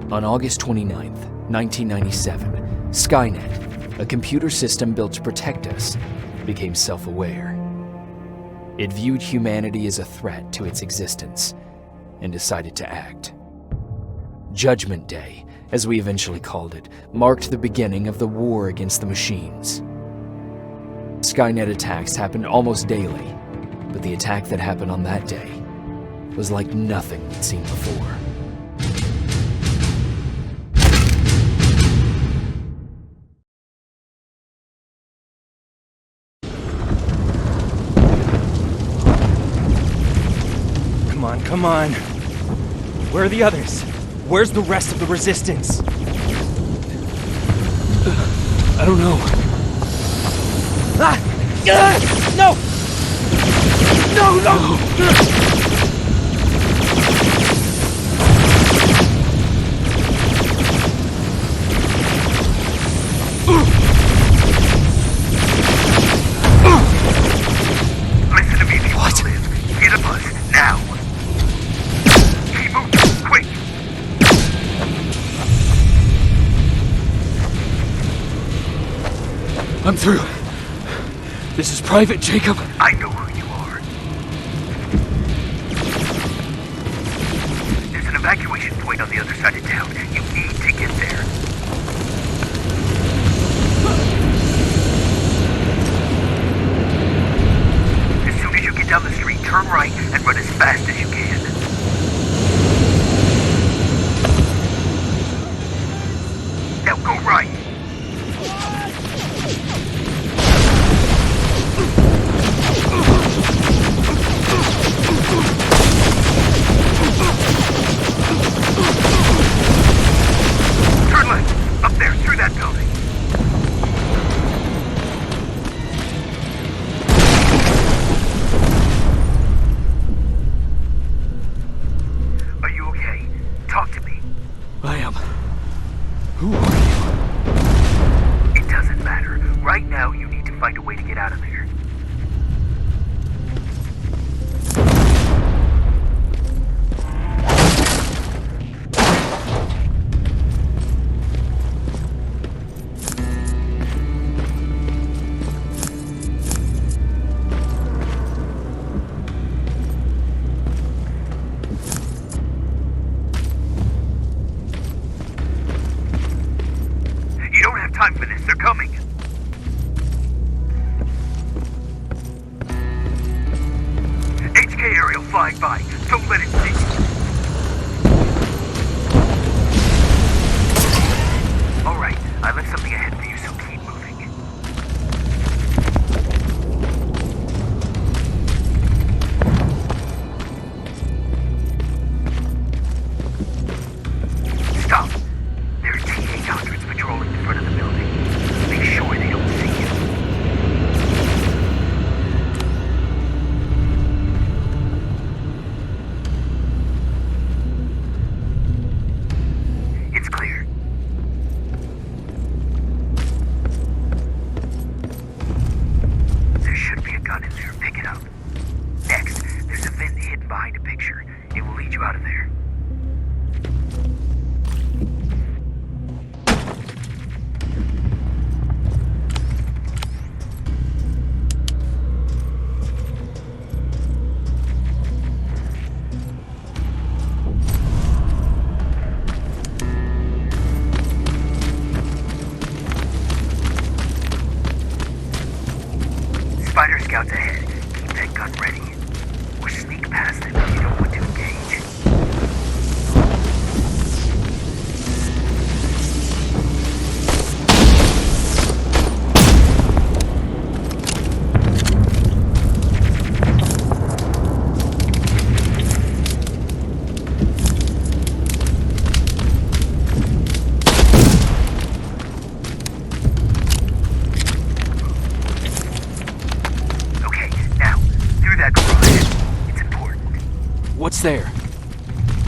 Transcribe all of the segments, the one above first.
On August 29th, 1997, Skynet, a computer system built to protect us, became self-aware. It viewed humanity as a threat to its existence and decided to act. Judgment Day, as we eventually called it, marked the beginning of the war against the machines. Skynet attacks happened almost daily, but the attack that happened on that day was like nothing we'd seen before. Come on. Where are the others? Where's the rest of the resistance? I don't know. Ah! No! No, no! Listen to me if you want to live. Get a bus, now! Keep moving, quick! I'm through. This is Private Jacob. I know who you are. There's an evacuation point on the other side of town. You need to get there. As soon as you get down the street, turn right and run as fast as you can. Now go right. Turn left, up there, through that building. Are you okay? Talk to me. I am. Who are you? It doesn't matter. Right now, you need to find a way to get out of there. You don't have time for this. They're coming. HK aerial flying by. Don't let it see you. All right, I left something ahead for you, so keep moving. Stop. There are T-800s patrolling the front of the building. Make sure they don't see you. It's clear. There should be a gun in there. Pick it up. Next, there's a vent hidden behind a picture. It will lead you out of there. Spider scouts ahead. Keep that gun ready. Or sneak past them if you don't want to engage. Okay, now, through that garage. It's important. What's there?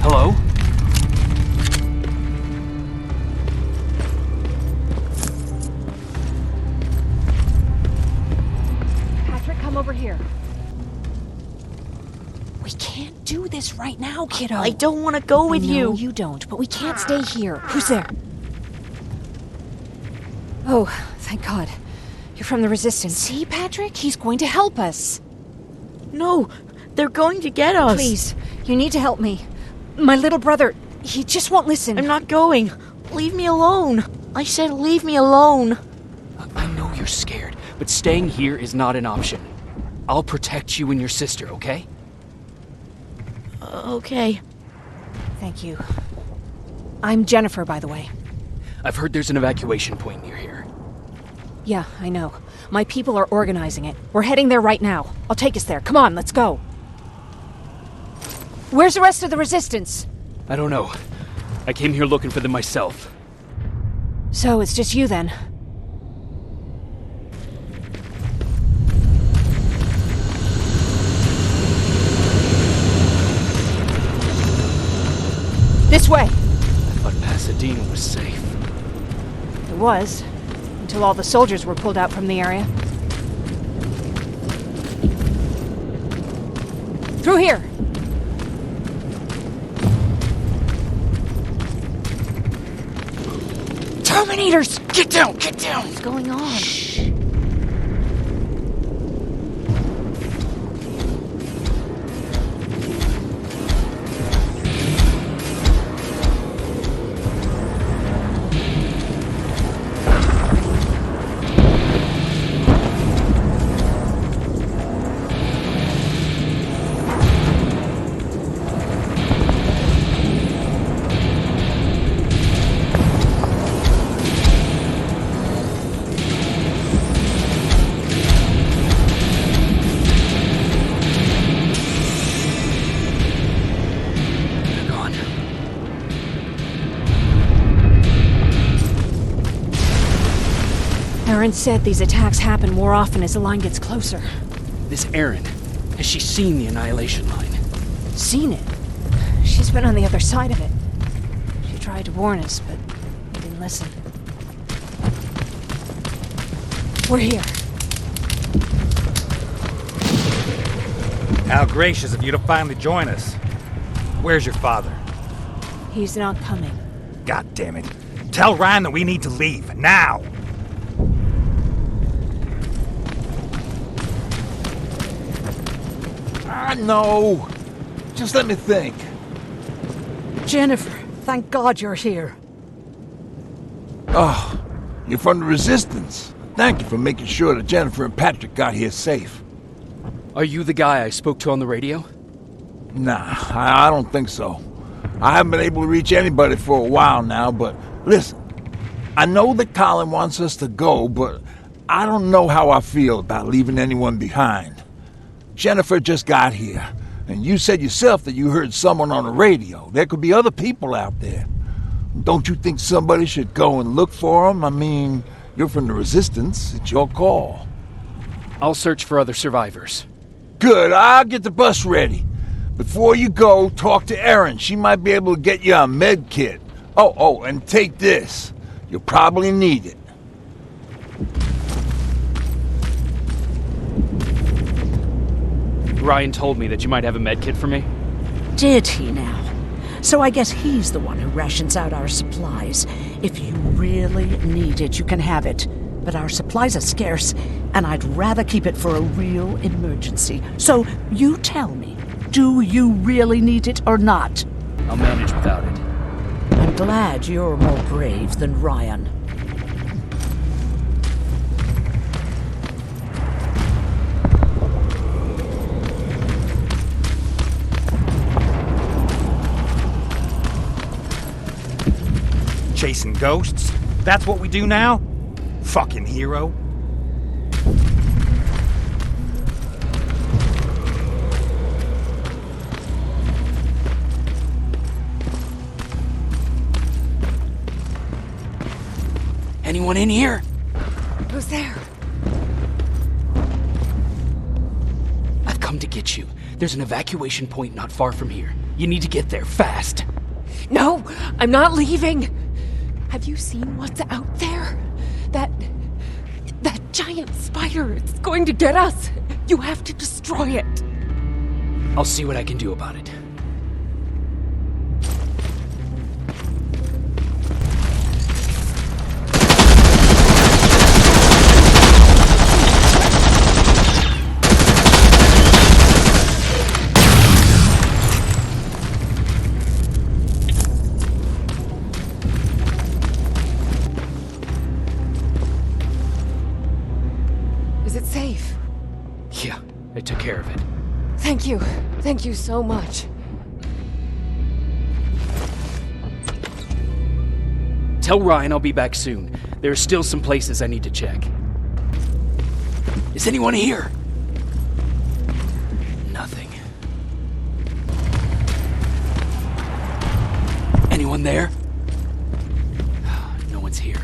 Hello? Patrick, come over here. We can't do this right now, kiddo. I don't want to go with you. No, you don't, but we can't stay here. Who's there? Oh, thank God. You're from the Resistance. See, Patrick? He's going to help us. No, they're going to get us. Please, you need to help me. My little brother, he just won't listen. I'm not going. Leave me alone. I said leave me alone. I know you're scared, but staying here is not an option. I'll protect you and your sister, okay? Okay. Thank you. I'm Jennifer, by the way. I've heard there's an evacuation point near here. Yeah, I know. My people are organizing it. We're heading there right now. I'll take us there. Come on, let's go. Where's the rest of the Resistance? I don't know. I came here looking for them myself. So it's just you then? This way! I thought Pasadena was safe. It was. Until all the soldiers were pulled out from the area. Through here! Terminators! Get down! Get down! What's going on? Shh. Aaron said these attacks happen more often as the line gets closer. This Erin, has she seen the Annihilation line? Seen it? She's been on the other side of it. She tried to warn us, but we didn't listen. We're here. How gracious of you to finally join us. Where's your father? He's not coming. God damn it. Tell Ryan that we need to leave, now! No. Just let me think. Jennifer, thank God you're here. Oh, you're from the Resistance. Thank you for making sure that Jennifer and Patrick got here safe. Are you the guy I spoke to on the radio? Nah, I don't think so. I haven't been able to reach anybody for a while now, but listen. I know that Colin wants us to go, but I don't know how I feel about leaving anyone behind. Jennifer just got here, and you said yourself that you heard someone on the radio. There could be other people out there. Don't you think somebody should go and look for them? I mean, you're from the Resistance. It's your call. I'll search for other survivors. Good, I'll get the bus ready. Before you go, talk to Erin. She might be able to get you a med kit. Oh, and take this. You'll probably need it. Ryan told me that you might have a med kit for me. Did he now? So I guess he's the one who rations out our supplies. If you really need it, you can have it. But our supplies are scarce, and I'd rather keep it for a real emergency. So you tell me, do you really need it or not? I'll manage without it. I'm glad you're more brave than Ryan. Chasing ghosts? That's what we do now? Fucking hero. Anyone in here? Who's there? I've come to get you. There's an evacuation point not far from here. You need to get there fast. No, I'm not leaving. Have you seen what's out there? That giant spider, it's going to get us. You have to destroy it. I'll see what I can do about it. I took care of it. Thank you. Thank you so much. Tell Ryan I'll be back soon. There are still some places I need to check. Is anyone here? Nothing. Anyone there? No one's here.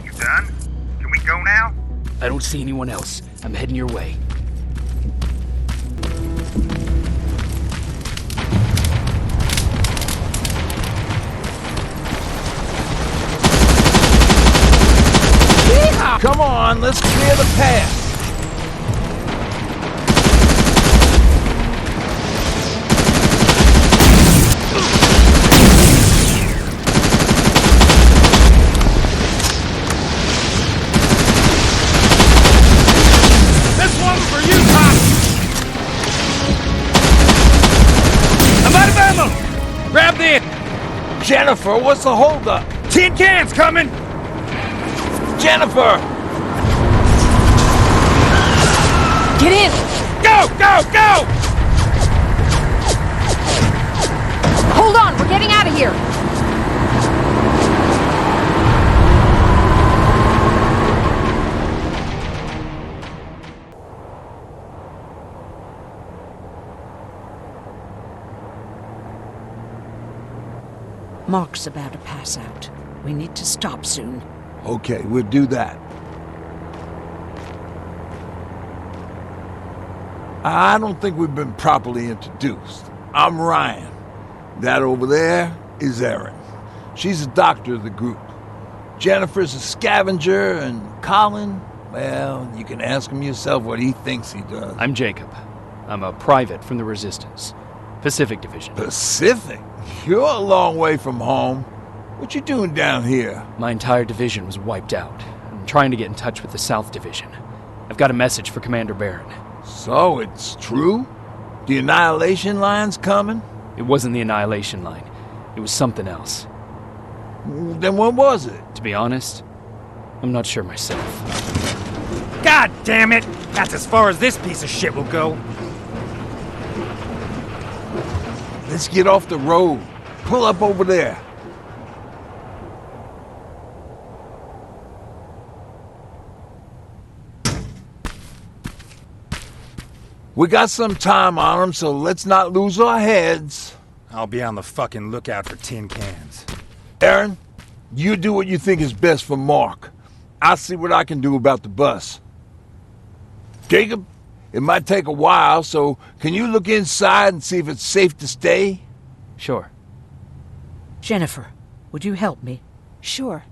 You done? Can we go now? I don't see anyone else. I'm heading your way. Come on, let's clear the path. This one's for you, Pop! I'm out of ammo! Grab the... Jennifer, what's the holdup? Tin cans coming! Jennifer! Get in! Go, go, go! Hold on, we're getting out of here! Mark's about to pass out. We need to stop soon. Okay, we'll do that. I don't think we've been properly introduced. I'm Ryan. That over there is Erin. She's the doctor of the group. Jennifer's a scavenger, and Colin, well, you can ask him yourself what he thinks he does. I'm Jacob. I'm a private from the Resistance. Pacific Division. Pacific? You're a long way from home. What you doing down here? My entire division was wiped out. I'm trying to get in touch with the South Division. I've got a message for Commander Barron. So, it's true? The Annihilation Line's coming? It wasn't the Annihilation Line. It was something else. Then what was it? To be honest, I'm not sure myself. God damn it! That's as far as this piece of shit will go. Let's get off the road. Pull up over there. We got some time on them, so let's not lose our heads. I'll be on the fucking lookout for tin cans. Erin, you do what you think is best for Mark. I'll see what I can do about the bus. Jacob, it might take a while, so can you look inside and see if it's safe to stay? Sure. Jennifer, would you help me? Sure.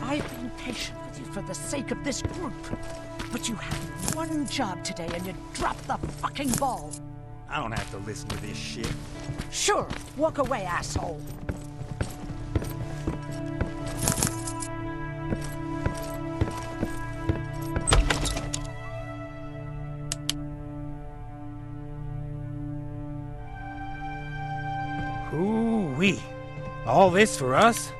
I've been patient with you for the sake of this group. But you had one job today and you dropped the fucking ball. I don't have to listen to this shit. Sure, walk away, asshole. Ooh-wee. All this for us?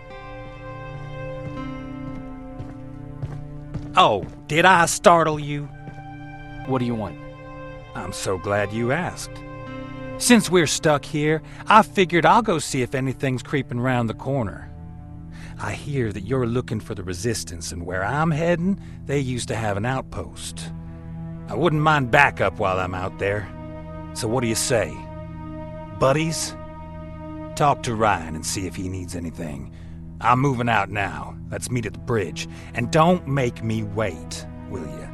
Oh, did I startle you? What do you want? I'm so glad you asked. Since we're stuck here, I figured I'll go see if anything's creeping round the corner. I hear that you're looking for the Resistance, and where I'm heading, they used to have an outpost. I wouldn't mind backup while I'm out there. So what do you say? Buddies? Talk to Ryan and see if he needs anything. I'm moving out now. Let's meet at the bridge. And don't make me wait, will you?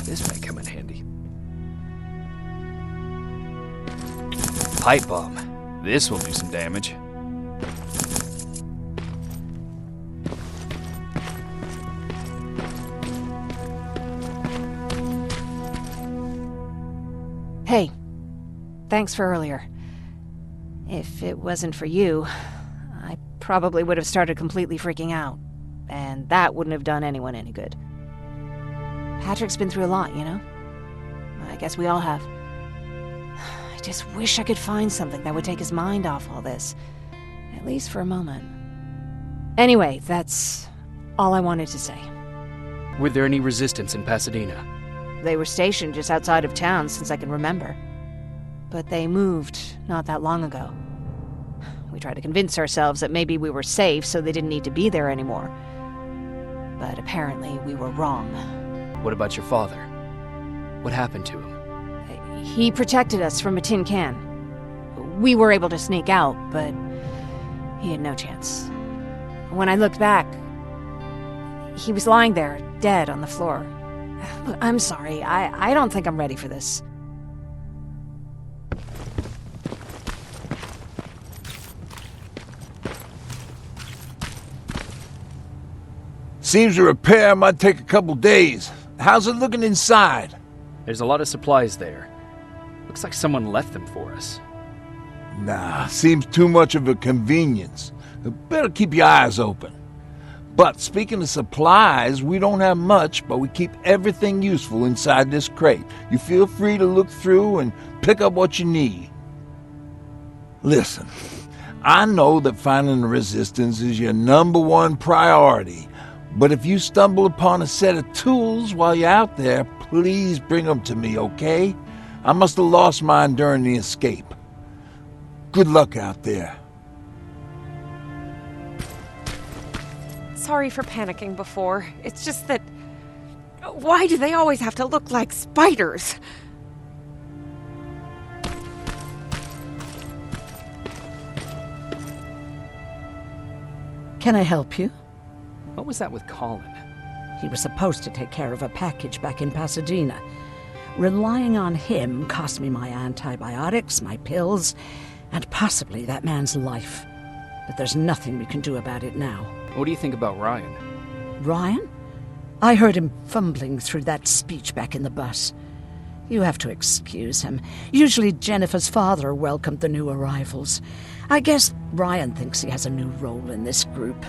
This might come in handy. Pipe bomb. This will do some damage. Hey, thanks for earlier. If it wasn't for you, I probably would have started completely freaking out, and that wouldn't have done anyone any good. Patrick's been through a lot, you know? I guess we all have. I just wish I could find something that would take his mind off all this, at least for a moment. Anyway, that's all I wanted to say. Were there any resistance in Pasadena? They were stationed just outside of town since I can remember. But they moved not that long ago. We tried to convince ourselves that maybe we were safe so they didn't need to be there anymore. But apparently we were wrong. What about your father? What happened to him? He protected us from a tin can. We were able to sneak out, but he had no chance. When I looked back, he was lying there, dead on the floor. Look, I'm sorry. I don't think I'm ready for this. Seems a repair might take a couple days. How's it looking inside? There's a lot of supplies there. Looks like someone left them for us. Nah, seems too much of a convenience. Better keep your eyes open. But speaking of supplies, we don't have much, but we keep everything useful inside this crate. You feel free to look through and pick up what you need. Listen, I know that finding the resistance is your #1 priority, but if you stumble upon a set of tools while you're out there, please bring them to me, okay? I must have lost mine during the escape. Good luck out there. Sorry for panicking before. It's just that... Why do they always have to look like spiders? Can I help you? What was that with Colin? He was supposed to take care of a package back in Pasadena. Relying on him cost me my antibiotics, my pills, and possibly that man's life. But there's nothing we can do about it now. What do you think about Ryan? Ryan? I heard him fumbling through that speech back in the bus. You have to excuse him. Usually Jennifer's father welcomed the new arrivals. I guess Ryan thinks he has a new role in this group.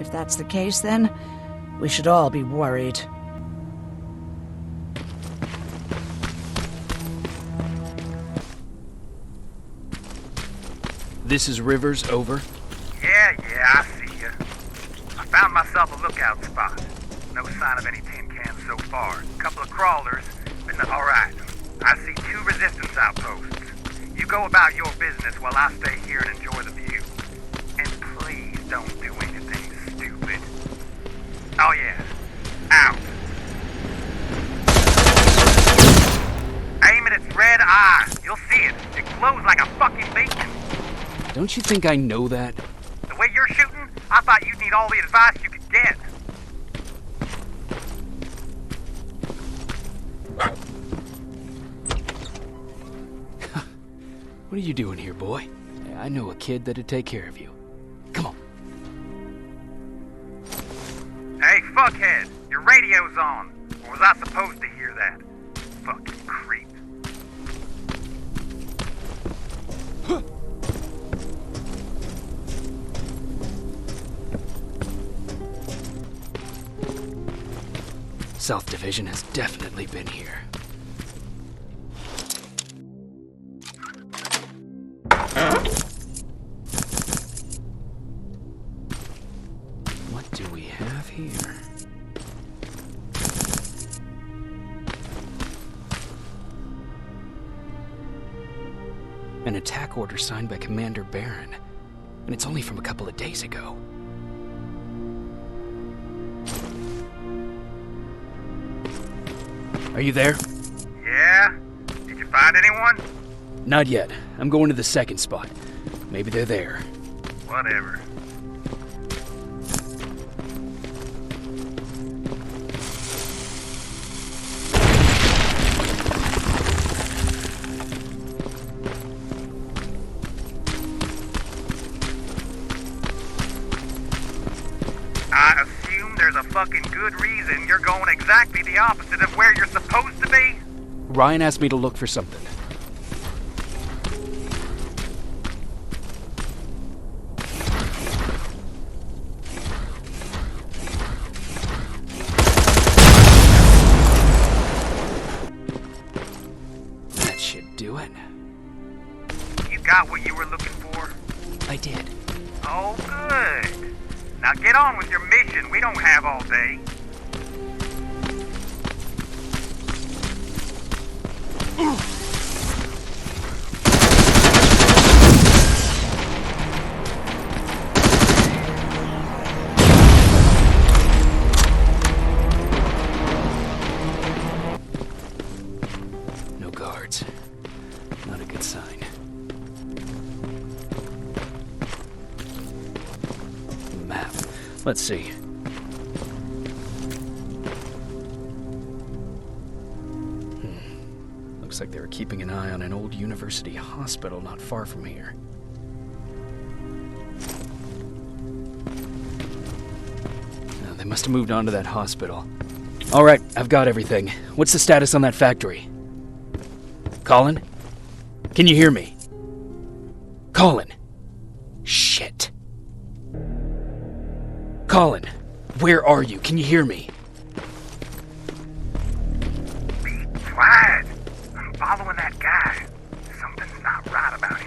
If that's the case, then we should all be worried. This is Rivers, over. Yeah, I see ya. I found myself a lookout spot. No sign of any tin cans so far. Couple of crawlers, but no, all right. I see 2 resistance outposts. You go about your business while I stay here and enjoy the view. And please don't do anything stupid. Oh yeah, out. Aim at its red eye. You'll see it. It glows like a fucking beacon. Don't you think I know that? The way you're shooting, I thought you'd need all the advice you could get. What are you doing here, boy? I know a kid that'd take care of you. Come on. Hey, fuckhead, your radio's on. Or was I supposed to hear that? Fucking creep. South Division has definitely been here. What do we have here? An attack order signed by Commander Barron, and it's only from a couple of days ago. Are you there? Yeah? Did you find anyone? Not yet. I'm going to the second spot. Maybe they're there. Whatever. I assume there's a fucking good reason you're going exactly the opposite of where you're supposed to be? Ryan asked me to look for something. got what you were looking for? I did. Oh, good. Now get on with your mission. We don't have all day. No guards. Not a good sign. Map. Let's see. Looks like they were keeping an eye on an old university hospital not far from here. Now, they must have moved on to that hospital. All right, I've got everything. What's the status on that factory? Colin? Can you hear me? Colin? Shit. Colin, where are you? Can you hear me? Be quiet. I'm following that guy. Something's not right about him.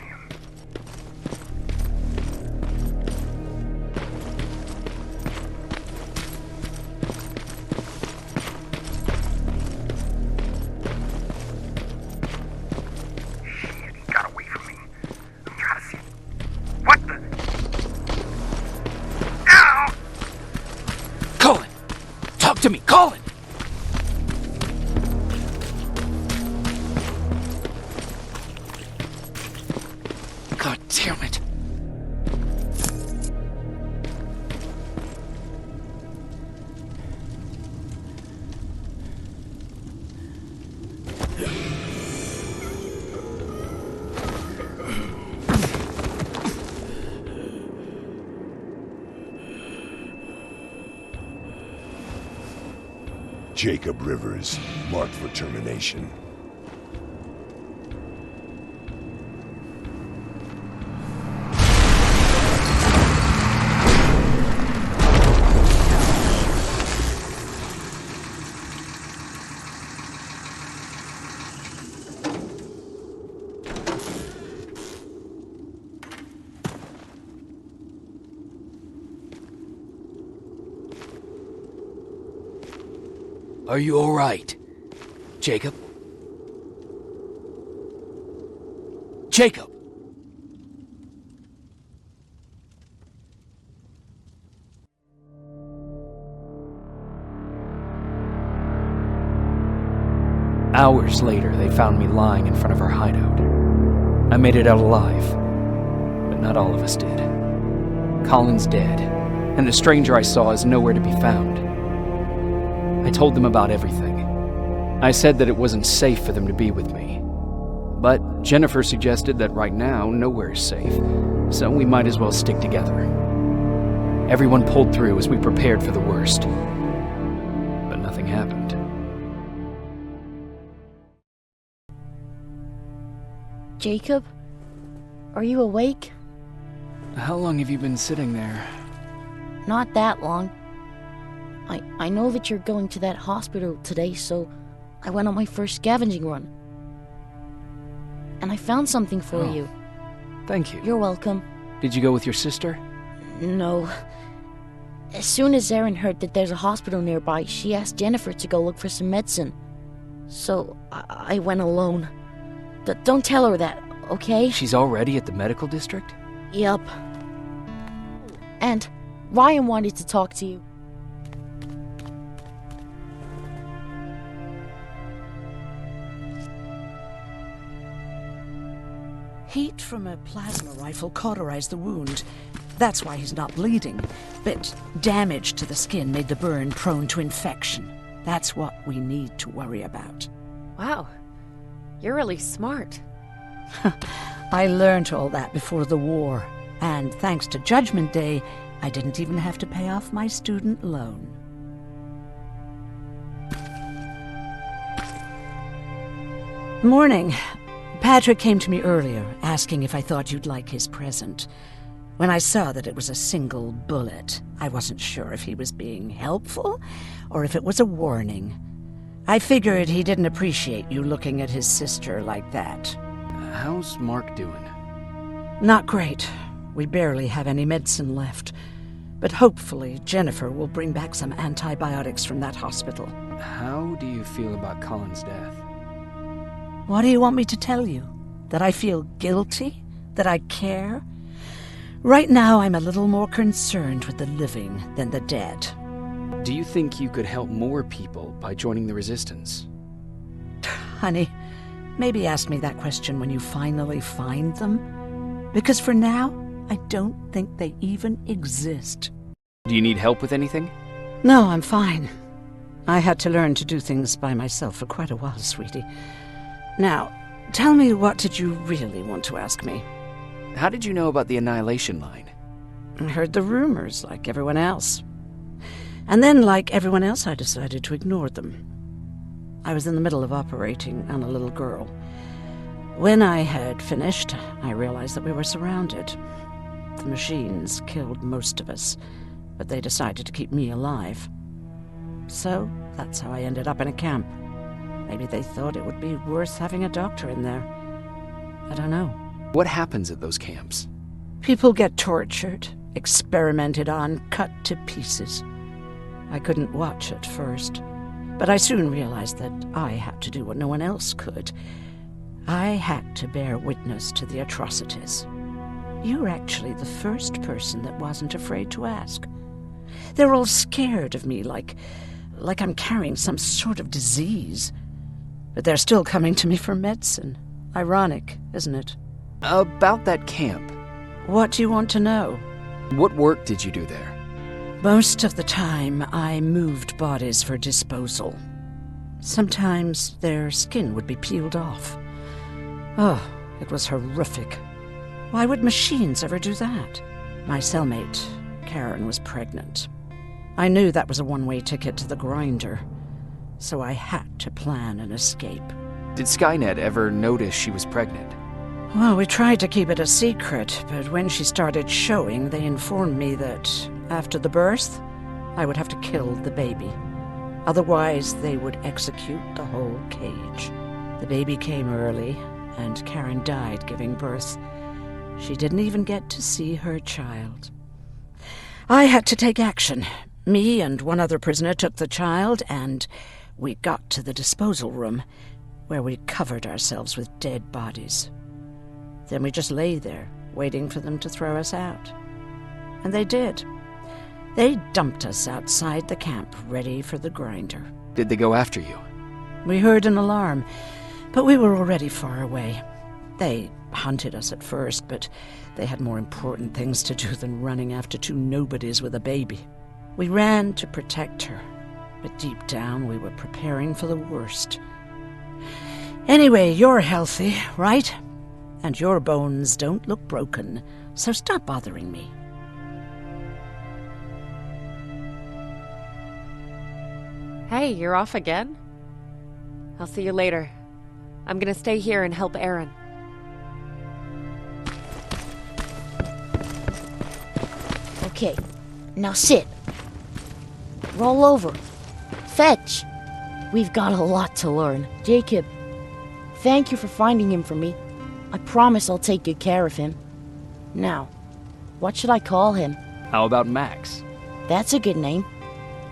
Shit, he got away from me. I'm trying to see. What the? Ow! Colin! Talk to me, Colin! God damn it. Jacob Rivers, marked for termination. Are you all right? Jacob? Jacob! Hours later, they found me lying in front of our hideout. I made it out alive, but not all of us did. Colin's dead, and the stranger I saw is nowhere to be found. I told them about everything. I said that it wasn't safe for them to be with me. But Jennifer suggested that right now, nowhere is safe, so we might as well stick together. Everyone pulled through as we prepared for the worst. But nothing happened. Jacob? Are you awake? How long have you been sitting there? Not that long. I know that you're going to that hospital today, so I went on my first scavenging run. And I found something for you. Thank you. You're welcome. Did you go with your sister? No. As soon as Erin heard that there's a hospital nearby, she asked Jennifer to go look for some medicine. So I went alone. Don't tell her that, okay? She's already at the medical district? Yup. And Ryan wanted to talk to you. Heat from a plasma rifle cauterized the wound. That's why he's not bleeding. But damage to the skin made the burn prone to infection. That's what we need to worry about. Wow. You're really smart. I learned all that before the war. And thanks to Judgment Day, I didn't even have to pay off my student loan. Morning. Patrick came to me earlier, asking if I thought you'd like his present. When I saw that it was a single bullet, I wasn't sure if he was being helpful or if it was a warning. I figured he didn't appreciate you looking at his sister like that. How's Mark doing? Not great. We barely have any medicine left. But hopefully Jennifer will bring back some antibiotics from that hospital. How do you feel about Colin's death? What do you want me to tell you? That I feel guilty? That I care? Right now I'm a little more concerned with the living than the dead. Do you think you could help more people by joining the Resistance? Honey, maybe ask me that question when you finally find them. Because for now, I don't think they even exist. Do you need help with anything? No, I'm fine. I had to learn to do things by myself for quite a while, sweetie. Now, tell me, what did you really want to ask me? How did you know about the Annihilation line? I heard the rumors, like everyone else. And then, like everyone else, I decided to ignore them. I was in the middle of operating on a little girl. When I had finished, I realized that we were surrounded. The machines killed most of us, but they decided to keep me alive. So, that's how I ended up in a camp. Maybe they thought it would be worth having a doctor in there. I don't know. What happens at those camps? People get tortured, experimented on, cut to pieces. I couldn't watch at first, but I soon realized that I had to do what no one else could. I had to bear witness to the atrocities. You're actually the first person that wasn't afraid to ask. They're all scared of me, like I'm carrying some sort of disease. But they're still coming to me for medicine. Ironic, isn't it? About that camp. What do you want to know? What work did you do there? Most of the time, I moved bodies for disposal. Sometimes their skin would be peeled off. Oh, it was horrific. Why would machines ever do that? My cellmate, Karen, was pregnant. I knew that was a one-way ticket to the grinder, so I had to plan an escape. Did Skynet ever notice she was pregnant? Well, we tried to keep it a secret, but when she started showing, they informed me that after the birth, I would have to kill the baby. Otherwise, they would execute the whole cage. The baby came early, and Karen died giving birth. She didn't even get to see her child. I had to take action. Me and one other prisoner took the child, and we got to the disposal room, where we covered ourselves with dead bodies. Then we just lay there, waiting for them to throw us out. And they did. They dumped us outside the camp, ready for the grinder. Did they go after you? We heard an alarm, but we were already far away. They hunted us at first, but they had more important things to do than running after two nobodies with a baby. We ran to protect her, but deep down we were preparing for the worst. Anyway, you're healthy, right? And your bones don't look broken, so stop bothering me. Hey, you're off again? I'll see you later. I'm gonna stay here and help Aaron. Okay, now sit. Roll over. Fetch. We've got a lot to learn. Jacob, thank you for finding him for me. I promise I'll take good care of him. Now, what should I call him? How about Max? That's a good name.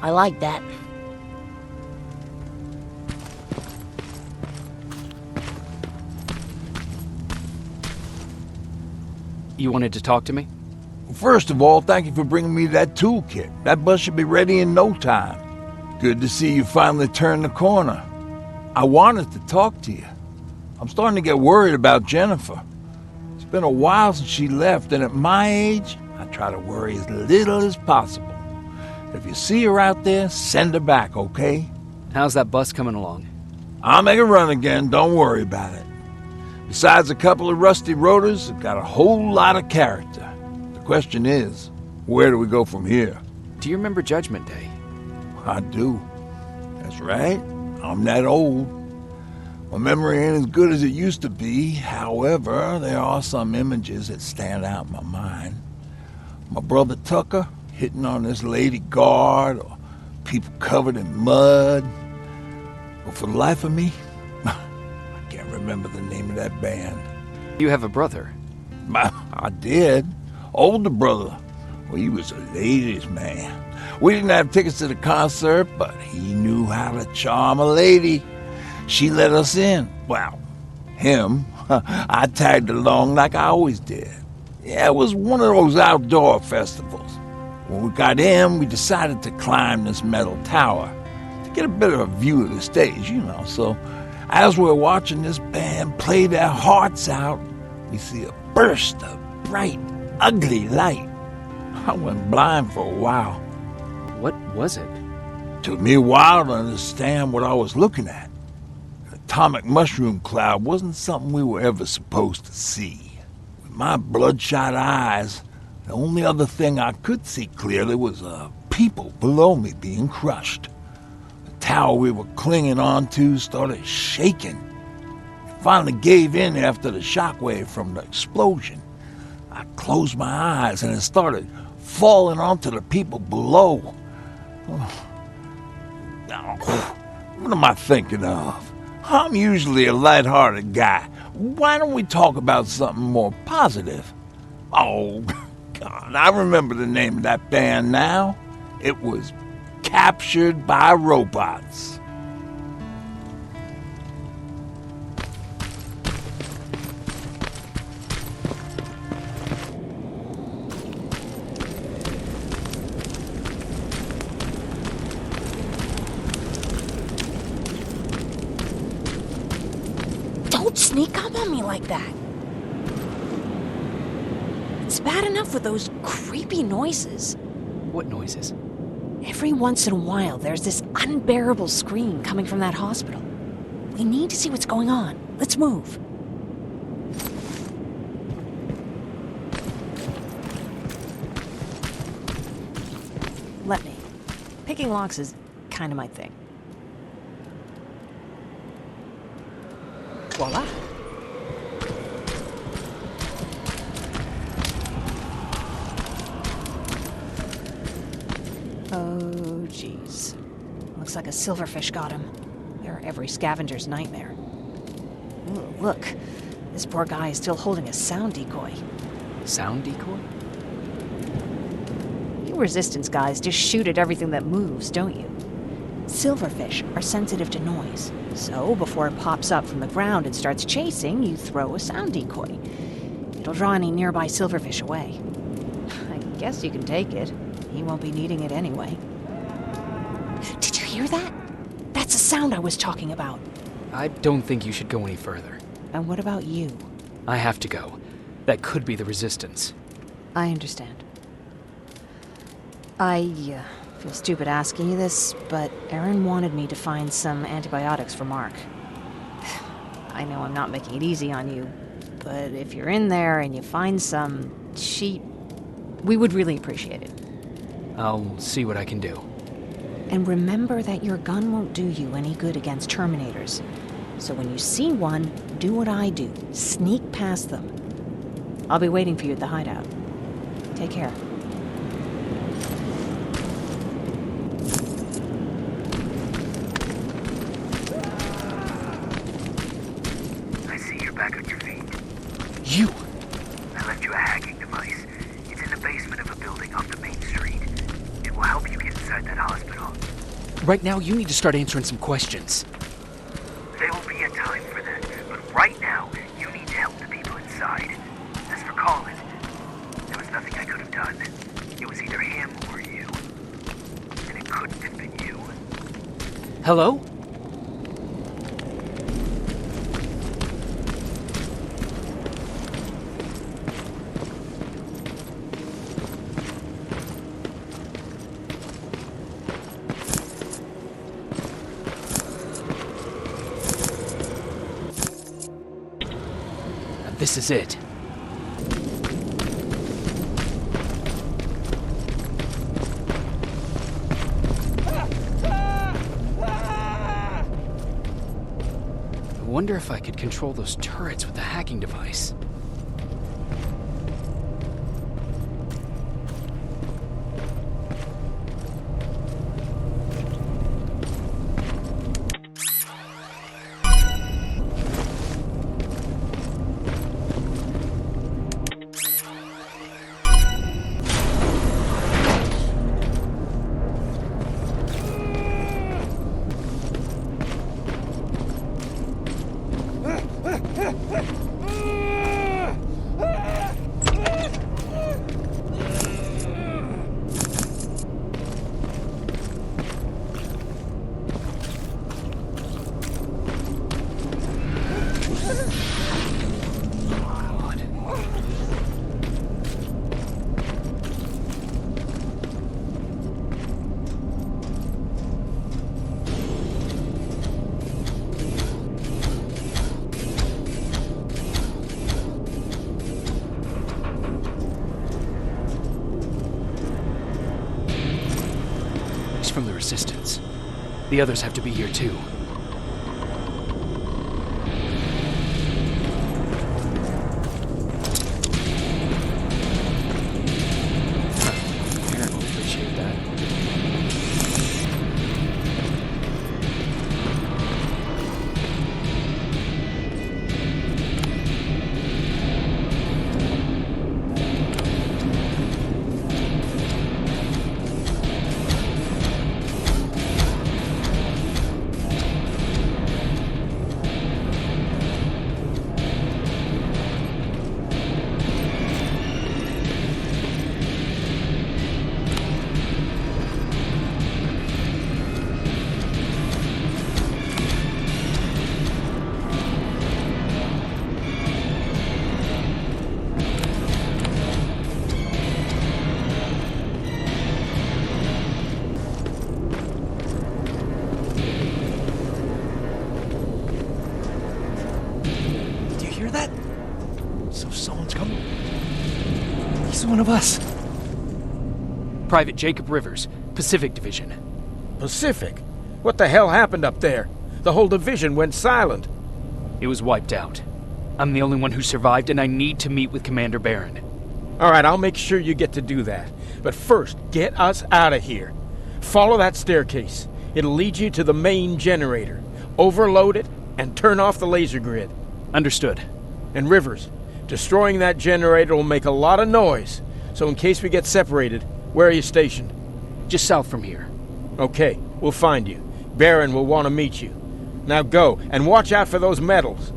I like that. You wanted to talk to me? First of all, thank you for bringing me that toolkit. That bus should be ready in no time. Good to see you finally turned the corner. I wanted to talk to you. I'm starting to get worried about Jennifer. It's been a while since she left, and at my age, I try to worry as little as possible. If you see her out there, send her back, okay? How's that bus coming along? I'll make a run again, don't worry about it. Besides a couple of rusty rotors, it's got a whole lot of character. The question is, where do we go from here? Do you remember Judgment Day? I do. That's right. I'm that old. My memory ain't as good as it used to be. However, there are some images that stand out in my mind. My brother Tucker hitting on this lady guard, or people covered in mud. But for the life of me, I can't remember the name of that band. You have a brother? I did. Older brother. Well, he was a ladies' man. We didn't have tickets to the concert, but he knew how to charm a lady. She let us in. Well, him. I tagged along like I always did. Yeah, it was one of those outdoor festivals. When we got in, we decided to climb this metal tower to get a bit of a view of the stage, you know. So as we're watching this band play their hearts out, we see a burst of bright, ugly light. I went blind for a while. What was it? Took me a while to understand what I was looking at. An atomic mushroom cloud wasn't something we were ever supposed to see. With my bloodshot eyes, the only other thing I could see clearly was people below me being crushed. The tower we were clinging onto started shaking. It finally gave in after the shockwave from the explosion. I closed my eyes and it started falling onto the people below. What am I thinking of? I'm usually a lighthearted guy. Why don't we talk about something more positive? Oh, God, I remember the name of that band now. It was Captured by Robots. Don't sneak up on me like that. It's bad enough with those creepy noises. What noises? Every once in a while, there's this unbearable scream coming from that hospital. We need to see what's going on. Let's move. Let me. Picking locks is kind of my thing. Voila. Oh, jeez. Looks like a silverfish got him. They're every scavenger's nightmare. Ooh, look. This poor guy is still holding a sound decoy. Sound decoy? You Resistance guys just shoot at everything that moves, don't you? Silverfish are sensitive to noise. So, before it pops up from the ground and starts chasing, you throw a sound decoy. It'll draw any nearby silverfish away. I guess you can take it. He won't be needing it anyway. Did you hear that? That's the sound I was talking about. I don't think you should go any further. And what about you? I have to go. That could be the Resistance. I understand. I feel stupid asking you this, but Erin wanted me to find some antibiotics for Mark. I know I'm not making it easy on you, but if you're in there and you find some, we would really appreciate it. I'll see what I can do. And remember that your gun won't do you any good against Terminators. So when you see one, do what I do. Sneak past them. I'll be waiting for you at the hideout. Take care. I see you're back on your feet. You! I left you a hacking device. It's in the basement of a building off the main street. It will help you get inside that hospital. Right now, you need to start answering some questions. There will be a time for that, but right now, you need to help the people inside. As for Colin, there was nothing I could have done. It was either him or you. And it couldn't have been you. Hello? This is it. I wonder if I could control those turrets with the hacking device. From the Resistance. The others have to be here too. Aaron will appreciate that. One of us. Private Jacob Rivers, Pacific Division. Pacific? What the hell happened up there? The whole division went silent. It was wiped out. I'm the only one who survived, and I need to meet with Commander Barron. All right, I'll make sure you get to do that. But first, get us out of here. Follow that staircase. It'll lead you to the main generator. Overload it and turn off the laser grid. Understood. And Rivers, destroying that generator will make a lot of noise, so in case we get separated, where are you stationed? Just south from here. Okay, we'll find you. Barron will want to meet you. Now go, and watch out for those medals.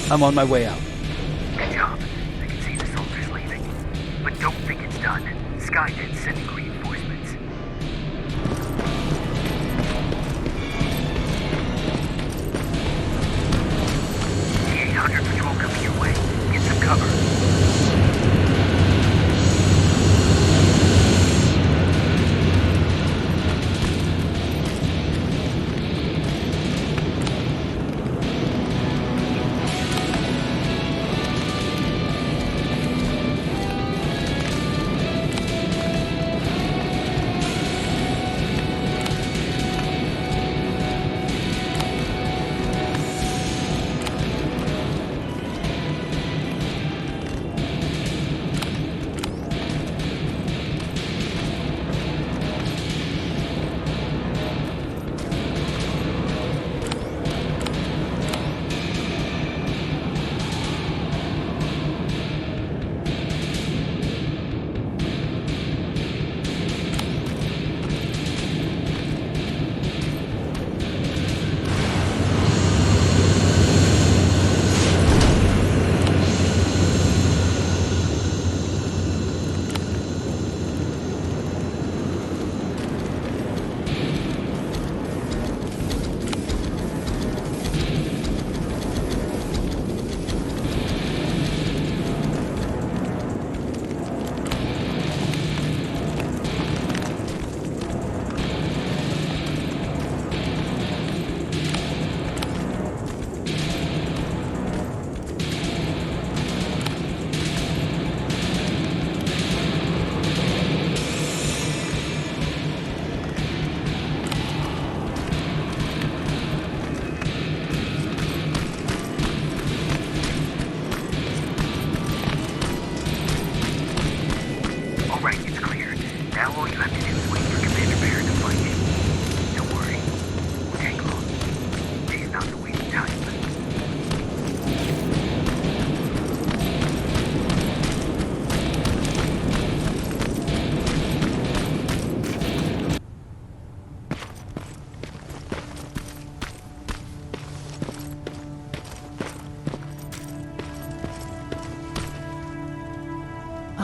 I'm on my way out. Good job. I can see the soldiers leaving. But don't think it's done. Skynet's sending reinforcements. The 800 patrol coming your way. Get some cover.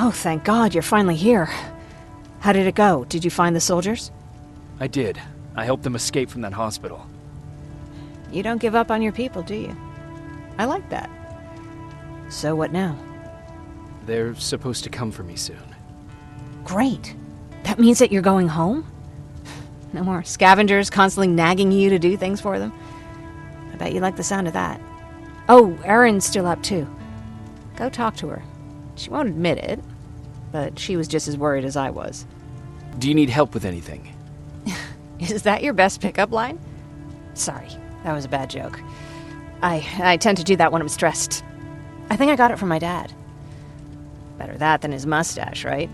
Oh, thank God, you're finally here. How did it go? Did you find the soldiers? I did. I helped them escape from that hospital. You don't give up on your people, do you? I like that. So what now? They're supposed to come for me soon. Great. That means that you're going home? No more scavengers constantly nagging you to do things for them? I bet you like the sound of that. Oh, Erin's still up too. Go talk to her. She won't admit it, but she was just as worried as I was. Do you need help with anything? Is that your best pickup line? Sorry, that was a bad joke. I tend to do that when I'm stressed. I think I got it from my dad. Better that than his mustache, right?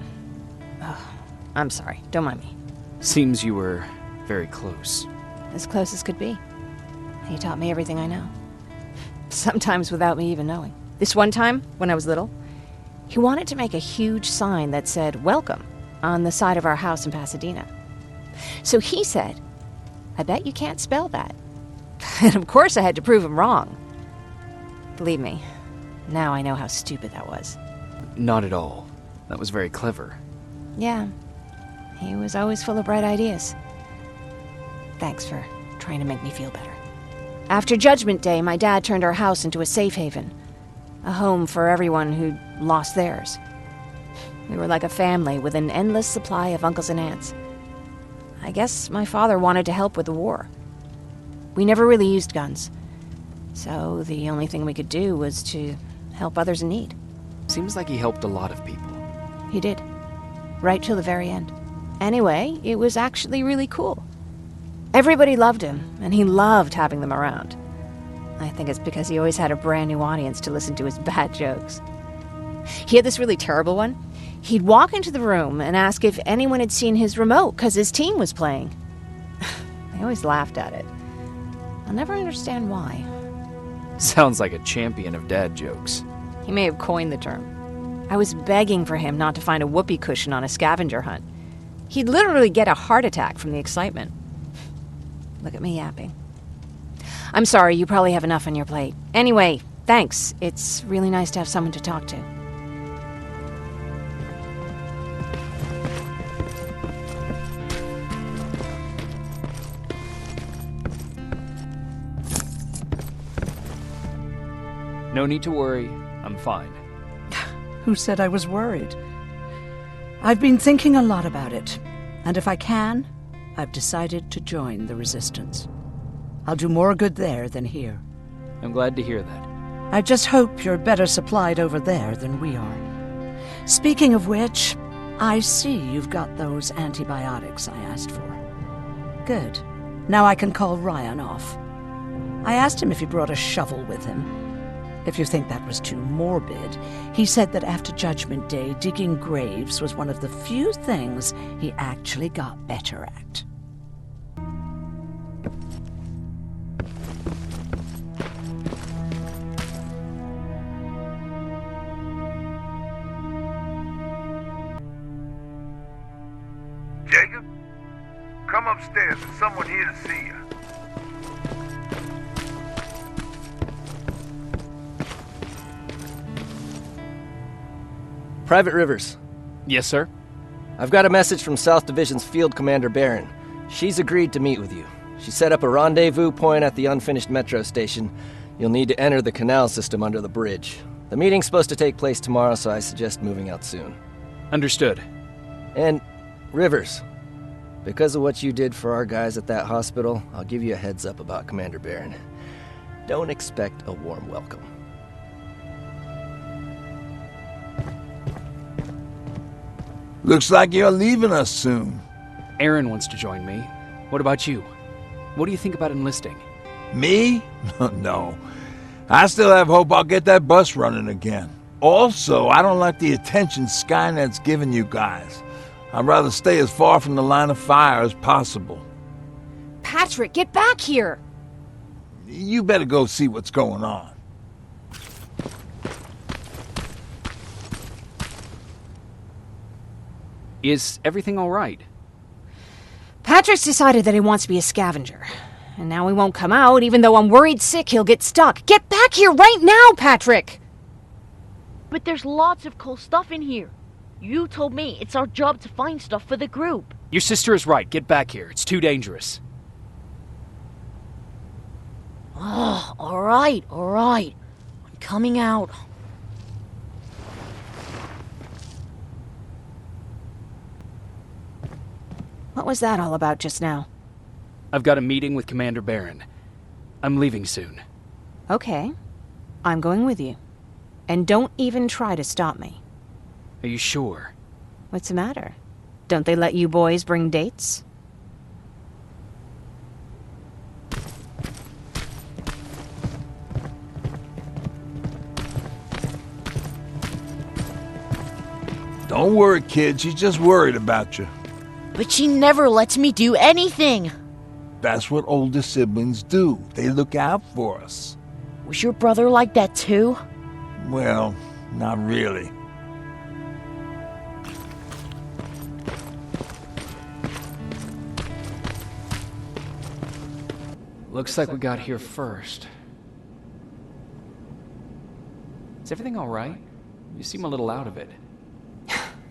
Oh, I'm sorry, don't mind me. Seems you were very close. As close as could be. He taught me everything I know. Sometimes without me even knowing. This one time, when I was little, he wanted to make a huge sign that said, "Welcome," on the side of our house in Pasadena. So he said, "I bet you can't spell that." And of course I had to prove him wrong. Believe me, now I know how stupid that was. Not at all. That was very clever. Yeah, he was always full of bright ideas. Thanks for trying to make me feel better. After Judgment Day, my dad turned our house into a safe haven. A home for everyone who'd lost theirs. We were like a family with an endless supply of uncles and aunts. I guess my father wanted to help with the war. We never really used guns, so the only thing we could do was to help others in need. Seems like he helped a lot of people. He did. Right till the very end. Anyway, it was actually really cool. Everybody loved him, and he loved having them around. I think it's because he always had a brand new audience to listen to his bad jokes. He had this really terrible one. He'd walk into the room and ask if anyone had seen his remote because his team was playing. I always laughed at it. I'll never understand why. Sounds like a champion of dad jokes. He may have coined the term. I was begging for him not to find a whoopee cushion on a scavenger hunt. He'd literally get a heart attack from the excitement. Look at me yapping. I'm sorry, you probably have enough on your plate. Anyway, thanks. It's really nice to have someone to talk to. No need to worry. I'm fine. Who said I was worried? I've been thinking a lot about it, and if I can, I've decided to join the Resistance. I'll do more good there than here. I'm glad to hear that. I just hope you're better supplied over there than we are. Speaking of which, I see you've got those antibiotics I asked for. Good. Now I can call Ryan off. I asked him if he brought a shovel with him. If you think that was too morbid, he said that after Judgment Day, digging graves was one of the few things he actually got better at. Jacob? Come upstairs. There's someone here to see you. Private Rivers. Yes, sir? I've got a message from South Division's Field Commander Barron. She's agreed to meet with you. She set up a rendezvous point at the unfinished metro station. You'll need to enter the canal system under the bridge. The meeting's supposed to take place tomorrow, so I suggest moving out soon. Understood. And, Rivers, because of what you did for our guys at that hospital, I'll give you a heads up about Commander Barron. Don't expect a warm welcome. Looks like you're leaving us soon. Erin wants to join me. What about you? What do you think about enlisting? Me? No. I still have hope I'll get that bus running again. Also, I don't like the attention Skynet's giving you guys. I'd rather stay as far from the line of fire as possible. Patrick, get back here! You better go see what's going on. Is everything all right? Patrick's decided that he wants to be a scavenger. And now he won't come out, even though I'm worried sick he'll get stuck. Get back here right now, Patrick! But there's lots of cool stuff in here. You told me it's our job to find stuff for the group. Your sister is right. Get back here. It's too dangerous. Oh, alright. I'm coming out. What was that all about just now? I've got a meeting with Commander Barron. I'm leaving soon. Okay. I'm going with you. And don't even try to stop me. Are you sure? What's the matter? Don't they let you boys bring dates? Don't worry, kid. She's just worried about you. But she never lets me do anything. That's what older siblings do. They look out for us. Was your brother like that too? Well, not really. Looks like we got here first. Is everything all right? You seem a little out of it.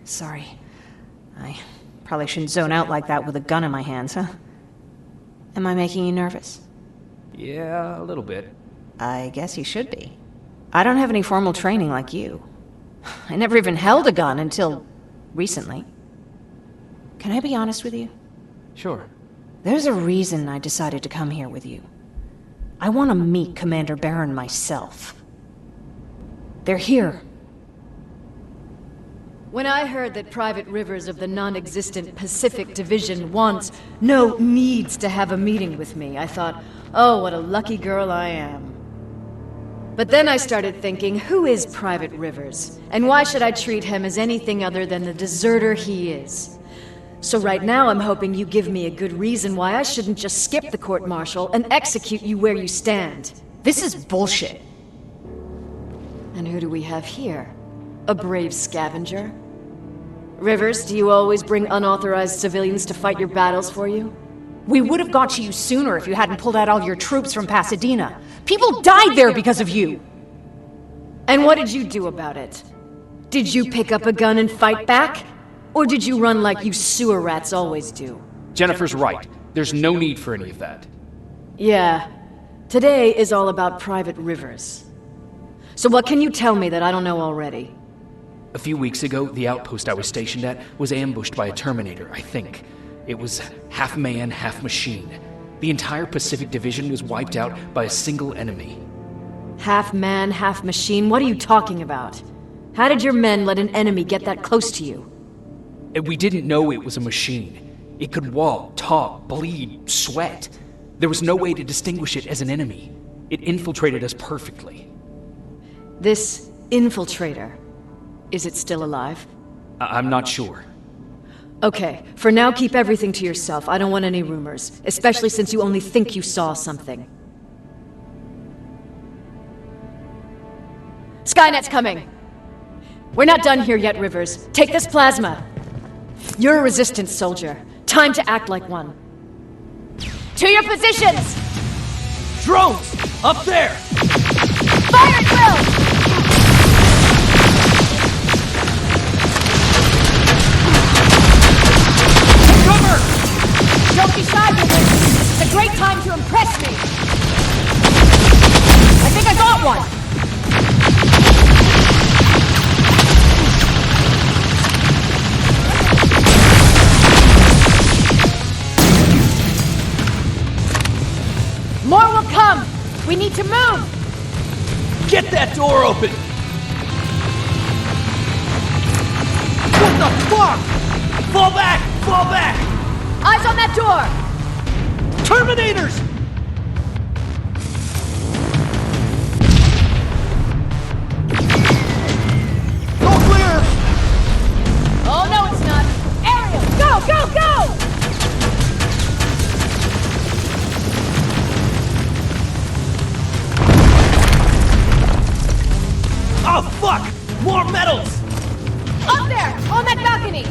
Sorry. I probably shouldn't zone out like that with a gun in my hands, huh? Am I making you nervous? Yeah, a little bit. I guess you should be. I don't have any formal training like you. I never even held a gun until recently. Can I be honest with you? Sure. There's a reason I decided to come here with you. I want to meet Commander Barron myself. They're here. When I heard that Private Rivers of the non-existent Pacific Division needs to have a meeting with me, I thought, oh, what a lucky girl I am. But then I started thinking, who is Private Rivers? And why should I treat him as anything other than the deserter he is? So right now I'm hoping you give me a good reason why I shouldn't just skip the court-martial and execute you where you stand. This is bullshit. And who do we have here? A brave scavenger? Rivers, do you always bring unauthorized civilians to fight your battles for you? We would have got to you sooner if you hadn't pulled out all your troops from Pasadena. People died there because of you! And what did you do about it? Did you pick up a gun and fight back? Or did you run like you sewer rats always do? Jennifer's right. There's no need for any of that. Yeah. Today is all about Private Rivers. So what can you tell me that I don't know already? A few weeks ago, the outpost I was stationed at was ambushed by a Terminator, I think. It was half man, half machine. The entire Pacific Division was wiped out by a single enemy. Half man, half machine? What are you talking about? How did your men let an enemy get that close to you? And we didn't know it was a machine. It could walk, talk, bleed, sweat. There was no way to distinguish it as an enemy. It infiltrated us perfectly. This infiltrator, is it still alive? I'm not sure. Okay, for now keep everything to yourself. I don't want any rumors, especially since you only think you saw something. Skynet's coming! We're not done here yet, Rivers. Take this plasma. You're a resistance soldier. Time to act like one. To your positions! Drones! Up there! Fire at will! Cover! Don't be shy, Rivers. It's a great time to impress me. I think I got one. More will come! We need to move! Get that door open! What the fuck? Fall back! Fall back! Eyes on that door! Terminators! All clear! Oh, no, it's not! Ariel, go, go, go! Oh, fuck! More metals! Up there! On that balcony!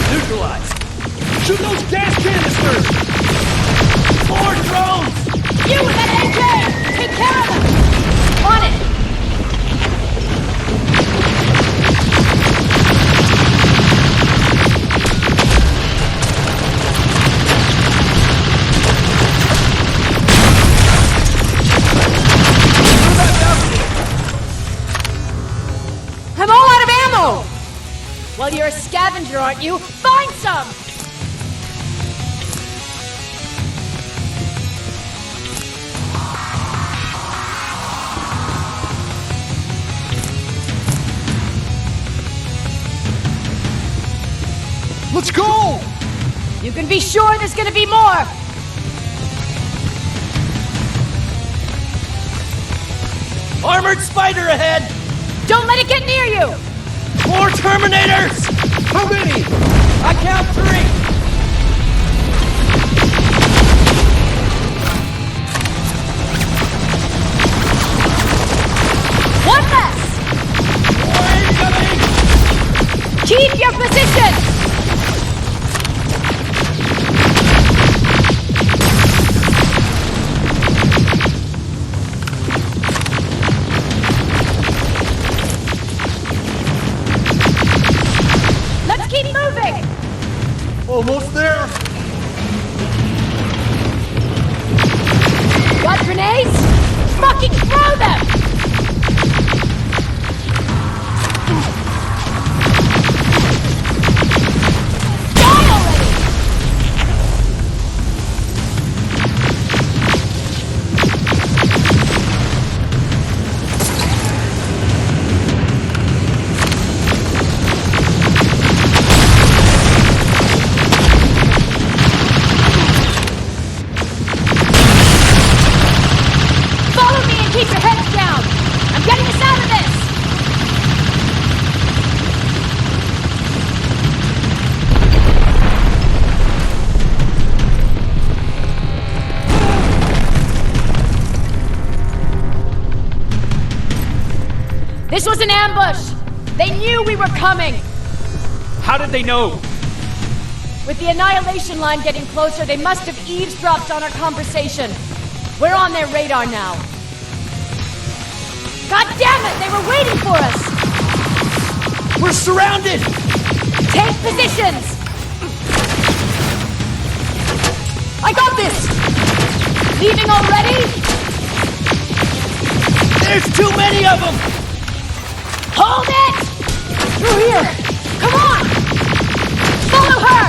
They're Okay, take care of them! On it! I'm all out of ammo! Well, you're a scavenger, aren't you? Find some! Let's go! You can be sure there's gonna be more! Armored spider ahead! Don't let it get near you! More Terminators! How many? I count 3! One less! More incoming! Keep your position! Let's keep moving! Almost there. Got grenades? Fucking throw them! Die already! Follow me and keep your heads down! I'm getting us out of this! This was an ambush! They knew we were coming! How did they know? With the annihilation line getting closer, they must have eavesdropped on our conversation. We're on their radar now. God damn it! They were waiting for us! We're surrounded! Take positions! I got this! Leaving already? There's too many of them! Hold it! Through here! Come on! Follow her!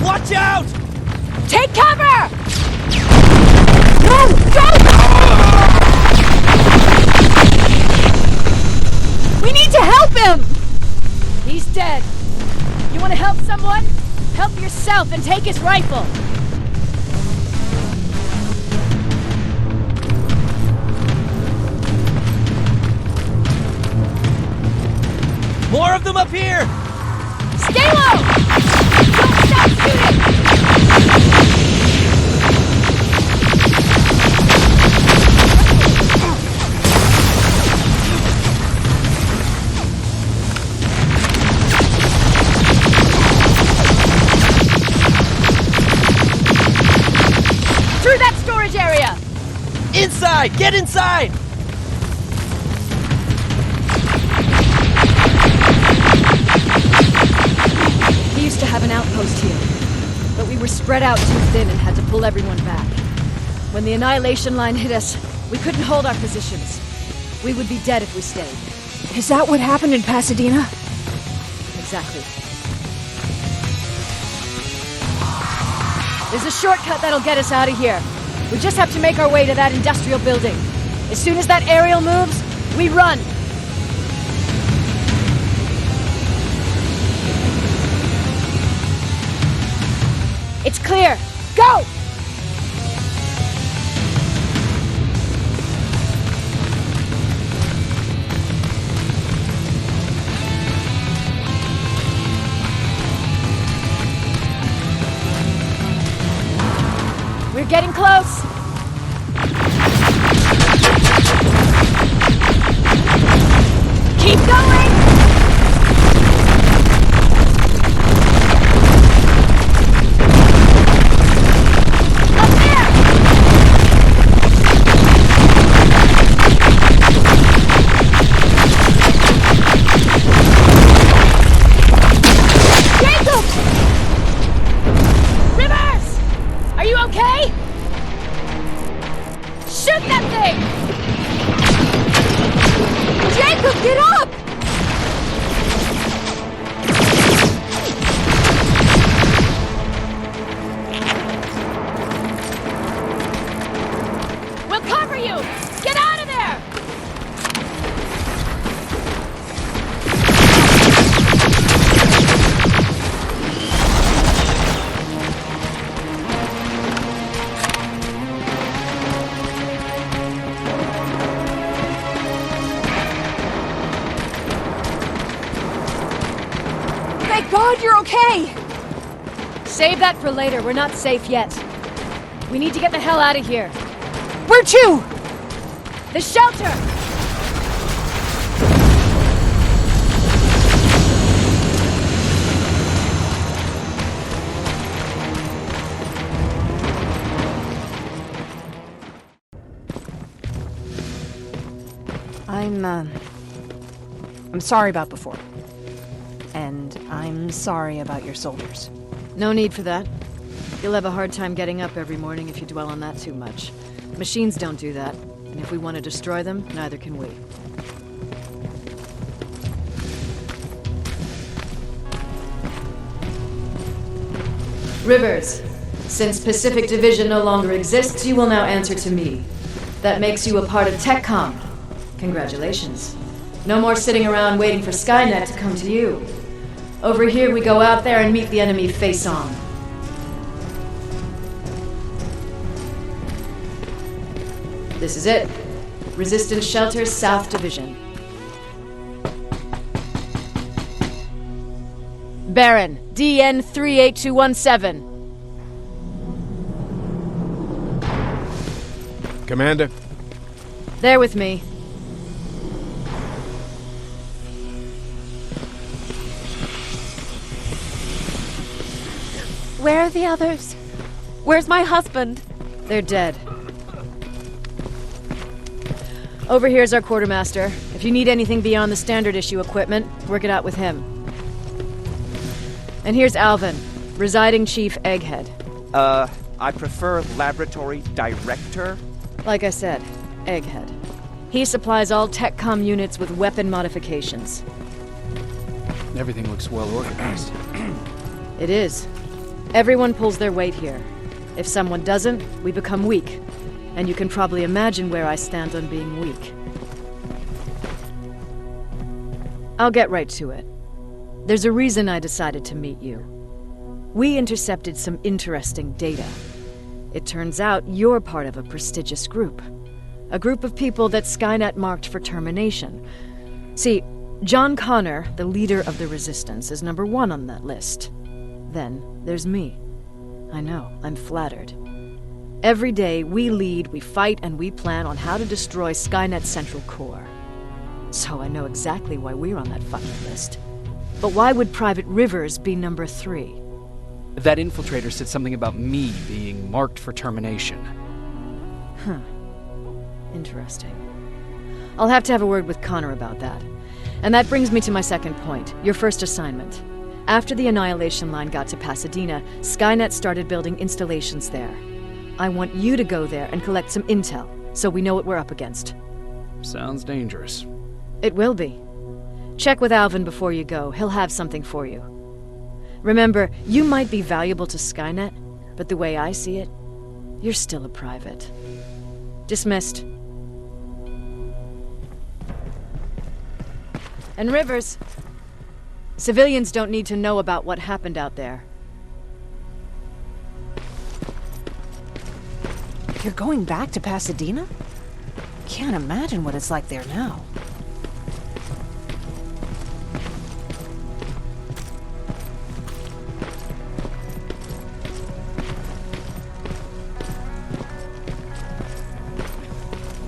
Watch out! Take cover! No! Don't! We need to help him! He's dead. You want to help someone? Help yourself and take his rifle. More of them up here! Stay low! Don't stop shooting! Through that storage area! Inside! Get inside! We used to have an outpost here, but we were spread out too thin and had to pull everyone back. When the annihilation line hit us, we couldn't hold our positions. We would be dead if we stayed. Is that what happened in Pasadena? Exactly. There's a shortcut that'll get us out of here. We just have to make our way to that industrial building. As soon as that aerial moves, we run. It's clear. Go! We're getting close. Keep going! Up there! Jacob! Rivers! Are you okay? Shoot that thing! Jacob, get up! We'll cover you! Get out of there! Thank God you're okay! Save that for later. We're not safe yet. We need to get the hell out of here. Where to? The shelter! I'm sorry about before. And I'm sorry about your soldiers. No need for that. You'll have a hard time getting up every morning if you dwell on that too much. Machines don't do that, and if we want to destroy them, neither can we. Rivers, since Pacific Division no longer exists, you will now answer to me. That makes you a part of TechCom. Congratulations. No more sitting around waiting for Skynet to come to you. Over here, we go out there and meet the enemy face on. This is it. Resistance Shelter, South Division. Baron, DN 38217. Commander? There with me. Where are the others? Where's my husband? They're dead. Over here's our quartermaster. If you need anything beyond the standard issue equipment, work it out with him. And here's Alvin, residing chief Egghead. I prefer laboratory director. Like I said, Egghead. He supplies all TechCom units with weapon modifications. Everything looks well organized. It is. Everyone pulls their weight here. If someone doesn't, we become weak. And you can probably imagine where I stand on being weak. I'll get right to it. There's a reason I decided to meet you. We intercepted some interesting data. It turns out you're part of a prestigious group. A group of people that Skynet marked for termination. See, John Connor, the leader of the Resistance, is number 1 on that list. Then there's me. I know, I'm flattered. Every day, we lead, we fight, and we plan on how to destroy Skynet's central core. So I know exactly why we're on that fucking list. But why would Private Rivers be number 3? That infiltrator said something about me being marked for termination. Huh. Interesting. I'll have to have a word with Connor about that. And that brings me to my second point, your first assignment. After the Annihilation Line got to Pasadena, Skynet started building installations there. I want you to go there and collect some intel, so we know what we're up against. Sounds dangerous. It will be. Check with Alvin before you go. He'll have something for you. Remember, you might be valuable to Skynet, but the way I see it, you're still a private. Dismissed. And Rivers, civilians don't need to know about what happened out there. You're going back to Pasadena? Can't imagine what it's like there now.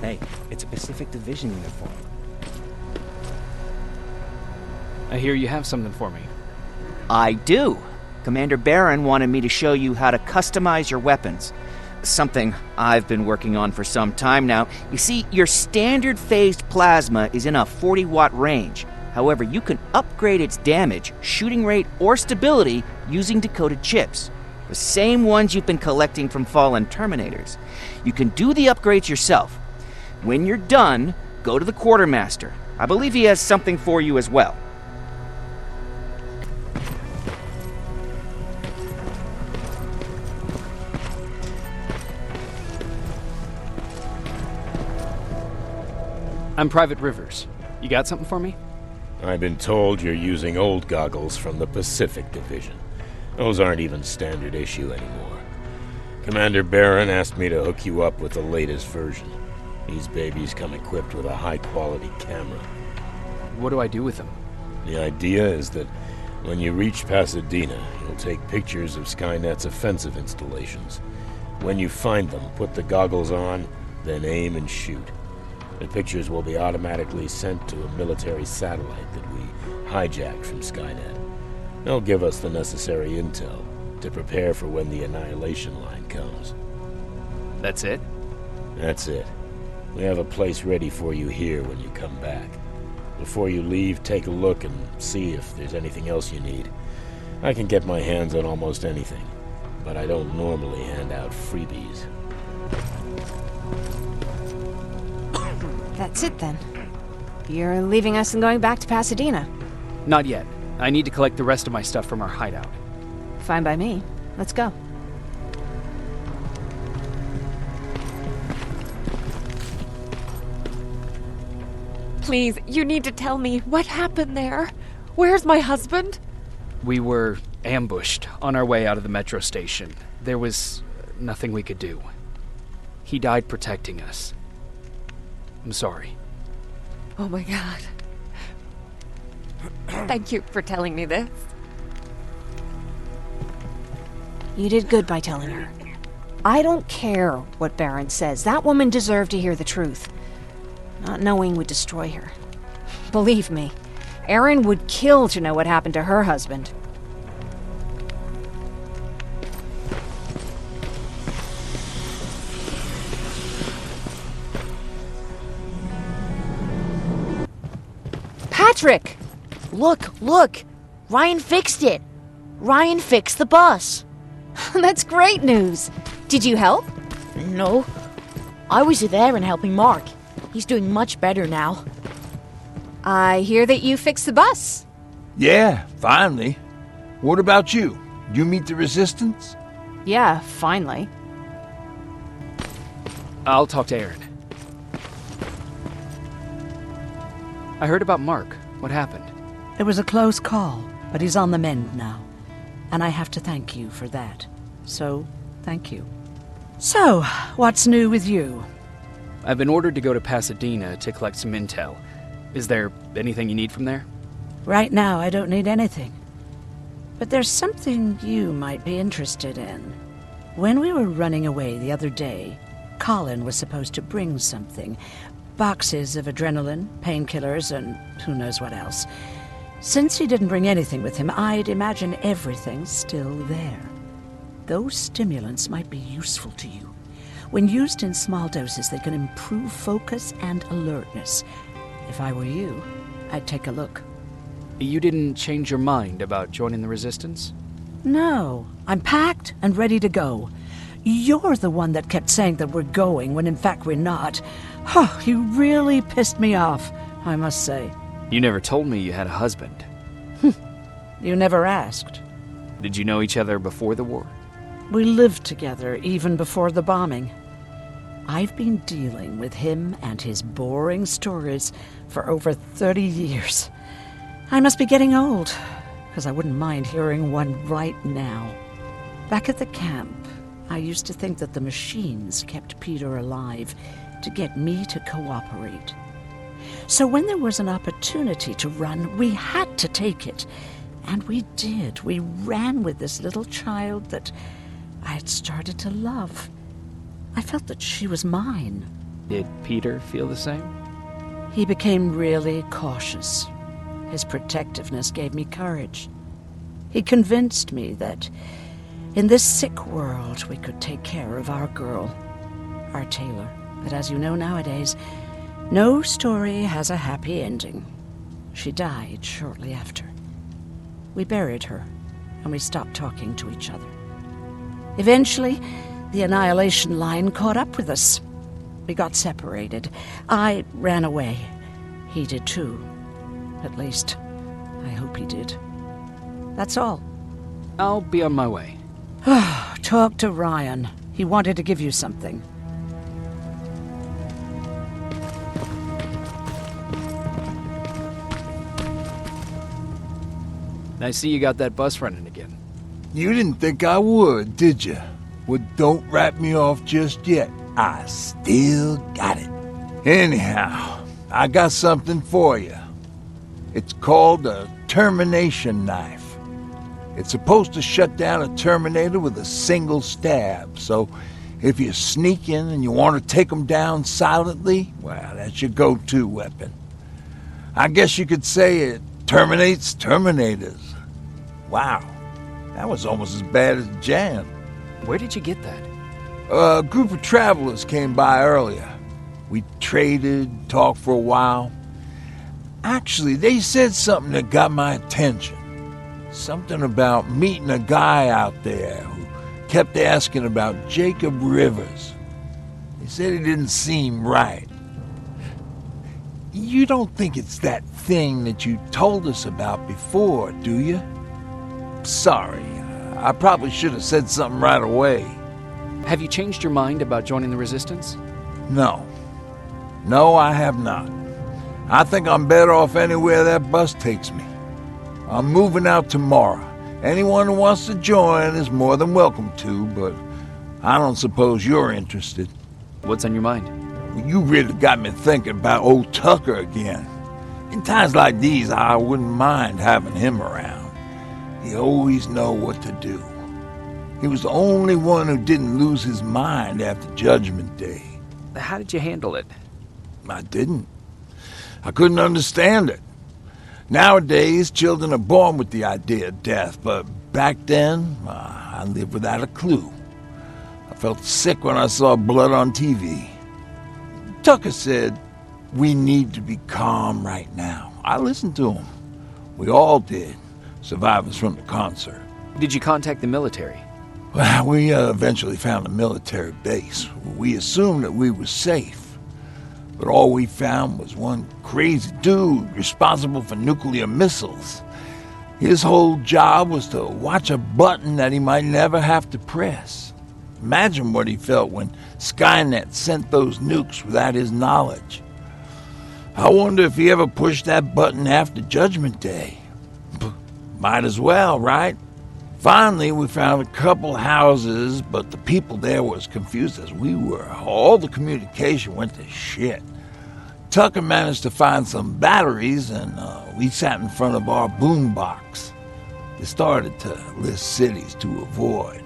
Hey, it's a Pacific Division uniform. I hear you have something for me. I do. Commander Barron wanted me to show you how to customize your weapons. Something I've been working on for some time now. You see, your standard phased plasma is in a 40-watt range. However, you can upgrade its damage, shooting rate, or stability using decoded chips. The same ones you've been collecting from fallen Terminators. You can do the upgrades yourself. When you're done, go to the Quartermaster. I believe he has something for you as well. I'm Private Rivers. You got something for me? I've been told you're using old goggles from the Pacific Division. Those aren't even standard issue anymore. Commander Barron asked me to hook you up with the latest version. These babies come equipped with a high-quality camera. What do I do with them? The idea is that when you reach Pasadena, you'll take pictures of Skynet's offensive installations. When you find them, put the goggles on, then aim and shoot. The pictures will be automatically sent to a military satellite that we hijacked from Skynet. They'll give us the necessary intel to prepare for when the annihilation line comes. That's it? That's it. We have a place ready for you here when you come back. Before you leave, take a look and see if there's anything else you need. I can get my hands on almost anything, but I don't normally hand out freebies. That's it then. You're leaving us and going back to Pasadena. Not yet. I need to collect the rest of my stuff from our hideout. Fine by me. Let's go. Please, you need to tell me what happened there. Where's my husband? We were ambushed on our way out of the metro station. There was nothing we could do. He died protecting us. I'm sorry. Oh my god. Thank you for telling me this. You did good by telling her. I don't care what Barron says. That woman deserved to hear the truth. Not knowing would destroy her. Believe me, Erin would kill to know what happened to her husband. Patrick! Look! Ryan fixed it! Ryan fixed the bus! That's great news! Did you help? No. I was there and helping Mark. He's doing much better now. I hear that you fixed the bus. Yeah, finally. What about you? You meet the Resistance? Yeah, finally. I'll talk to Erin. I heard about Mark. What happened? It was a close call, but he's on the mend now. And I have to thank you for that. So, thank you. So, what's new with you? I've been ordered to go to Pasadena to collect some intel. Is there anything you need from there? Right now, I don't need anything. But there's something you might be interested in. When we were running away the other day, Colin was supposed to bring something. Boxes of adrenaline, painkillers, and who knows what else. Since he didn't bring anything with him, I'd imagine everything's still there. Those stimulants might be useful to you. When used in small doses, they can improve focus and alertness. If I were you, I'd take a look. You didn't change your mind about joining the Resistance? No, I'm packed and ready to go. You're the one that kept saying that we're going when in fact we're not. Oh, you really pissed me off, I must say. You never told me you had a husband. You never asked. Did you know each other before the war? We lived together even before the bombing. I've been dealing with him and his boring stories for over 30 years. I must be getting old, because I wouldn't mind hearing one right now. Back at the camp, I used to think that the machines kept Peter alive to get me to cooperate. So when there was an opportunity to run, we had to take it. And we did. We ran with this little child that I had started to love. I felt that she was mine. Did Peter feel the same? He became really cautious. His protectiveness gave me courage. He convinced me that in this sick world we could take care of our girl, our Taylor. But as you know nowadays, no story has a happy ending. She died shortly after. We buried her, and we stopped talking to each other. Eventually, the Annihilation Line caught up with us. We got separated. I ran away. He did too. At least, I hope he did. That's all. I'll be on my way. Talk to Ryan. He wanted to give you something. I see you got that bus running again. You didn't think I would, did you? Well, don't wrap me off just yet. I still got it. Anyhow, I got something for you. It's called a termination knife. It's supposed to shut down a Terminator with a single stab, so if you're sneaking and you want to take them down silently, well, that's your go-to weapon. I guess you could say it terminates Terminators. Wow, that was almost as bad as Jan. Where did you get that? A group of travelers came by earlier. We traded, talked for a while. Actually, they said something that got my attention. Something about meeting a guy out there who kept asking about Jacob Rivers. They said he didn't seem right. You don't think it's that thing that you told us about before, do you? Sorry, I probably should have said something right away. Have you changed your mind about joining the Resistance? No. No, I have not. I think I'm better off anywhere that bus takes me. I'm moving out tomorrow. Anyone who wants to join is more than welcome to, but I don't suppose you're interested. What's on your mind? You really got me thinking about old Tucker again. In times like these, I wouldn't mind having him around. He always know what to do. He was the only one who didn't lose his mind after Judgment Day. How did you handle it? I didn't. I couldn't understand it. Nowadays, children are born with the idea of death, but back then, I lived without a clue. I felt sick when I saw blood on TV. Tucker said, we need to be calm right now. I listened to him. We all did. Survivors from the concert. Did you contact the military? Well, we eventually found a military base. We assumed that we were safe. But all we found was one crazy dude responsible for nuclear missiles. His whole job was to watch a button that he might never have to press. Imagine what he felt when Skynet sent those nukes without his knowledge. I wonder if he ever pushed that button after Judgment Day. Might as well, right? Finally, we found a couple houses, but the people there were as confused as we were. All the communication went to shit. Tucker managed to find some batteries, and we sat in front of our boombox. They started to list cities to avoid.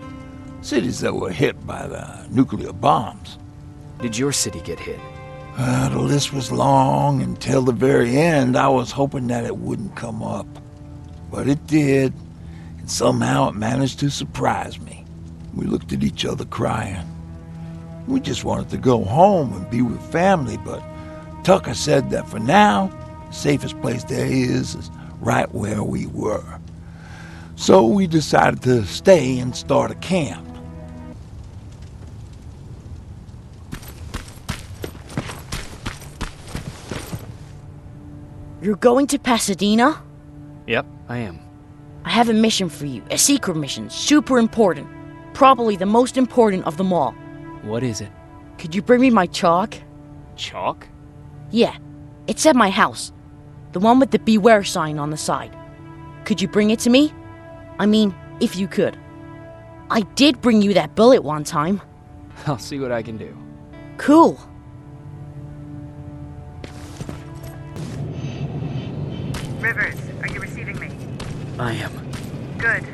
Cities that were hit by the nuclear bombs. Did your city get hit? The list was long. Until the very end, I was hoping that it wouldn't come up. But it did, and somehow it managed to surprise me. We looked at each other crying. We just wanted to go home and be with family, but Tucker said that for now, the safest place there is right where we were. So we decided to stay and start a camp. You're going to Pasadena? Yep, I am. I have a mission for you. A secret mission. Super important. Probably the most important of them all. What is it? Could you bring me my chalk? Chalk? Yeah. It's at my house. The one with the beware sign on the side. Could you bring it to me? I mean, if you could. I did bring you that bullet one time. I'll see what I can do. Cool. Rivers, are you receiving me? I am. Good.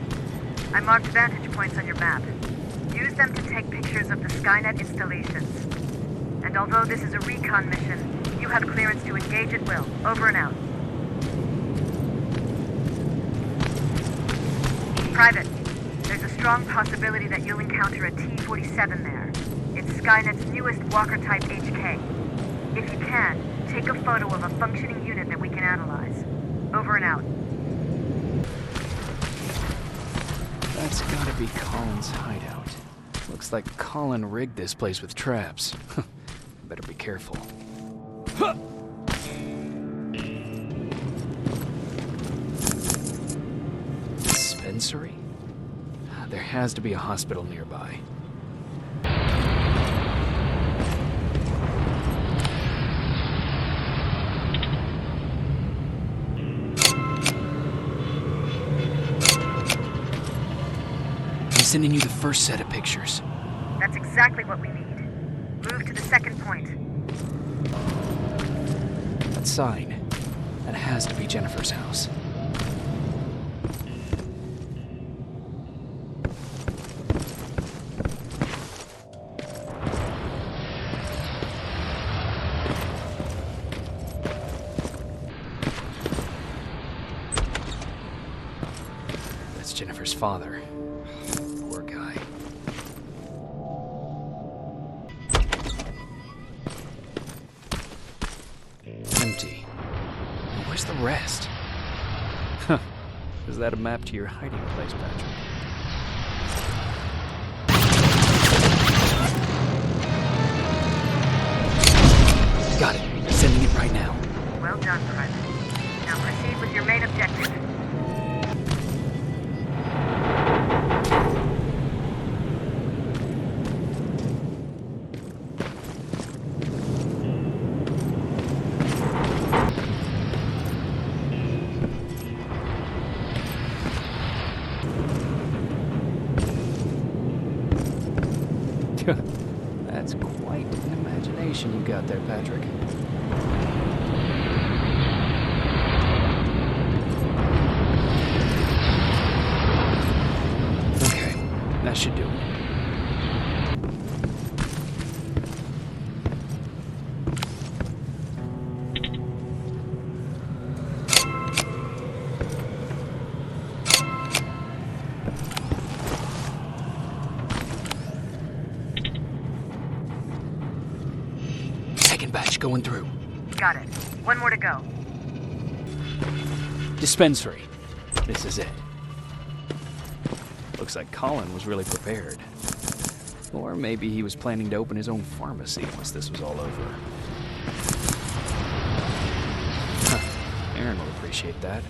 I marked vantage points on your map. Use them to take pictures of the Skynet installations. And although this is a recon mission, you have clearance to engage at will. Over and out. Private, there's a strong possibility that you'll encounter a T-47 there. It's Skynet's newest Walker-type HK. If you can, take a photo of a functioning unit that we can analyze. Over and out. That's gotta be Colin's hideout. Looks like Colin rigged this place with traps. Better be careful. Dispensary? There has to be a hospital nearby. I'm sending you the first set of pictures. That's exactly what we need. Move to the second point. That sign. That has to be Jennifer's house. That's Jennifer's father. Poor guy. Empty. Where's the rest? Huh. Is that a map to your hiding place, Patrick? Got it. Sending it right now. Well done, Private. Now proceed with your main objective. That's quite an imagination you got there, Patrick. Okay, that should do it. Batch going through. Got it. One more to go. Dispensary. This is it. Looks like Colin was really prepared. Or maybe he was planning to open his own pharmacy once this was all over. Huh. Aaron will appreciate that.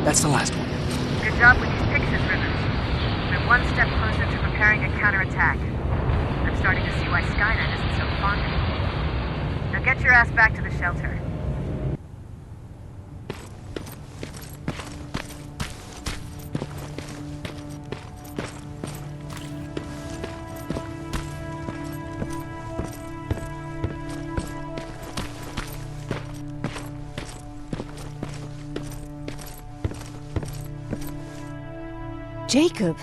That's the last one. Good job with these pictures, Rivers. We're one step closer to preparing a counterattack. I'm starting to see why Skynet isn't so fond of you. Now get your ass back to the shelter. Jacob,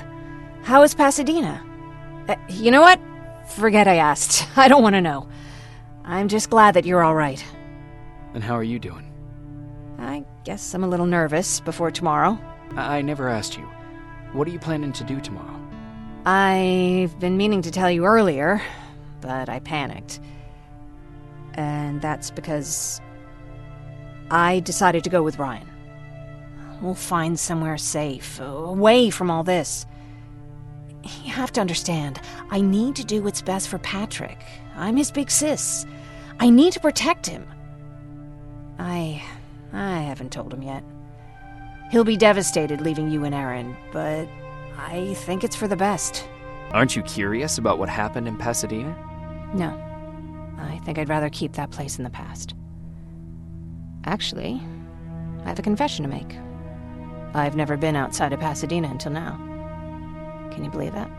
how is Pasadena? You know what? Forget I asked. I don't want to know. I'm just glad that you're all right. And how are you doing? I guess I'm a little nervous before tomorrow. I never asked you. What are you planning to do tomorrow? I've been meaning to tell you earlier, but I panicked. And that's because I decided to go with Ryan. We'll find somewhere safe, away from all this. You have to understand, I need to do what's best for Patrick. I'm his big sis. I need to protect him. I haven't told him yet. He'll be devastated leaving you and Aaron, but I think it's for the best. Aren't you curious about what happened in Pasadena? No. I think I'd rather keep that place in the past. Actually, I have a confession to make. I've never been outside of Pasadena until now. Can you believe that?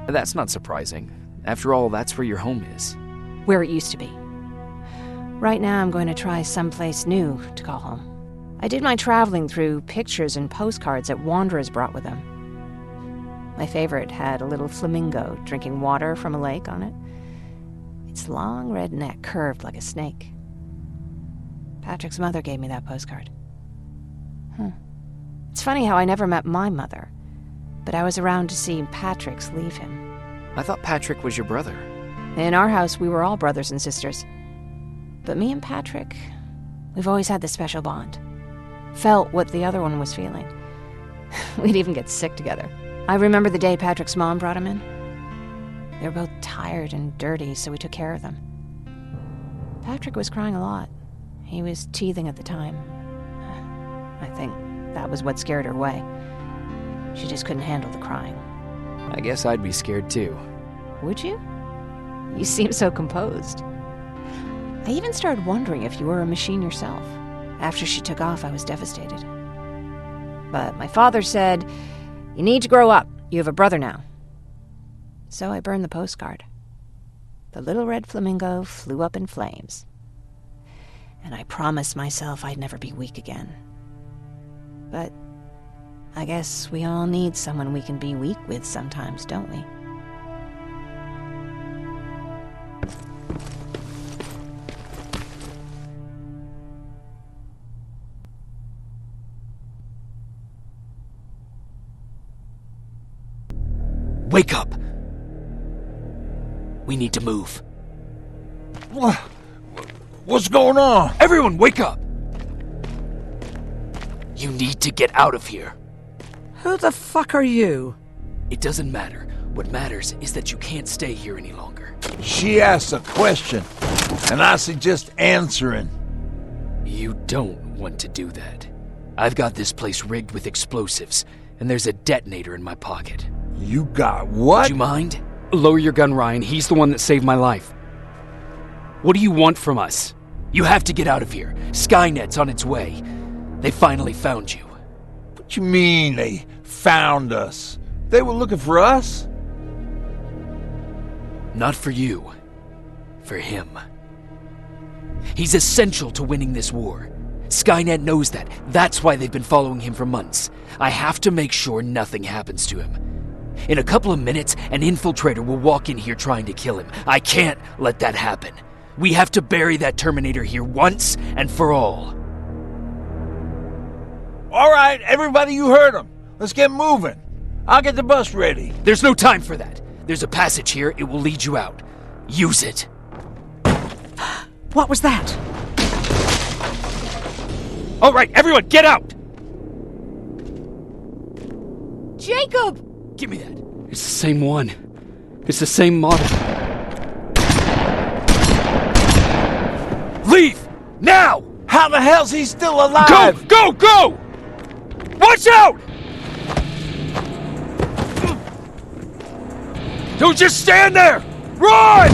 That's not surprising. After all, that's where your home is. Where it used to be. Right now, I'm going to try someplace new to call home. I did my traveling through pictures and postcards that wanderers brought with them. My favorite had a little flamingo drinking water from a lake on it. Its long red neck curved like a snake. Patrick's mother gave me that postcard. It's funny how I never met my mother, but I was around to see Patrick's leave him. I thought Patrick was your brother. In our house, we were all brothers and sisters. But me and Patrick, we've always had this special bond. Felt what the other one was feeling. We'd even get sick together. I remember the day Patrick's mom brought him in. They were both tired and dirty, so we took care of them. Patrick was crying a lot. He was teething at the time. I think that was what scared her away. She just couldn't handle the crying. I guess I'd be scared too. Would you? You seem so composed. I even started wondering if you were a machine yourself. After she took off, I was devastated. But my father said, "You need to grow up. You have a brother now." So I burned the postcard. The little red flamingo flew up in flames. And I promised myself I'd never be weak again. But I guess we all need someone we can be weak with sometimes, don't we? Wake up! We need to move. What's going on? Everyone, wake up! You need to get out of here. Who the fuck are you? It doesn't matter. What matters is that you can't stay here any longer. She asked a question, and I suggest answering. You don't want to do that. I've got this place rigged with explosives, and there's a detonator in my pocket. You got what? Would you mind? Lower your gun, Ryan. He's the one that saved my life. What do you want from us? You have to get out of here. Skynet's on its way. They finally found you. What you mean they found us? They were looking for us? Not for you. For him. He's essential to winning this war. Skynet knows that. That's why they've been following him for months. I have to make sure nothing happens to him. In a couple of minutes, an infiltrator will walk in here trying to kill him. I can't let that happen. We have to bury that Terminator here once and for all. All right, everybody, you heard him. Let's get moving. I'll get the bus ready. There's no time for that. There's a passage here. It will lead you out. Use it. What was that? All right, everyone, get out! Jacob! Give me that. It's the same one. It's the same model. Leave! Now! How the hell's he still alive? Go! Go! Go! Watch out! Don't just stand there! Run!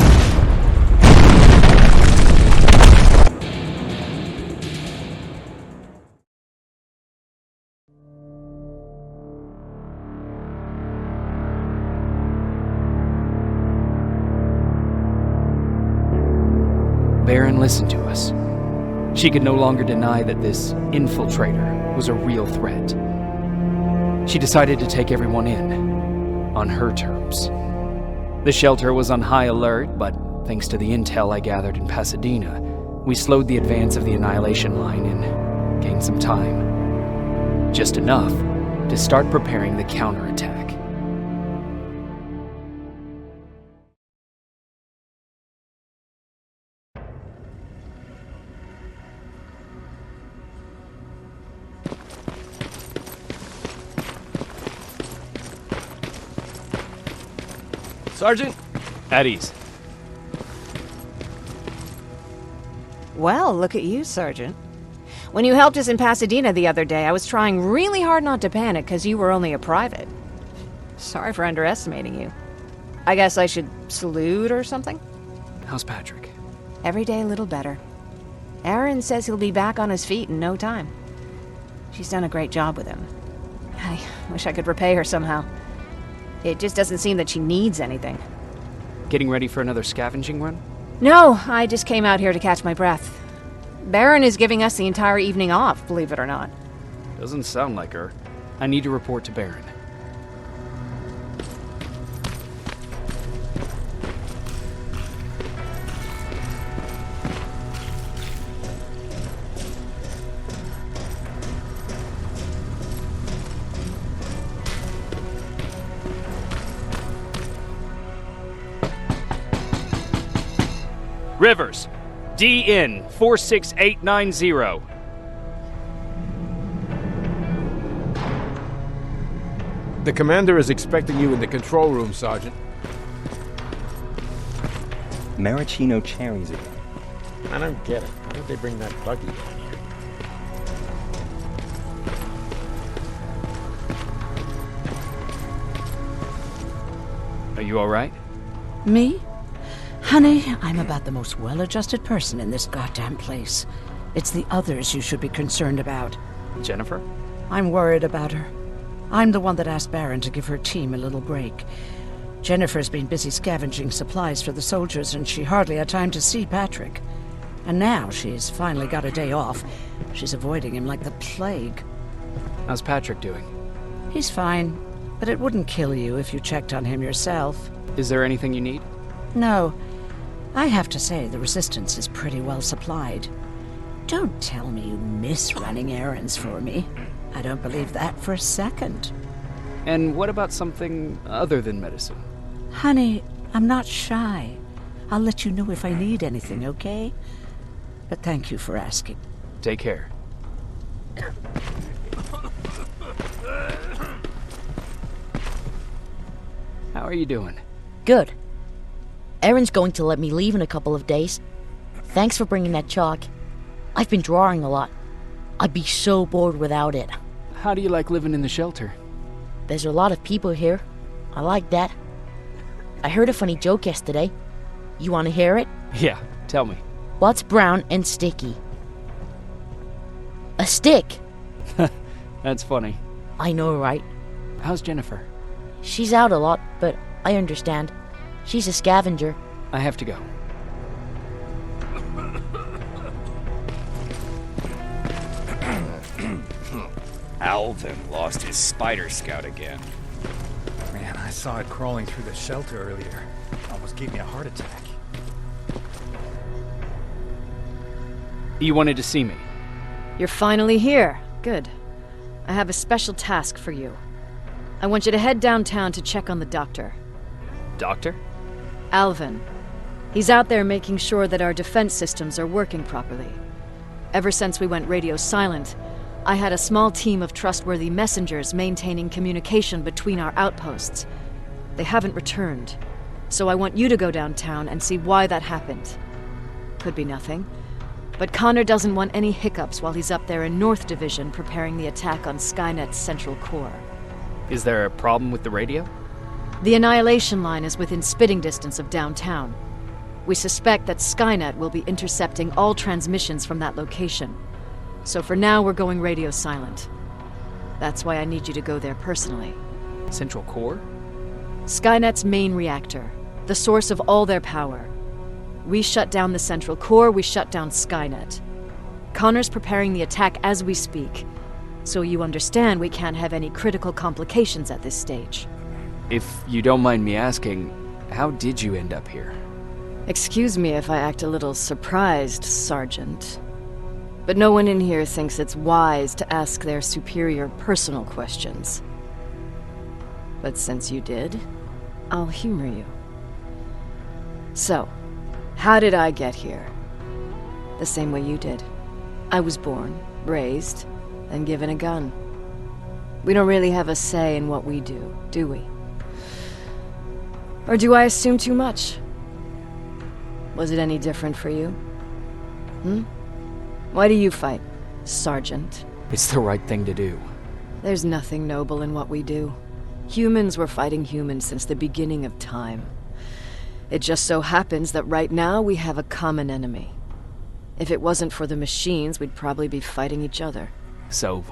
Baron listened to us. She could no longer deny that this infiltrator was a real threat. She decided to take everyone in, on her terms. The shelter was on high alert, but thanks to the intel I gathered in Pasadena, we slowed the advance of the Annihilation Line and gained some time. Just enough to start preparing the counterattack. Sergeant? At ease. Well, look at you, Sergeant. When you helped us in Pasadena the other day, I was trying really hard not to panic because you were only a private. Sorry for underestimating you. I guess I should salute or something? How's Patrick? Every day a little better. Aaron says he'll be back on his feet in no time. She's done a great job with him. I wish I could repay her somehow. It just doesn't seem that she needs anything. Getting ready for another scavenging run? No, I just came out here to catch my breath. Baron is giving us the entire evening off, believe it or not. Doesn't sound like her. I need to report to Baron. Rivers, DN 46890. The commander is expecting you in the control room, Sergeant. Maraschino cherries again. I don't get it. Why did they bring that buggy down here? Are you alright? Me? Honey, I'm about the most well-adjusted person in this goddamn place. It's the others you should be concerned about. Jennifer? I'm worried about her. I'm the one that asked Baron to give her team a little break. Jennifer's been busy scavenging supplies for the soldiers, and she hardly had time to see Patrick. And now she's finally got a day off. She's avoiding him like the plague. How's Patrick doing? He's fine, but it wouldn't kill you if you checked on him yourself. Is there anything you need? No. I have to say, the Resistance is pretty well supplied. Don't tell me you miss running errands for me. I don't believe that for a second. And what about something other than medicine? Honey, I'm not shy. I'll let you know if I need anything, okay? But thank you for asking. Take care. How are you doing? Good. Erin's going to let me leave in a couple of days. Thanks for bringing that chalk. I've been drawing a lot. I'd be so bored without it. How do you like living in the shelter? There's a lot of people here. I like that. I heard a funny joke yesterday. You want to hear it? Yeah, tell me. What's brown and sticky? A stick! That's funny. I know, right? How's Jennifer? She's out a lot, but I understand. She's a scavenger. I have to go. Alvin lost his spider scout again. Man, I saw it crawling through the shelter earlier. Almost gave me a heart attack. You wanted to see me? You're finally here. Good. I have a special task for you. I want you to head downtown to check on the doctor. Doctor? Alvin. He's out there making sure that our defense systems are working properly. Ever since we went radio silent, I had a small team of trustworthy messengers maintaining communication between our outposts. They haven't returned, so I want you to go downtown and see why that happened. Could be nothing, but Connor doesn't want any hiccups while he's up there in North Division preparing the attack on Skynet's central core. Is there a problem with the radio? The Annihilation Line is within spitting distance of downtown. We suspect that Skynet will be intercepting all transmissions from that location. So for now, we're going radio silent. That's why I need you to go there personally. Central core? Skynet's main reactor, the source of all their power. We shut down the central core, we shut down Skynet. Connor's preparing the attack as we speak, so you understand we can't have any critical complications at this stage. If you don't mind me asking, how did you end up here? Excuse me if I act a little surprised, Sergeant. But no one in here thinks it's wise to ask their superior personal questions. But since you did, I'll humor you. So, how did I get here? The same way you did. I was born, raised, and given a gun. We don't really have a say in what we do we? Or do I assume too much? Was it any different for you? Why do you fight, Sergeant? It's the right thing to do. There's nothing noble in what we do. Humans were fighting humans since the beginning of time. It just so happens that right now we have a common enemy. If it wasn't for the machines, we'd probably be fighting each other. So,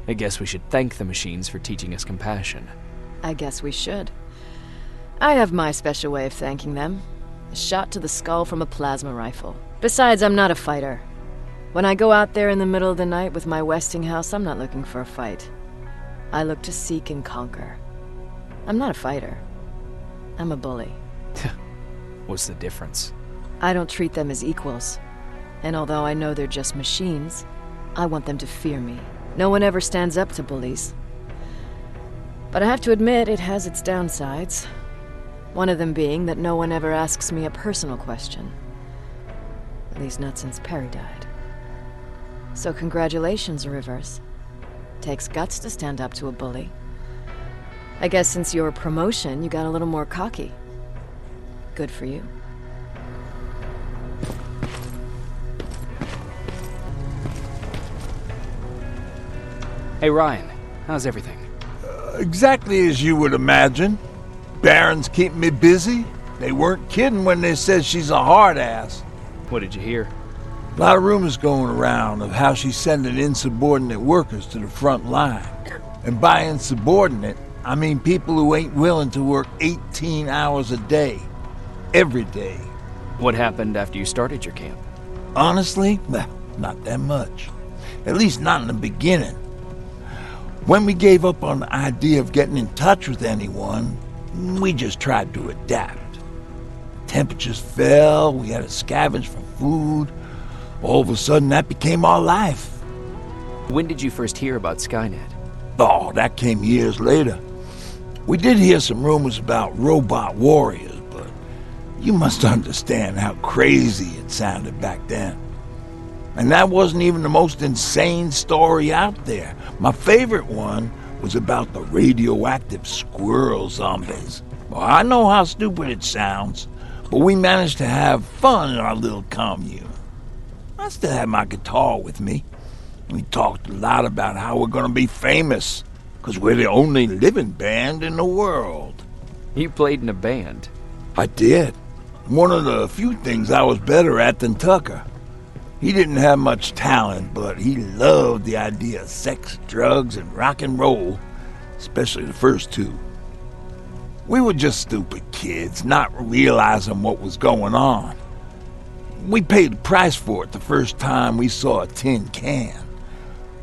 I guess we should thank the machines for teaching us compassion. I guess we should. I have my special way of thanking them. A shot to the skull from a plasma rifle. Besides, I'm not a fighter. When I go out there in the middle of the night with my Westinghouse, I'm not looking for a fight. I look to seek and conquer. I'm not a fighter. I'm a bully. What's the difference? I don't treat them as equals. And although I know they're just machines, I want them to fear me. No one ever stands up to bullies. But I have to admit, it has its downsides. One of them being that no one ever asks me a personal question. At least not since Perry died. So congratulations, Rivers. Takes guts to stand up to a bully. I guess since your promotion, you got a little more cocky. Good for you. Hey Ryan, how's everything? Exactly as you would imagine. Baron's keeping me busy. They weren't kidding when they said she's a hard ass. What did you hear? A lot of rumors going around of how she's sending insubordinate workers to the front line. And by insubordinate, I mean people who ain't willing to work 18 hours a day. Every day. What happened after you started your camp? Honestly, not that much. At least not in the beginning. When we gave up on the idea of getting in touch with anyone, we just tried to adapt. Temperatures fell, we had to scavenge for food. All of a sudden, that became our life. When did you first hear about Skynet? Oh, that came years later. We did hear some rumors about robot warriors, but you must understand how crazy it sounded back then. And that wasn't even the most insane story out there. My favorite one was about the radioactive squirrel zombies. Well, I know how stupid it sounds, but we managed to have fun in our little commune. I still had my guitar with me. We talked a lot about how we're gonna be famous, because we're the only living band in the world. You played in a band? I did. One of the few things I was better at than Tucker. He didn't have much talent, but he loved the idea of sex, drugs, and rock and roll, especially the first two. We were just stupid kids, not realizing what was going on. We paid the price for it the first time we saw a tin can.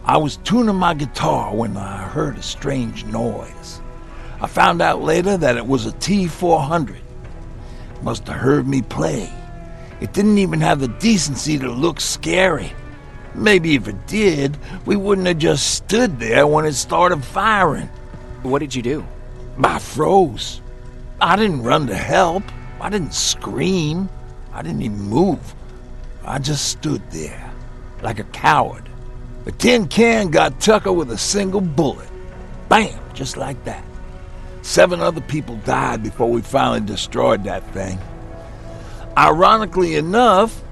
I was tuning my guitar when I heard a strange noise. I found out later that it was a T-400. Must have heard me play. It didn't even have the decency to look scary. Maybe if it did, we wouldn't have just stood there when it started firing. What did you do? I froze. I didn't run to help. I didn't scream. I didn't even move. I just stood there, like a coward. The tin can got Tucker with a single bullet. Bam, just like that. 7 other people died before we finally destroyed that thing. Ironically enough,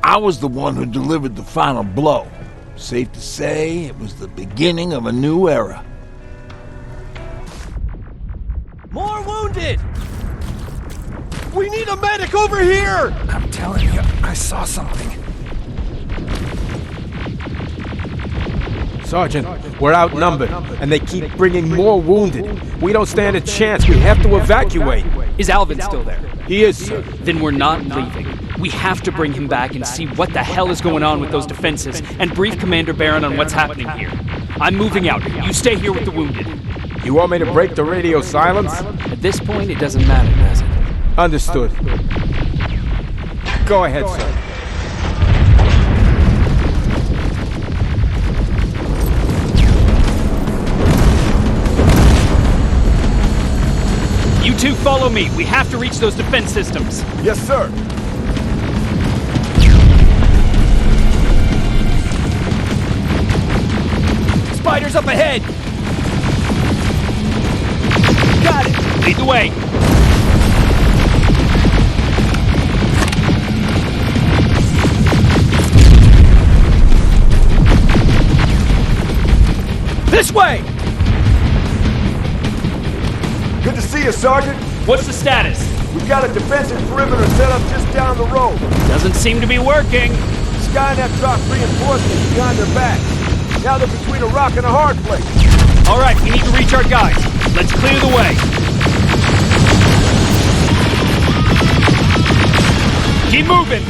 I was the one who delivered the final blow. Safe to say, it was the beginning of a new era. More wounded! We need a medic over here! I'm telling you, I saw something. Sergeant, we're outnumbered, and they keep bringing more wounded. We don't stand a chance. We have to evacuate. Is Alvin still there? He is, sir. Then we're not leaving. We have to bring him back and see what the hell is going on with those defenses, and brief Commander Barron on what's happening here. I'm moving out. You stay here with the wounded. You want me to break the radio silence? At this point, it doesn't matter, does it? Understood. Go ahead, sir. You two follow me. We have to reach those defense systems. Yes, sir. Spiders up ahead! Got it! Lead the way! This way! Good to see you, Sergeant. What's the status? We've got a defensive perimeter set up just down the road. Doesn't seem to be working. Skynet dropped reinforcements behind their backs. Now they're between a rock and a hard place. All right, we need to reach our guys. Let's clear the way. Keep moving.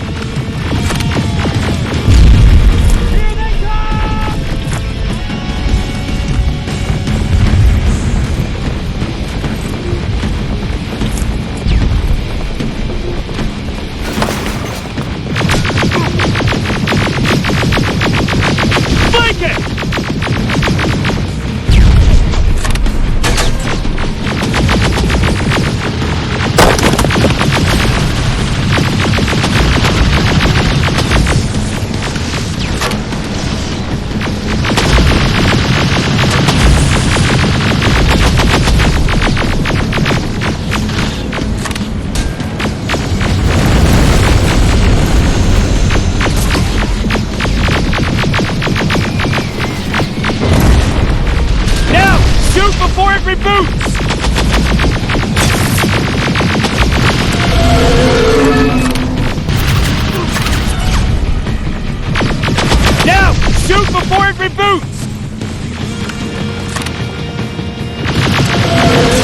before it reboots! Now, shoot before it reboots!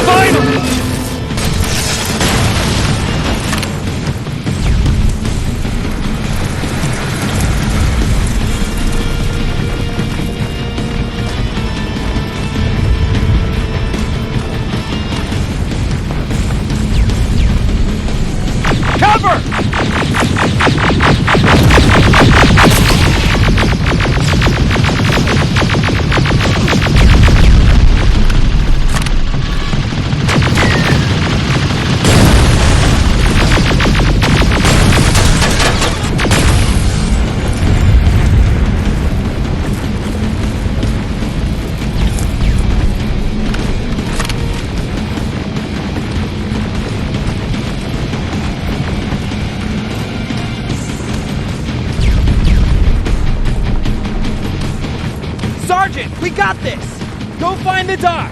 Finally! Cover! Sergeant, we got this! Go find the dock!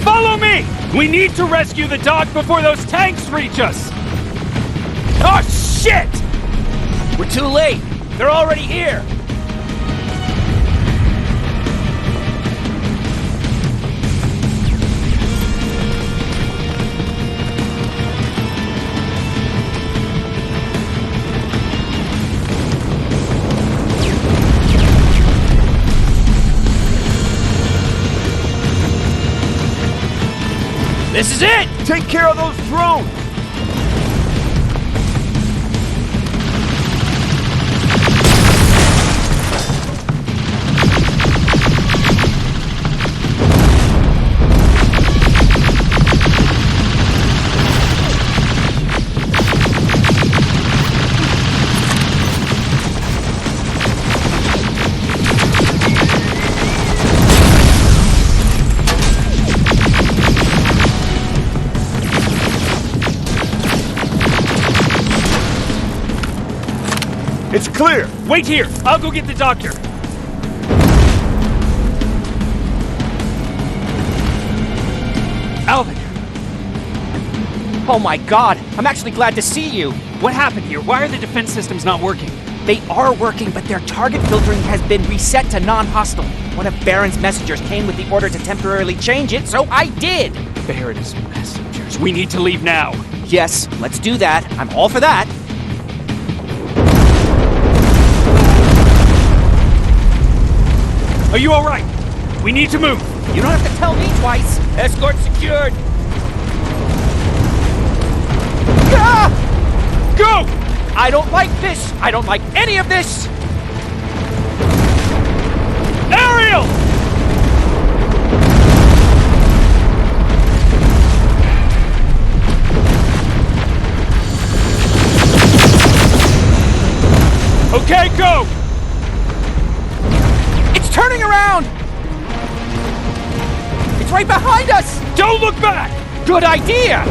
Follow me! We need to rescue the dock before those tanks reach us! Oh, shit! We're too late. They're already here. This is it! Take care of those drones! It's clear! Wait here! I'll go get the doctor! Alvin! Oh my god, I'm actually glad to see you. What happened here? Why are the defense systems not working? They are working, but their target filtering has been reset to non-hostile. One of Baron's messengers came with the order to temporarily change it, so I did! Baron's messengers. We need to leave now. Yes, let's do that. I'm all for that. Are you alright? We need to move. You don't have to tell me twice. Escort secured. Ah! Go! I don't like this. I don't like any of this. Ariel! Okay, go! It's turning around! It's right behind us! Don't look back! Good idea!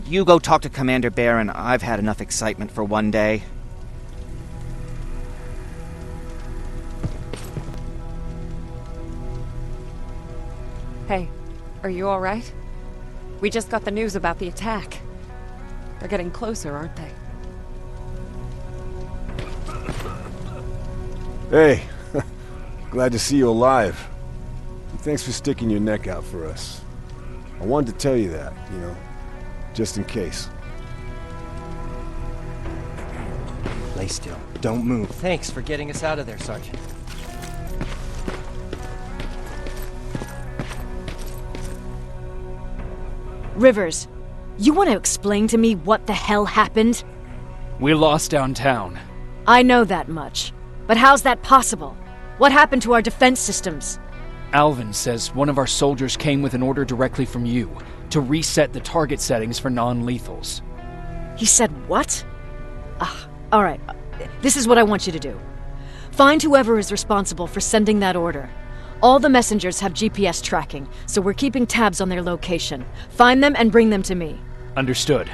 You go talk to Commander Baron. I've had enough excitement for one day. Hey, are you alright? We just got the news about the attack. They're getting closer, aren't they? Hey, glad to see you alive. And thanks for sticking your neck out for us. I wanted to tell you that, you know, just in case. Lay still. Don't move. Thanks for getting us out of there, Sergeant. Rivers, you want to explain to me what the hell happened? We lost downtown. I know that much. But how's that possible? What happened to our defense systems? Alvin says one of our soldiers came with an order directly from you to reset the target settings for non-lethals. He said what? Alright, this is what I want you to do. Find whoever is responsible for sending that order. All the messengers have GPS tracking, so we're keeping tabs on their location. Find them and bring them to me. Understood.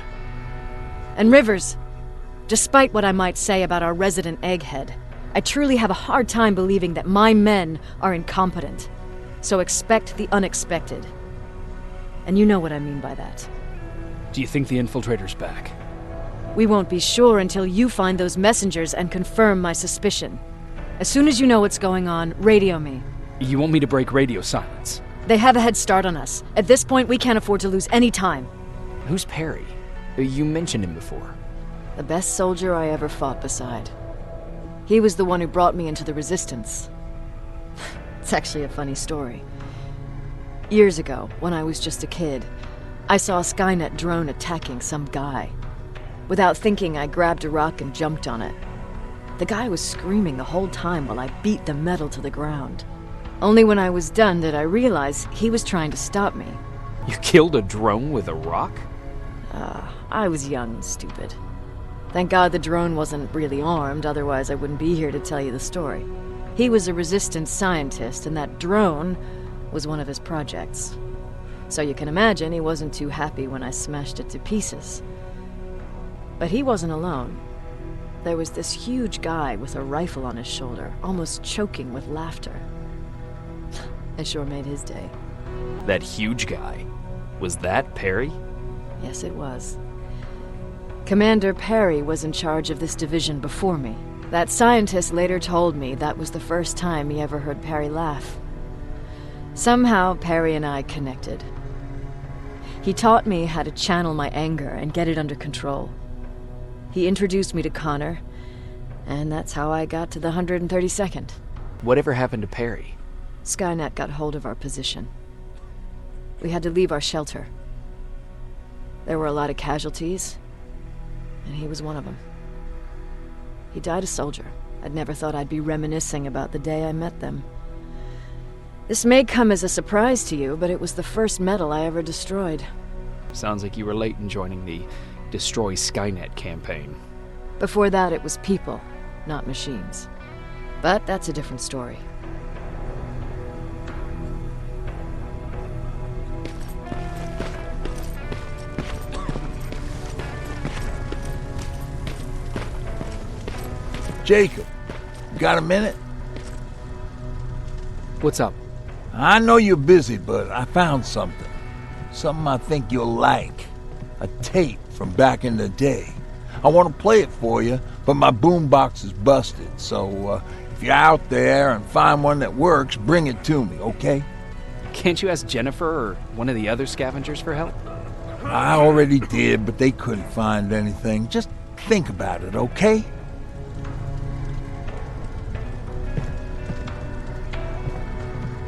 And Rivers, despite what I might say about our resident egghead, I truly have a hard time believing that my men are incompetent. So expect the unexpected. And you know what I mean by that. Do you think the infiltrator's back? We won't be sure until you find those messengers and confirm my suspicion. As soon as you know what's going on, radio me. You want me to break radio silence? They have a head start on us. At this point, we can't afford to lose any time. Who's Perry? You mentioned him before. The best soldier I ever fought beside. He was the one who brought me into the Resistance. It's actually a funny story. Years ago, when I was just a kid, I saw a Skynet drone attacking some guy. Without thinking, I grabbed a rock and jumped on it. The guy was screaming the whole time while I beat the metal to the ground. Only when I was done did I realize he was trying to stop me. You killed a drone with a rock? I was young and stupid. Thank God the drone wasn't really armed, otherwise I wouldn't be here to tell you the story. He was a Resistance scientist, and that drone was one of his projects. So you can imagine he wasn't too happy when I smashed it to pieces. But he wasn't alone. There was this huge guy with a rifle on his shoulder, almost choking with laughter. I sure made his day. That huge guy? Was that Perry? Yes, it was. Commander Perry was in charge of this division before me. That scientist later told me that was the first time he ever heard Perry laugh. Somehow, Perry and I connected. He taught me how to channel my anger and get it under control. He introduced me to Connor, and that's how I got to the 132nd. Whatever happened to Perry? Skynet got hold of our position. We had to leave our shelter. There were a lot of casualties, and he was one of them. He died a soldier. I'd never thought I'd be reminiscing about the day I met them. This may come as a surprise to you, but it was the first metal I ever destroyed. Sounds like you were late in joining the Destroy Skynet campaign. Before that, it was people, not machines. But that's a different story. Jacob, got a minute? What's up? I know you're busy, but I found something. Something I think you'll like. A tape from back in the day. I want to play it for you, but my boombox is busted, so if you're out there and find one that works, bring it to me, okay? Can't you ask Jennifer or one of the other scavengers for help? I already did, but they couldn't find anything. Just think about it, okay?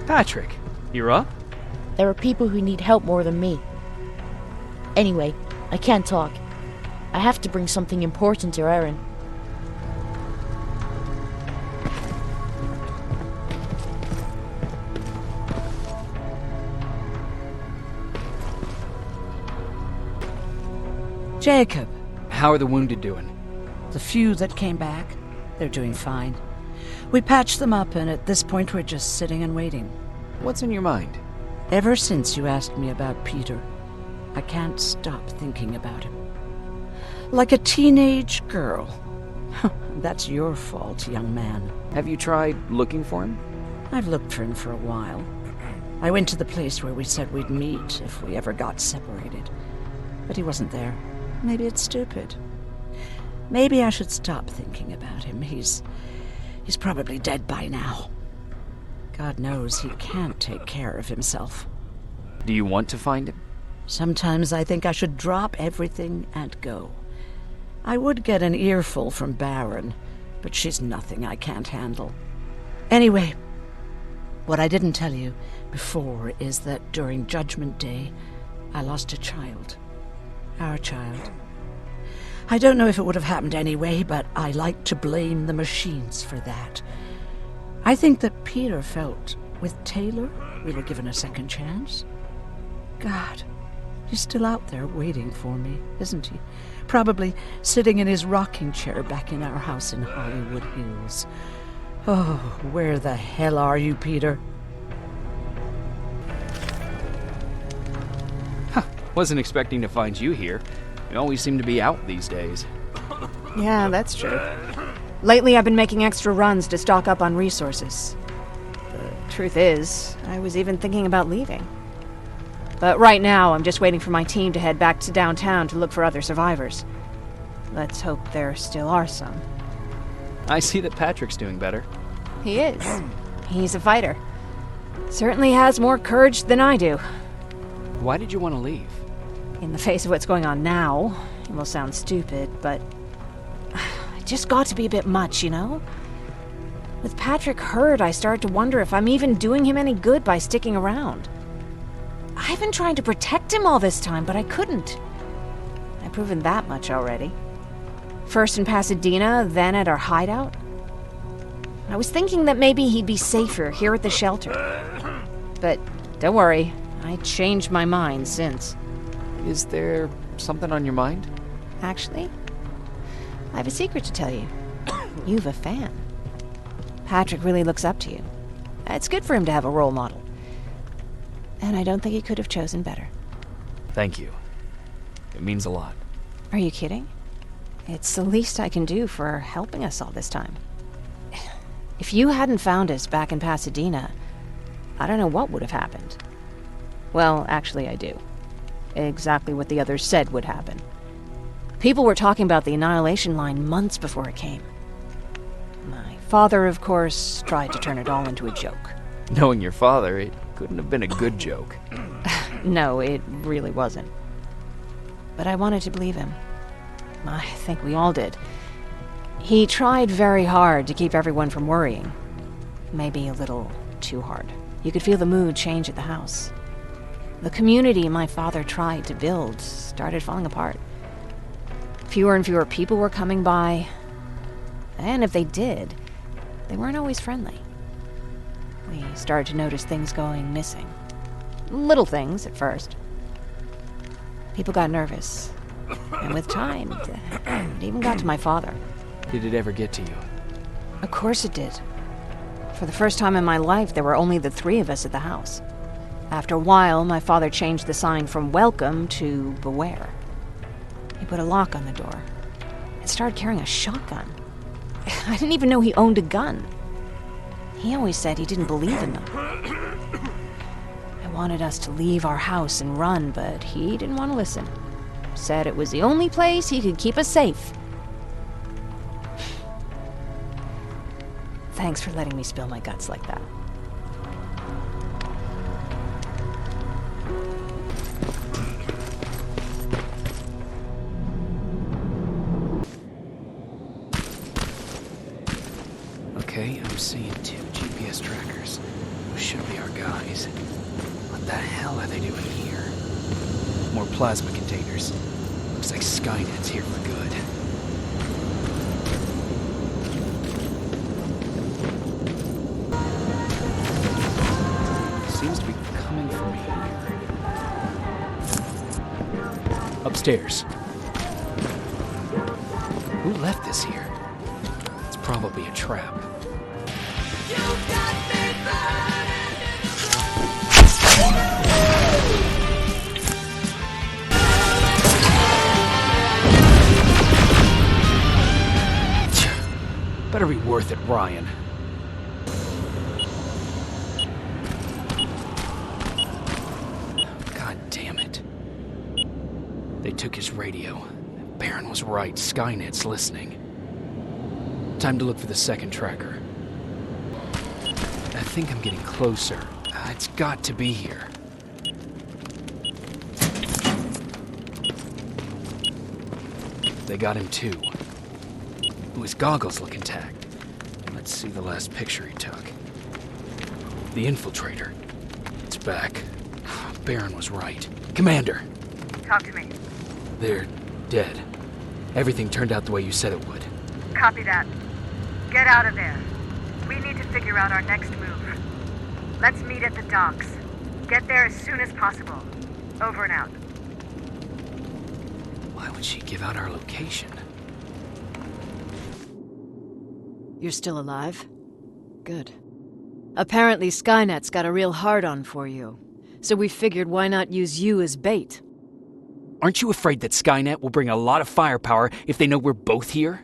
Patrick, you're up? There are people who need help more than me. Anyway, I can't talk. I have to bring something important to Erin. Jacob. How are the wounded doing? The few that came back, they're doing fine. We patched them up, and at this point we're just sitting and waiting. What's in your mind? Ever since you asked me about Peter, I can't stop thinking about him. Like a teenage girl. That's your fault, young man. Have you tried looking for him? I've looked for him for a while. I went to the place where we said we'd meet if we ever got separated. But he wasn't there. Maybe it's stupid. Maybe I should stop thinking about him. He's probably dead by now. God knows he can't take care of himself. Do you want to find him? Sometimes I think I should drop everything and go. I would get an earful from Baron, but she's nothing I can't handle. Anyway, what I didn't tell you before is that during Judgment Day, I lost a child. Our child. I don't know if it would have happened anyway, but I like to blame the machines for that. I think that Peter felt with Taylor we were given a second chance. God, He's still out there waiting for me, isn't he? Probably sitting in his rocking chair back in our house in Hollywood Hills. Oh, where the hell are you, Peter? Wasn't expecting to find you here. You always seem to be out these days. Yeah, that's true. Lately, I've been making extra runs to stock up on resources. The truth is, I was even thinking about leaving. But right now, I'm just waiting for my team to head back to downtown to look for other survivors. Let's hope there still are some. I see that Patrick's doing better. He is. He's a fighter. Certainly has more courage than I do. Why did you want to leave? In the face of what's going on now, it will sound stupid, but it just got to be a bit much, you know? With Patrick hurt, I started to wonder if I'm even doing him any good by sticking around. I've been trying to protect him all this time, but I couldn't. I've proven that much already. First in Pasadena, then at our hideout. I was thinking that maybe he'd be safer here at the shelter. But don't worry, I changed my mind since. Is there something on your mind? Actually, I have a secret to tell you. You've a fan. Patrick really looks up to you. It's good for him to have a role model. And I don't think he could have chosen better. Thank you. It means a lot. Are you kidding? It's the least I can do for helping us all this time. If you hadn't found us back in Pasadena, I don't know what would have happened. Well, actually I do. Exactly what the others said would happen. People were talking about the Annihilation Line months before it came. My father, of course, tried to turn it all into a joke. Knowing your father, it couldn't have been a good joke. No, it really wasn't. But I wanted to believe him. I think we all did. He tried very hard to keep everyone from worrying. Maybe a little too hard. You could feel the mood change at the house. The community my father tried to build started falling apart. Fewer and fewer people were coming by, and if they did, they weren't always friendly. We started to notice things going missing. Little things at first. People got nervous, and with time, it even got to my father. Did it ever get to you? Of course it did. For the first time in my life, there were only the three of us at the house. After a while, my father changed the sign from welcome to beware. He put a lock on the door and started carrying a shotgun. I didn't even know he owned a gun. He always said he didn't believe in them. I wanted us to leave our house and run, but he didn't want to listen. Said it was the only place he could keep us safe. Thanks for letting me spill my guts like that. Okay, I'm seeing 2 GPS trackers. Those should be our guys. What the hell are they doing here? More plasma containers. Looks like Skynet's here for good. Seems to be coming from here. Upstairs. Who left this here? It's probably a trap. Better be worth it, Ryan. God damn it. They took his radio. Baron was right. Skynet's listening. Time to look for the second tracker. I think I'm getting closer. It's got to be here. They got him too. Ooh, his goggles look intact. Let's see the last picture he took. The infiltrator. It's back. Baron was right. Commander! Talk to me. They're dead. Everything turned out the way you said it would. Copy that. Get out of there. We need to figure out our next move. Let's meet at the docks. Get there as soon as possible. Over and out. Why would she give out our location? You're still alive? Good. Apparently Skynet's got a real hard-on for you. So we figured why not use you as bait? Aren't you afraid that Skynet will bring a lot of firepower if they know we're both here?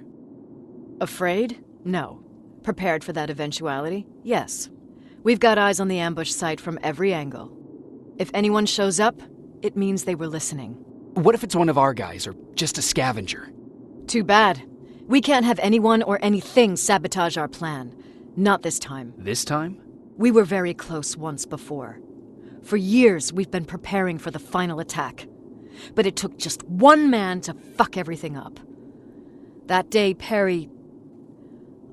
Afraid? No. Prepared for that eventuality? Yes. We've got eyes on the ambush site from every angle. If anyone shows up, it means they were listening. What if it's one of our guys, or just a scavenger? Too bad. We can't have anyone or anything sabotage our plan. Not this time. This time? We were very close once before. For years, we've been preparing for the final attack. But it took just one man to fuck everything up. That day, Perry,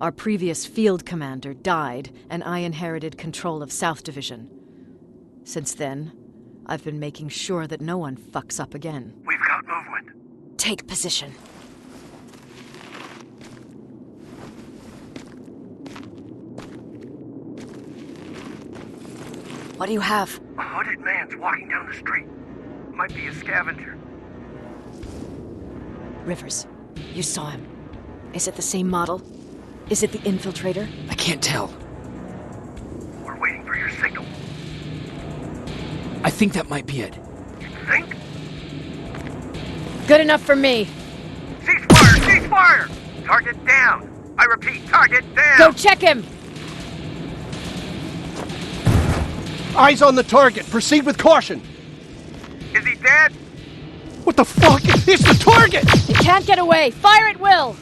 our previous field commander, died, and I inherited control of South Division. Since then, I've been making sure that no one fucks up again. We've got movement. Take position. What do you have? A hooded man's walking down the street. Might be a scavenger. Rivers, you saw him. Is it the same model? Is it the infiltrator? I can't tell. We're waiting for your signal. I think that might be it. You think? Good enough for me. Cease fire! Cease fire! Target down! I repeat, target down! Go check him! Eyes on the target. Proceed with caution. Is he dead? What the fuck? It's the target! It can't get away. Fire at will!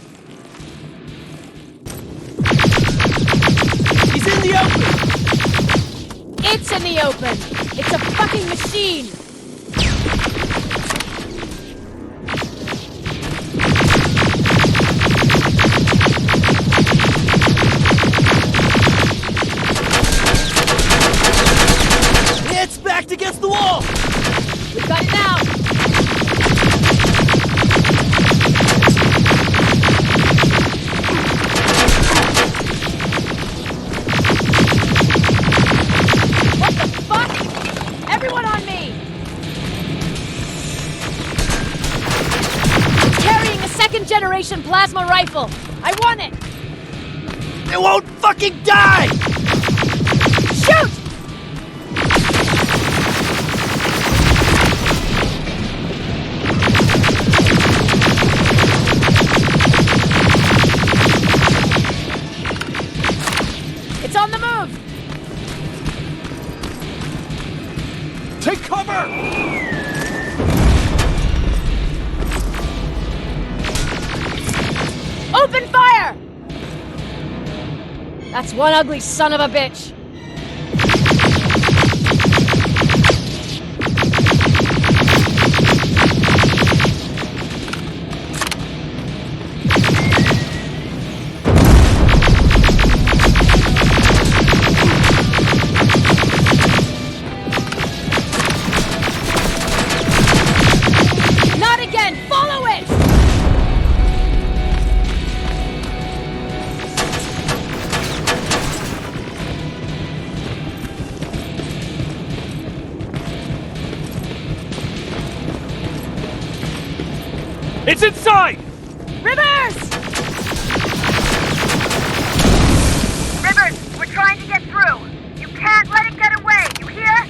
He's in the open! It's in the open! It's a fucking machine! It's backed against the wall! We've got it now! What the fuck? Everyone on me! It's carrying a second-generation plasma rifle! I want it! It won't fucking die! Shoot! It's on the move! Take cover! Open fire! That's one ugly son of a bitch! Not again! Follow it! It's inside! Rivers! Rivers, we're trying to get through. You can't let it get away, you hear?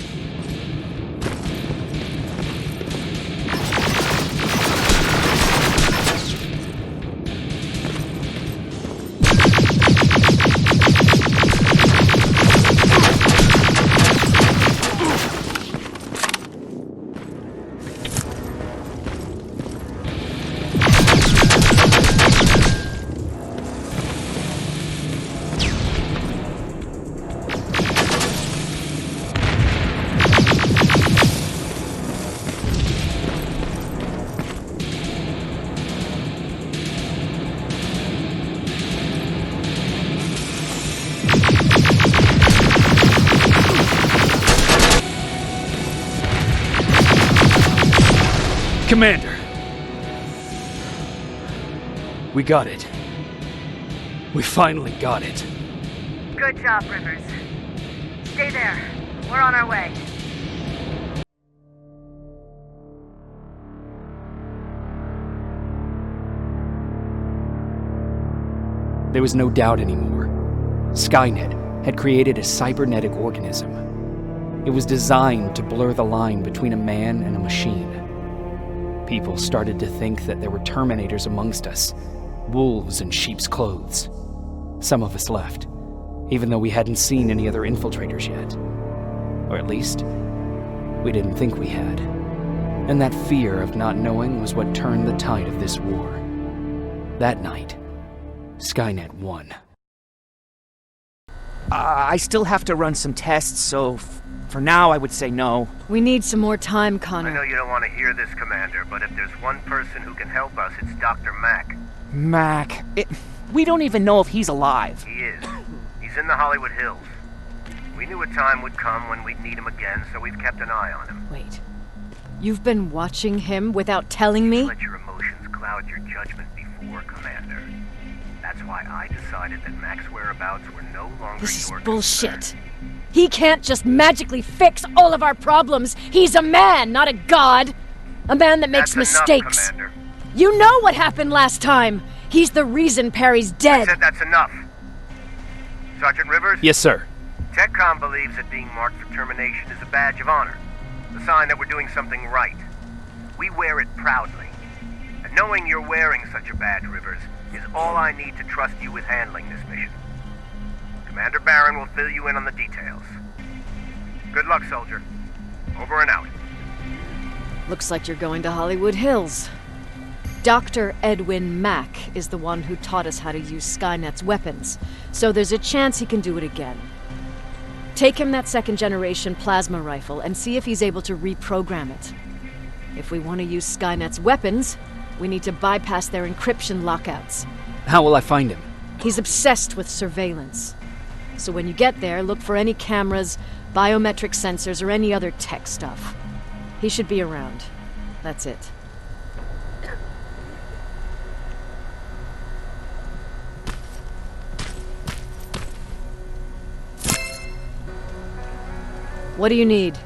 Commander! We got it. We finally got it. Good job, Rivers. Stay there. We're on our way. There was no doubt anymore. Skynet had created a cybernetic organism. It was designed to blur the line between a man and a machine. People started to think that there were Terminators amongst us, wolves in sheep's clothes. Some of us left, even though we hadn't seen any other infiltrators yet. Or at least, we didn't think we had. And that fear of not knowing was what turned the tide of this war. That night, Skynet won. I still have to run some tests, so for now I would say no. We need some more time, Connor. I know you don't want to hear this, Commander, but if there's one person who can help us, it's Dr. Mack. Mac. We don't even know if he's alive. He is. He's in the Hollywood Hills. We knew a time would come when we'd need him again, so we've kept an eye on him. Wait. You've been watching him without telling me? Let your emotions cloud your judgment before, Commander. That's why I decided that Mack's whereabouts were no longer This is your bullshit. concern. He can't just magically fix all of our problems. He's a man, not a god. A man that makes That's mistakes. Enough, Commander. You know what happened last time. He's the reason Perry's dead. I said that's enough. Sergeant Rivers? Yes, sir. TechCom believes that being marked for termination is a badge of honor. A sign that we're doing something right. We wear it proudly. And knowing you're wearing such a badge, Rivers, is all I need to trust you with handling this mission. Commander Barron will fill you in on the details. Good luck, soldier. Over and out. Looks like you're going to Hollywood Hills. Dr. Edwin Mack is the one who taught us how to use Skynet's weapons, so there's a chance he can do it again. Take him that second-generation plasma rifle and see if he's able to reprogram it. If we want to use Skynet's weapons, we need to bypass their encryption lockouts. How will I find him? He's obsessed with surveillance. So when you get there, look for any cameras, biometric sensors, or any other tech stuff. He should be around. That's it. What do you need?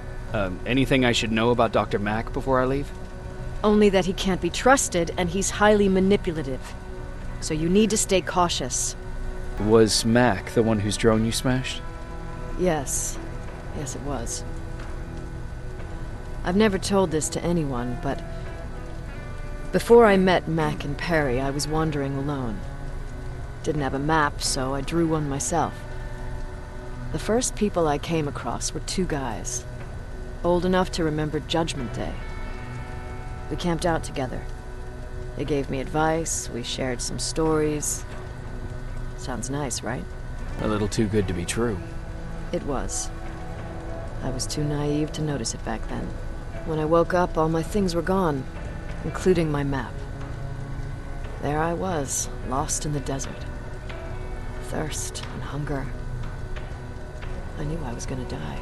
Anything I should know about Dr. Mack before I leave? Only that he can't be trusted, and he's highly manipulative. So you need to stay cautious. Was Mack the one whose drone you smashed? Yes. Yes, it was. I've never told this to anyone, but before I met Mack and Perry, I was wandering alone. Didn't have a map, so I drew one myself. The first people I came across were two guys, old enough to remember Judgment Day. We camped out together. They gave me advice, we shared some stories. Sounds nice, right? A little too good to be true. It was. I was too naive to notice it back then. When I woke up, all my things were gone, including my map. There I was, lost in the desert. Thirst and hunger. I knew I was gonna die.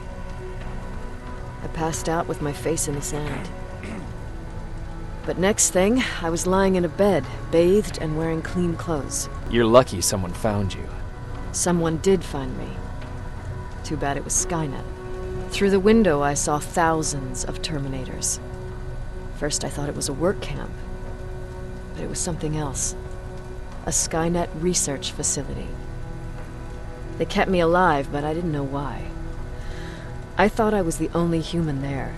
I passed out with my face in the sand. But next thing, I was lying in a bed, bathed and wearing clean clothes. You're lucky someone found you. Someone did find me. Too bad it was Skynet. Through the window, I saw thousands of Terminators. First, I thought it was a work camp. But it was something else. A Skynet research facility. They kept me alive, but I didn't know why. I thought I was the only human there.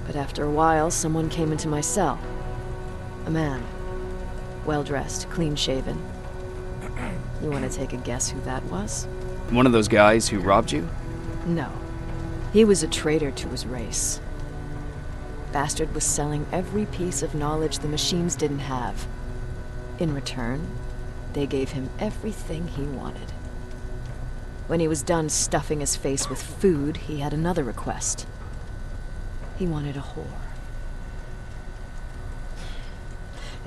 But after a while, someone came into my cell. A man. Well-dressed, clean-shaven. You want to take a guess who that was? One of those guys who robbed you? No. He was a traitor to his race. Bastard was selling every piece of knowledge the machines didn't have. In return, they gave him everything he wanted. When he was done stuffing his face with food, he had another request. He wanted a whore.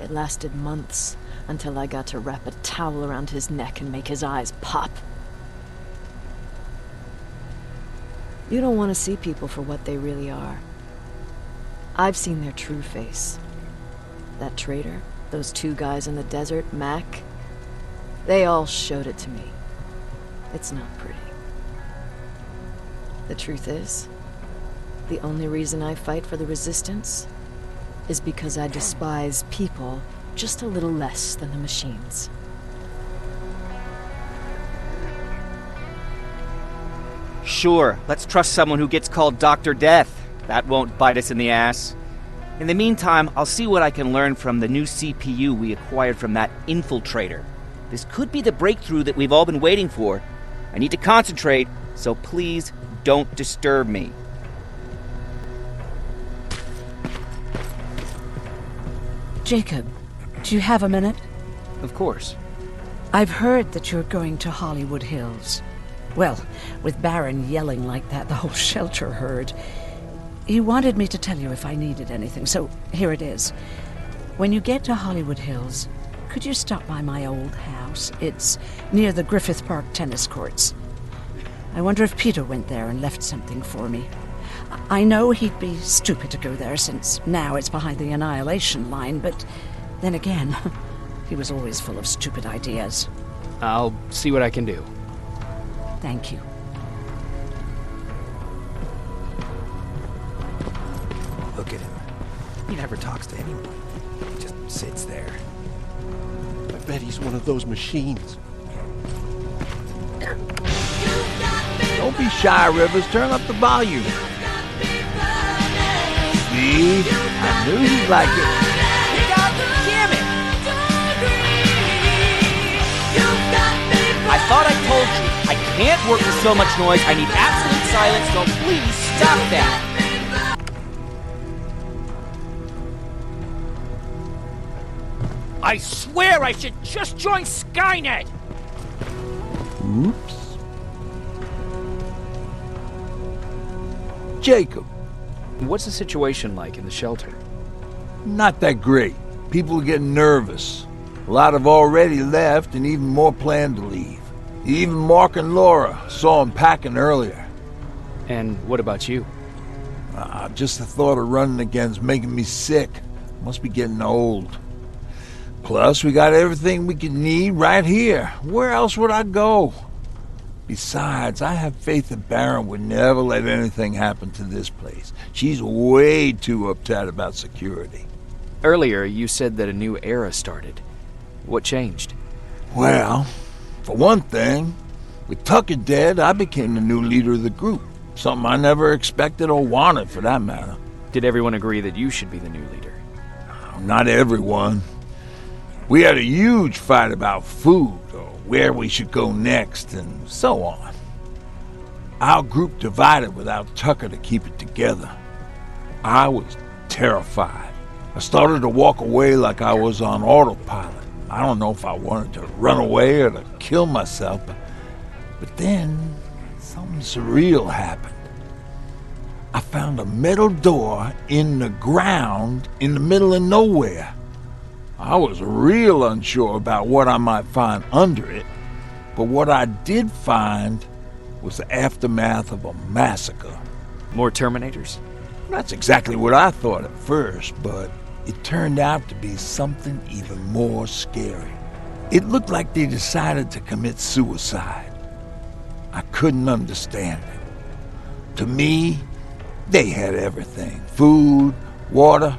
It lasted months, until I got to wrap a towel around his neck and make his eyes pop. You don't want to see people for what they really are. I've seen their true face. That traitor, those two guys in the desert, Mac, they all showed it to me. It's not pretty. The truth is, the only reason I fight for the Resistance is because I despise people just a little less than the machines. Sure, let's trust someone who gets called Dr. Death. That won't bite us in the ass. In the meantime, I'll see what I can learn from the new CPU we acquired from that infiltrator. This could be the breakthrough that we've all been waiting for. I need to concentrate, so please don't disturb me. Jacob, do you have a minute? Of course. I've heard that you're going to Hollywood Hills. Well, with Baron yelling like that, the whole shelter heard. He wanted me to tell you if I needed anything, so here it is. When you get to Hollywood Hills, could you stop by my old house? It's near the Griffith Park tennis courts. I wonder if Peter went there and left something for me. I know he'd be stupid to go there, since now it's behind the Annihilation line, but then again, he was always full of stupid ideas. I'll see what I can do. Thank you. Look at him. He never talks to anyone. He just sits there. I bet he's one of those machines. Don't be shy, Rivers. Turn up the volume. See? I knew you'd like it. God damn it! I thought I told you, I can't work with so much noise. I need absolute silence, so please stop that. I swear I should just join Skynet! Oops. Jacob. What's the situation like in the shelter? Not that great. People are getting nervous. A lot have already left, and even more plan to leave. Even Mark and Laura saw him packing earlier. And what about you? Just the thought of running again's making me sick. Must be getting old. Plus, we got everything we could need right here. Where else would I go? Besides, I have faith that Baron would never let anything happen to this place. She's way too uptight about security. Earlier, you said that a new era started. What changed? Well, for one thing, with Tucker dead, I became the new leader of the group. Something I never expected or wanted, for that matter. Did everyone agree that you should be the new leader? Not everyone. We had a huge fight about food, or where we should go next, and so on. Our group divided without Tucker to keep it together. I was terrified. I started to walk away like I was on autopilot. I don't know if I wanted to run away or to kill myself, but then something surreal happened. I found a metal door in the ground in the middle of nowhere. I was real unsure about what I might find under it, but what I did find was the aftermath of a massacre. More Terminators? That's exactly what I thought at first, but it turned out to be something even more scary. It looked like they decided to commit suicide. I couldn't understand it. To me, they had everything. Food, water.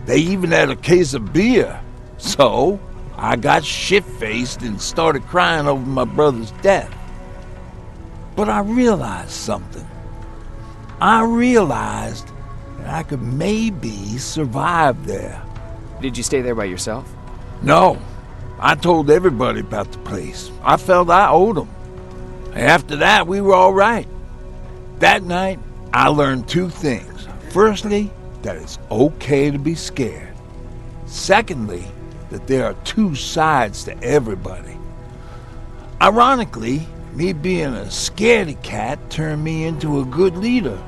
They even had a case of beer. So, I got shit-faced and started crying over my brother's death. But I realized something. I realized that I could maybe survive there. Did you stay there by yourself? No. I told everybody about the place. I felt I owed them. After that, we were all right. That night, I learned two things. Firstly, that it's okay to be scared. Secondly, that there are two sides to everybody. Ironically, me being a scaredy cat turned me into a good leader.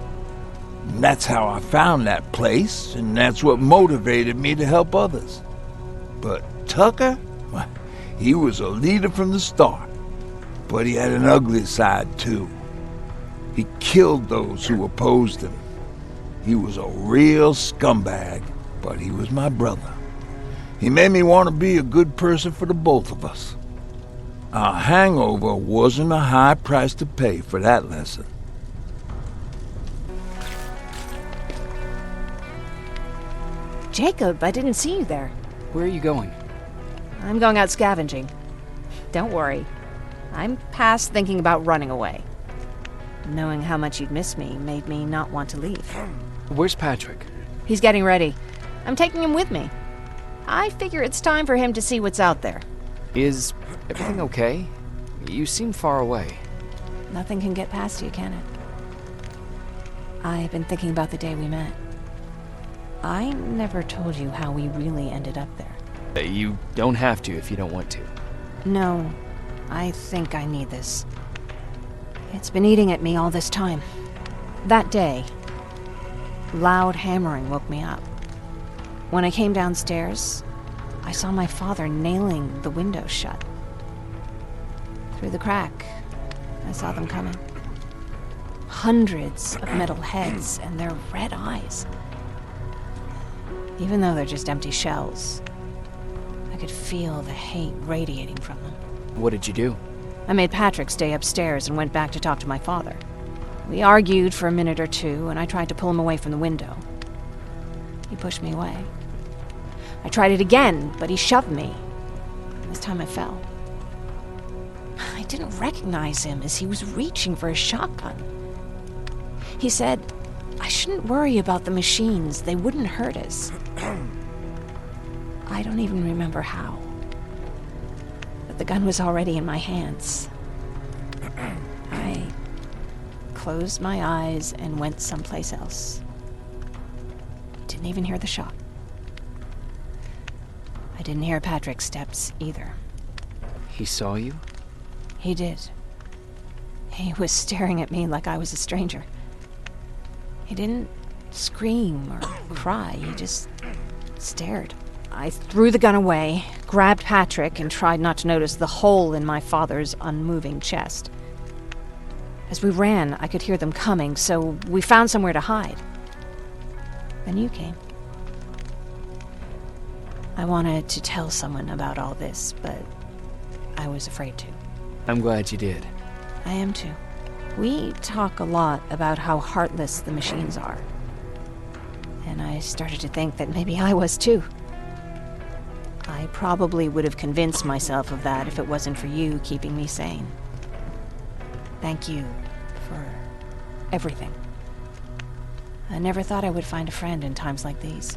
And that's how I found that place, and that's what motivated me to help others. But Tucker, well, he was a leader from the start, but he had an ugly side too. He killed those who opposed him. He was a real scumbag, but he was my brother. He made me want to be a good person for the both of us. Our hangover wasn't a high price to pay for that lesson. Jacob, I didn't see you there. Where are you going? I'm going out scavenging. Don't worry. I'm past thinking about running away. Knowing how much you'd miss me made me not want to leave. Where's Patrick? He's getting ready. I'm taking him with me. I figure it's time for him to see what's out there. Is everything okay? You seem far away. Nothing can get past you, can it? I've been thinking about the day we met. I never told you how we really ended up there. You don't have to if you don't want to. No, I think I need this. It's been eating at me all this time. That day, loud hammering woke me up. When I came downstairs, I saw my father nailing the window shut. Through the crack, I saw them coming. Hundreds of metal heads and their red eyes. Even though they're just empty shells, I could feel the hate radiating from them. What did you do? I made Patrick stay upstairs and went back to talk to my father. We argued for a minute or two, and I tried to pull him away from the window. He pushed me away. I tried it again, but he shoved me. This time I fell. I didn't recognize him as he was reaching for a shotgun. He said, I shouldn't worry about the machines. They wouldn't hurt us. I don't even remember how. But the gun was already in my hands. I closed my eyes and went someplace else. Didn't even hear the shot. I didn't hear Patrick's steps either. He saw you? He did. He was staring at me like I was a stranger. He didn't scream or cry, he just stared. I threw the gun away, grabbed Patrick, and tried not to notice the hole in my father's unmoving chest. As we ran, I could hear them coming, so we found somewhere to hide. Then you came. I wanted to tell someone about all this, but I was afraid to. I'm glad you did. I am too. We talk a lot about how heartless the machines are. And I started to think that maybe I was too. I probably would have convinced myself of that if it wasn't for you keeping me sane. Thank you for everything. I never thought I would find a friend in times like these.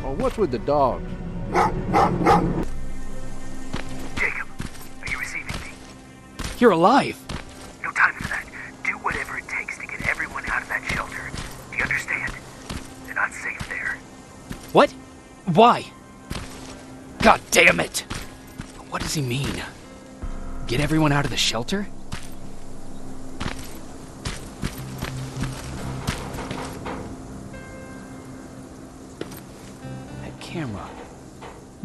Well, what's with the dogs? Jacob, are you receiving me? You're alive! No time for that. Do whatever it takes to get everyone out of that shelter. Do you understand? They're not safe there. What? Why? God damn it! What does he mean? Get everyone out of the shelter? That camera.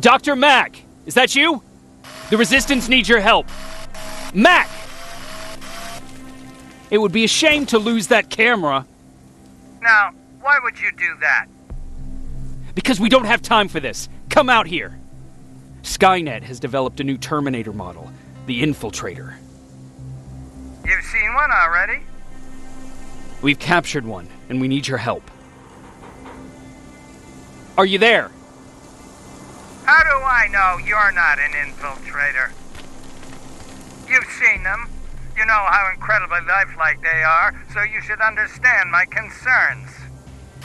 Dr. Mack! Is that you? The Resistance needs your help. Mack! It would be a shame to lose that camera. Now, why would you do that? Because we don't have time for this. Come out here. Skynet has developed a new Terminator model, the Infiltrator. You've seen one already? We've captured one, and we need your help. Are you there? How do I know you're not an infiltrator? You've seen them. You know how incredibly lifelike they are, so you should understand my concerns.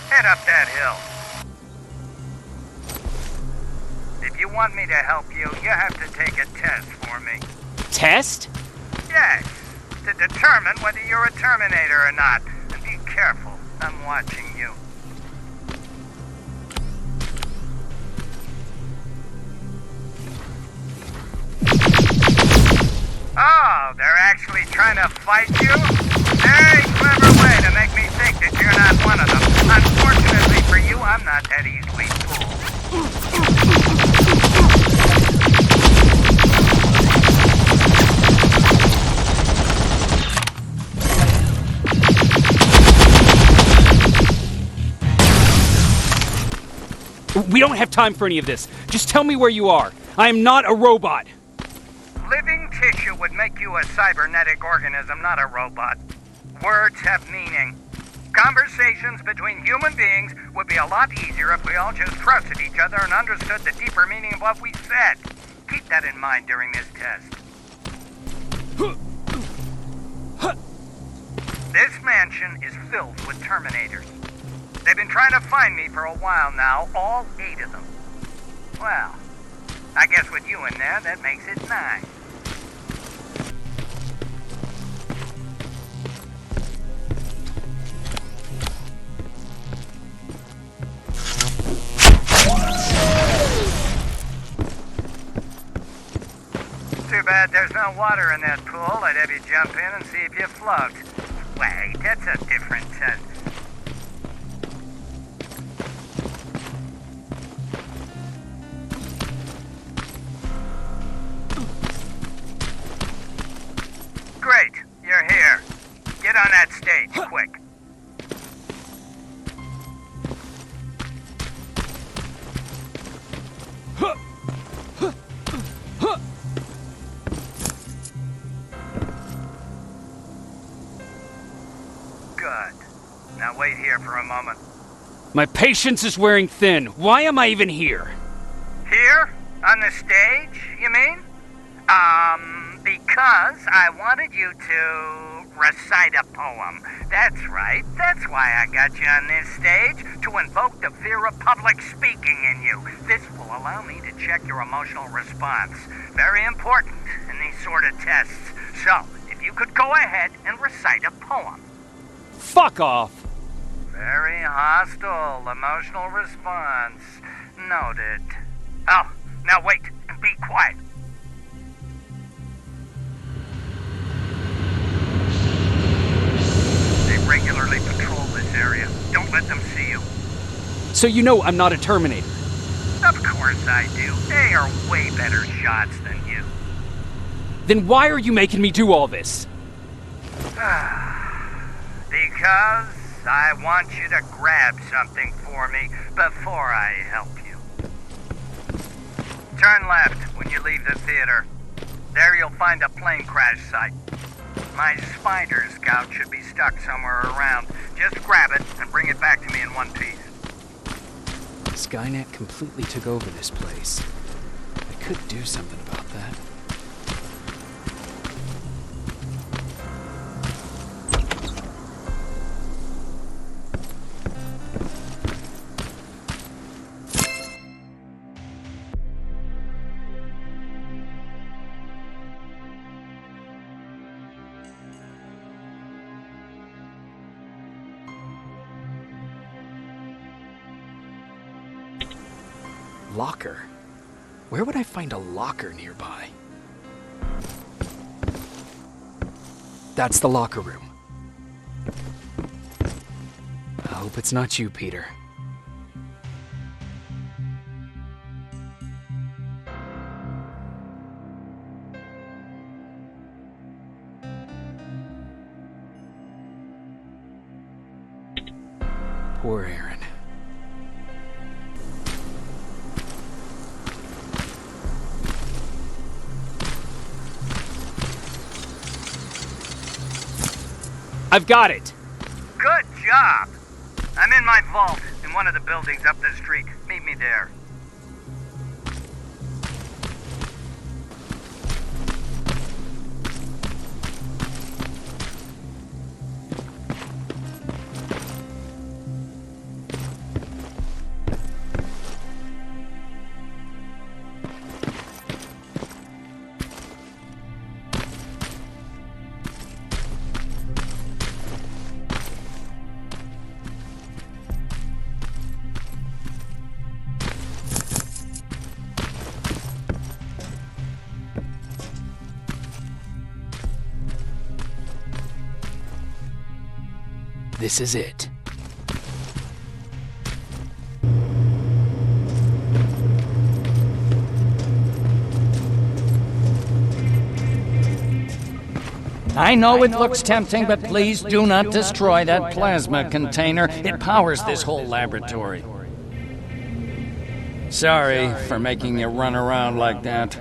Head up that hill. If you want me to help you, you have to take a test for me. Test? Yes, to determine whether you're a Terminator or not. And be careful, I'm watching you. Oh, they're actually trying to fight you? Very clever way to make me think that you're not one of them. Unfortunately for you, I'm not that easily fooled. We don't have time for any of this. Just tell me where you are. I am not a robot. Living tissue would make you a cybernetic organism, not a robot. Words have meaning. Conversations between human beings would be a lot easier if we all just trusted each other and understood the deeper meaning of what we said. Keep that in mind during this test. This mansion is filled with Terminators. They've been trying to find me for a while now, all 8 of them. Well, I guess with you in there, that makes it 9. Too bad there's no water in that pool. I'd have you jump in and see if you float. Wait, that's a different test. Great, you're here. Get on that stage, quick. Good. Now wait here for a moment. My patience is wearing thin. Why am I even here? Here? On the stage, you mean? Because I wanted you to recite a poem. That's right. That's why I got you on this stage, to invoke the fear of public speaking in you. This will allow me to check your emotional response. Very important in these sort of tests. So, if you could go ahead and recite a poem. Fuck off! Very hostile emotional response. Noted. Oh, now wait and be quiet. They regularly patrol this area. Don't let them see you. So you know I'm not a Terminator. Of course I do. They are way better shots than you. Then why are you making me do all this? Because I want you to grab something for me before I help you. Turn left when you leave the theater. There you'll find a plane crash site. My spider scout should be stuck somewhere around. Just grab it and bring it back to me in one piece. Skynet completely took over this place. I could do something about that. Locker? Where would I find a locker nearby? That's the locker room. I hope it's not you, Peter. Poor Aaron. I've got it! Good job! I'm in my vault in one of the buildings up the street. Meet me there. This is it. I know it looks tempting, but please do not destroy that plasma container. It powers this whole laboratory. Sorry for making you run around like that.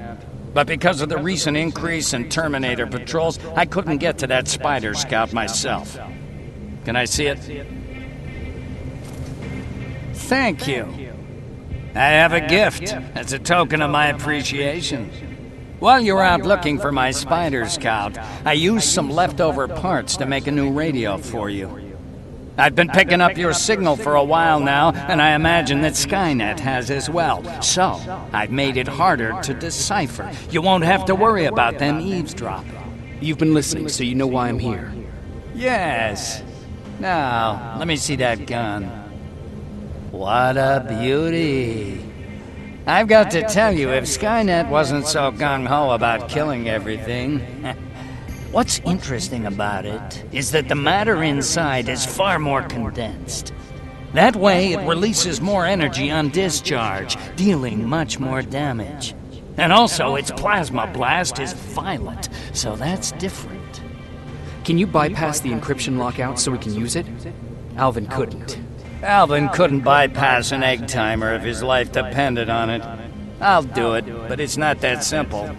But because of the recent increase in Terminator patrols, I couldn't get to that spider scout myself. Can I see it? Thank you. I have a gift as a token of my appreciation. While you were out looking for my spider scout, I used some leftover parts to make a new radio for you. I've been picking up your signal for a while now, and I imagine that Skynet has as well. So, I've made it harder to decipher. You won't have to worry about them eavesdropping. You've been listening, so you know why I'm here. Yes. Now, let me see that gun. What a beauty. I've got to tell you, if Skynet wasn't so gung-ho about killing everything... What's interesting about it is that the matter inside is far more condensed. That way, it releases more energy on discharge, dealing much more damage. And also, its plasma blast is violent, so that's different. Can you bypass the encryption lockout so we can use it? Alvin couldn't. Alvin couldn't bypass an egg timer if his life depended on it. I'll do it, but it's not that simple.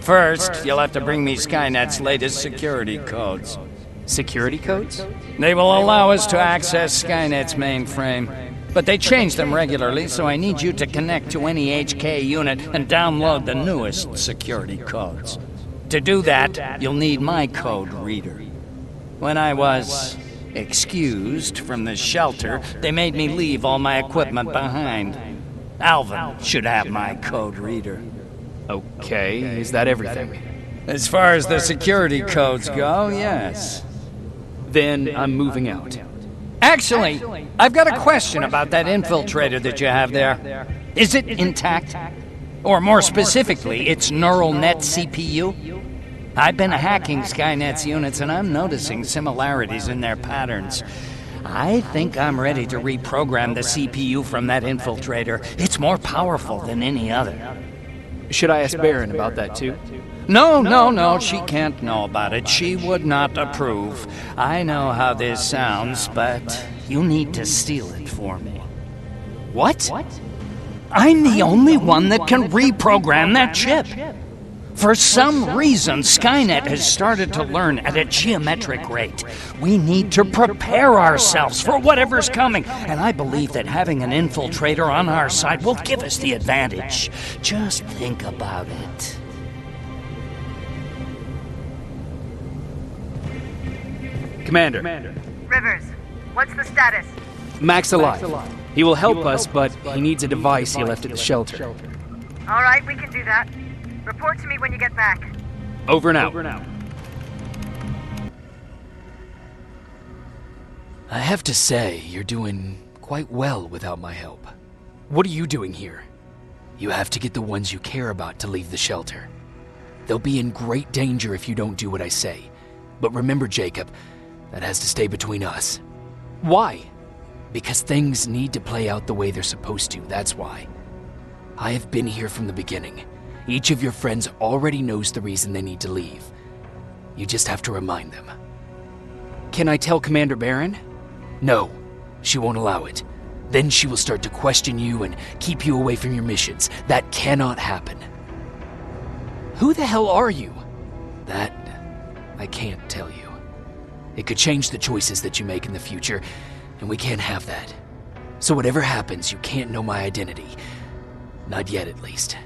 First, you'll have to bring me Skynet's latest security codes. Security codes? They will allow us to access Skynet's mainframe. But they change them regularly, so I need you to connect to any HK unit and download the newest security codes. To do that, you'll need my code reader. When I was excused from the shelter, they made me leave all my equipment behind. Alvin should have my code reader. Okay, is that everything? As far as the security codes go, yes. Then I'm moving out. Actually, I've got a question about that infiltrator that you have there. Is it intact? Or more specifically, its neural net CPU? I've been hacking Skynet's units and I'm noticing similarities in their patterns. I think I'm ready to reprogram the CPU from that infiltrator. It's more powerful than any other. Should I ask Baron about that too? No, she can't know about it. She would not approve. I know how this sounds, but you need to steal it for me. What? I'm the only one that can reprogram that chip. For some reason, Skynet has started to learn at a geometric rate. We need to prepare ourselves for whatever's coming, and I believe that having an infiltrator on our side will give us the advantage. Just think about it. Commander. Rivers, what's the status? Mac's alive. He will help us, but he needs a device he left at the shelter. All right, we can do that. Report to me when you get back. Over and out. I have to say, you're doing quite well without my help. What are you doing here? You have to get the ones you care about to leave the shelter. They'll be in great danger if you don't do what I say. But remember, Jacob, that has to stay between us. Why? Because things need to play out the way they're supposed to, that's why. I have been here from the beginning. Each of your friends already knows the reason they need to leave. You just have to remind them. Can I tell Commander Baron? No, she won't allow it. Then she will start to question you and keep you away from your missions. That cannot happen. Who the hell are you? That, I can't tell you. It could change the choices that you make in the future, and we can't have that. So whatever happens, you can't know my identity. Not yet, at least.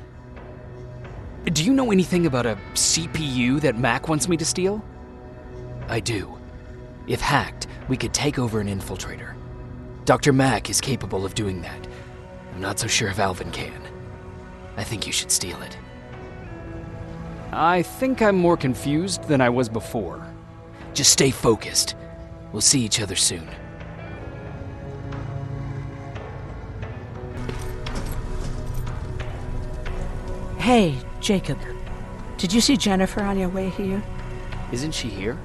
Do you know anything about a CPU that Mac wants me to steal? I do. If hacked, we could take over an infiltrator. Dr. Mac is capable of doing that. I'm not so sure if Alvin can. I think you should steal it. I think I'm more confused than I was before. Just stay focused. We'll see each other soon. Hey, Jacob. Did you see Jennifer on your way here? Isn't she here?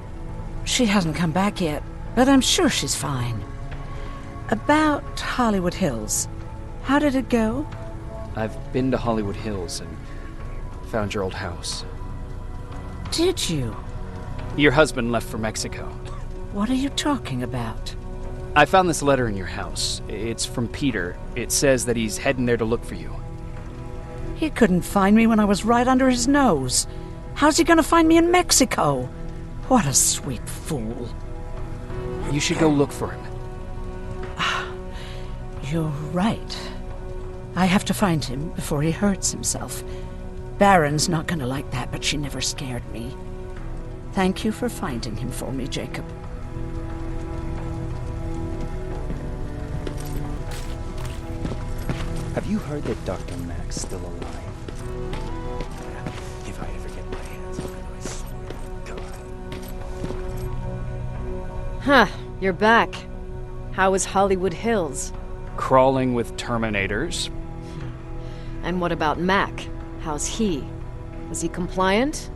She hasn't come back yet, but I'm sure she's fine. About Hollywood Hills. How did it go? I've been to Hollywood Hills and found your old house. Did you? Your husband left for Mexico. What are you talking about? I found this letter in your house. It's from Peter. It says that he's heading there to look for you. He couldn't find me when I was right under his nose. How's he gonna find me in Mexico? What a sweet fool. You should go look for him. You're right. I have to find him before he hurts himself. Baron's not gonna like that, but she never scared me. Thank you for finding him for me, Jacob. Have you heard that Dr. Mack's still alive? If I ever get my hands on him, I swear to God. Huh, you're back. How was Hollywood Hills? Crawling with Terminators. And what about Mac? How's he? Is he compliant?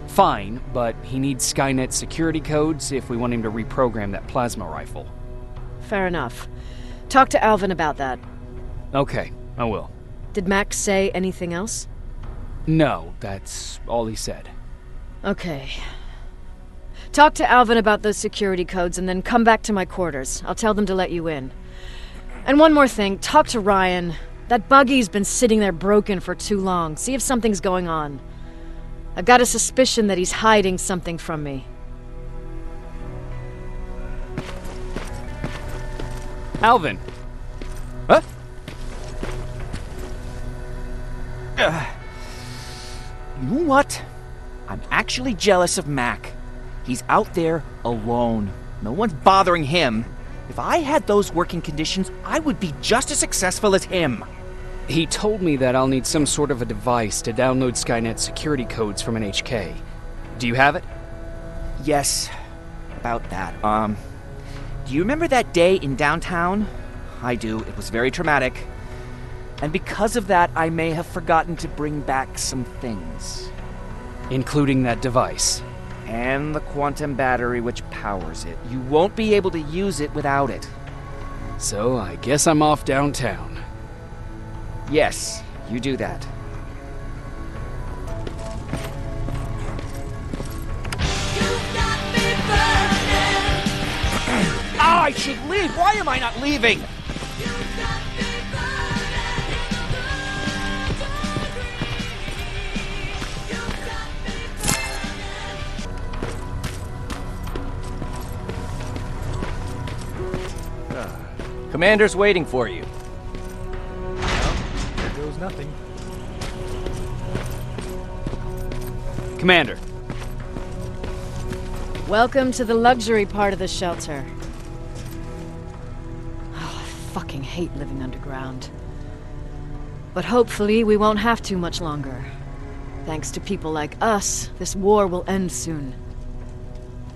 Fine, but he needs Skynet security codes if we want him to reprogram that plasma rifle. Fair enough. Talk to Alvin about that. Okay, I will. Did Mac say anything else? No, that's all he said. Okay. Talk to Alvin about those security codes and then come back to my quarters. I'll tell them to let you in. And one more thing, talk to Ryan. That buggy's been sitting there broken for too long. See if something's going on. I've got a suspicion that he's hiding something from me. Alvin! Huh? You know what? I'm actually jealous of Mac. He's out there alone. No one's bothering him. If I had those working conditions, I would be just as successful as him. He told me that I'll need some sort of a device to download Skynet security codes from an HK. Do you have it? Yes, about that. Do you remember that day in downtown? I do. It was very traumatic. And because of that, I may have forgotten to bring back some things. Including that device. And the quantum battery which powers it. You won't be able to use it without it. So I guess I'm off downtown. Yes, you do that. I should leave! Why am I not leaving? Commander's waiting for you. There goes nothing. Commander. Welcome to the luxury part of the shelter. Oh, I fucking hate living underground. But hopefully we won't have to much longer. Thanks to people like us, this war will end soon.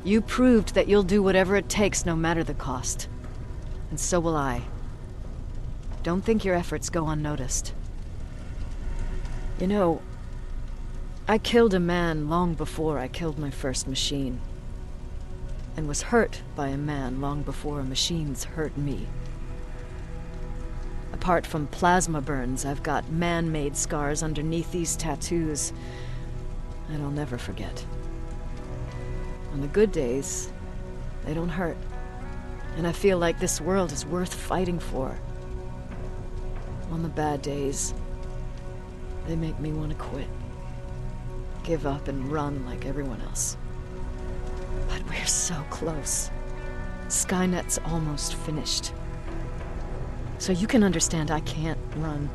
You proved that you'll do whatever it takes no matter the cost. And so will I. Don't think your efforts go unnoticed. You know, I killed a man long before I killed my first machine. And was hurt by a man long before machines hurt me. Apart from plasma burns, I've got man-made scars underneath these tattoos that I'll never forget. On the good days, they don't hurt. And I feel like this world is worth fighting for. On the bad days, they make me want to quit. Give up and run like everyone else. But we're so close. Skynet's almost finished. So you can understand I can't run.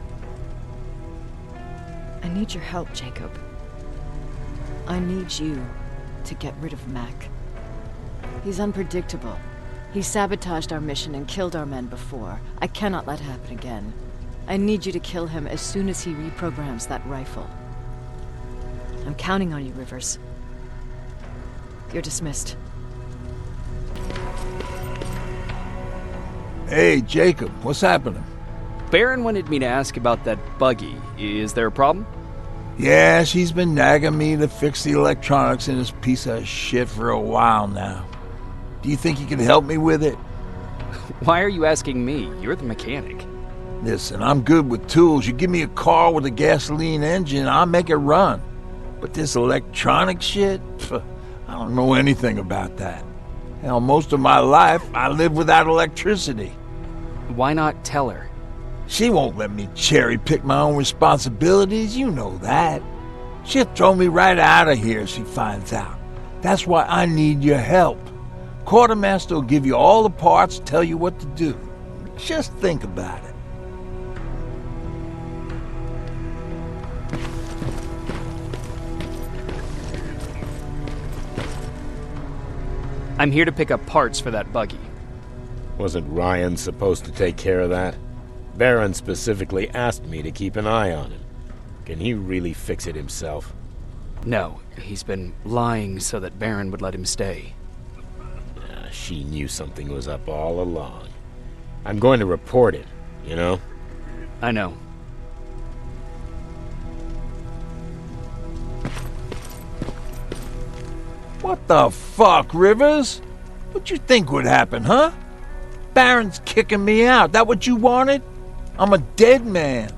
I need your help, Jacob. I need you to get rid of Mac. He's unpredictable. He sabotaged our mission and killed our men before. I cannot let it happen again. I need you to kill him as soon as he reprograms that rifle. I'm counting on you, Rivers. You're dismissed. Hey, Jacob, what's happening? Baron wanted me to ask about that buggy. Is there a problem? Yeah, she's been nagging me to fix the electronics in this piece of shit for a while now. Do you think you can help me with it? Why are you asking me? You're the mechanic. Listen, I'm good with tools. You give me a car with a gasoline engine, I'll make it run. But this electronic shit? I don't know anything about that. Hell, most of my life, I lived without electricity. Why not tell her? She won't let me cherry-pick my own responsibilities, you know that. She'll throw me right out of here if she finds out. That's why I need your help. Quartermaster will give you all the parts, tell you what to do. Just think about it. I'm here to pick up parts for that buggy. Wasn't Ryan supposed to take care of that? Baron specifically asked me to keep an eye on him. Can he really fix it himself? No, he's been lying so that Baron would let him stay. She knew something was up all along. I'm going to report it, you know? I know. What the fuck, Rivers? What you think would happen, huh? Baron's kicking me out. That what you wanted? I'm a dead man.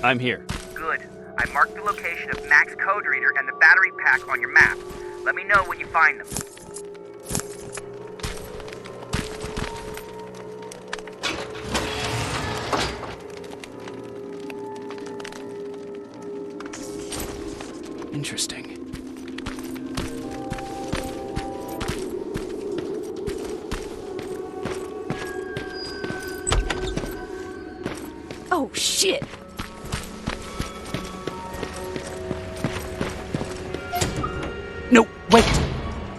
I'm here. Good. I marked the location of Mac's code reader and the battery pack on your map. Let me know when you find them. Interesting. Oh, shit! No, wait!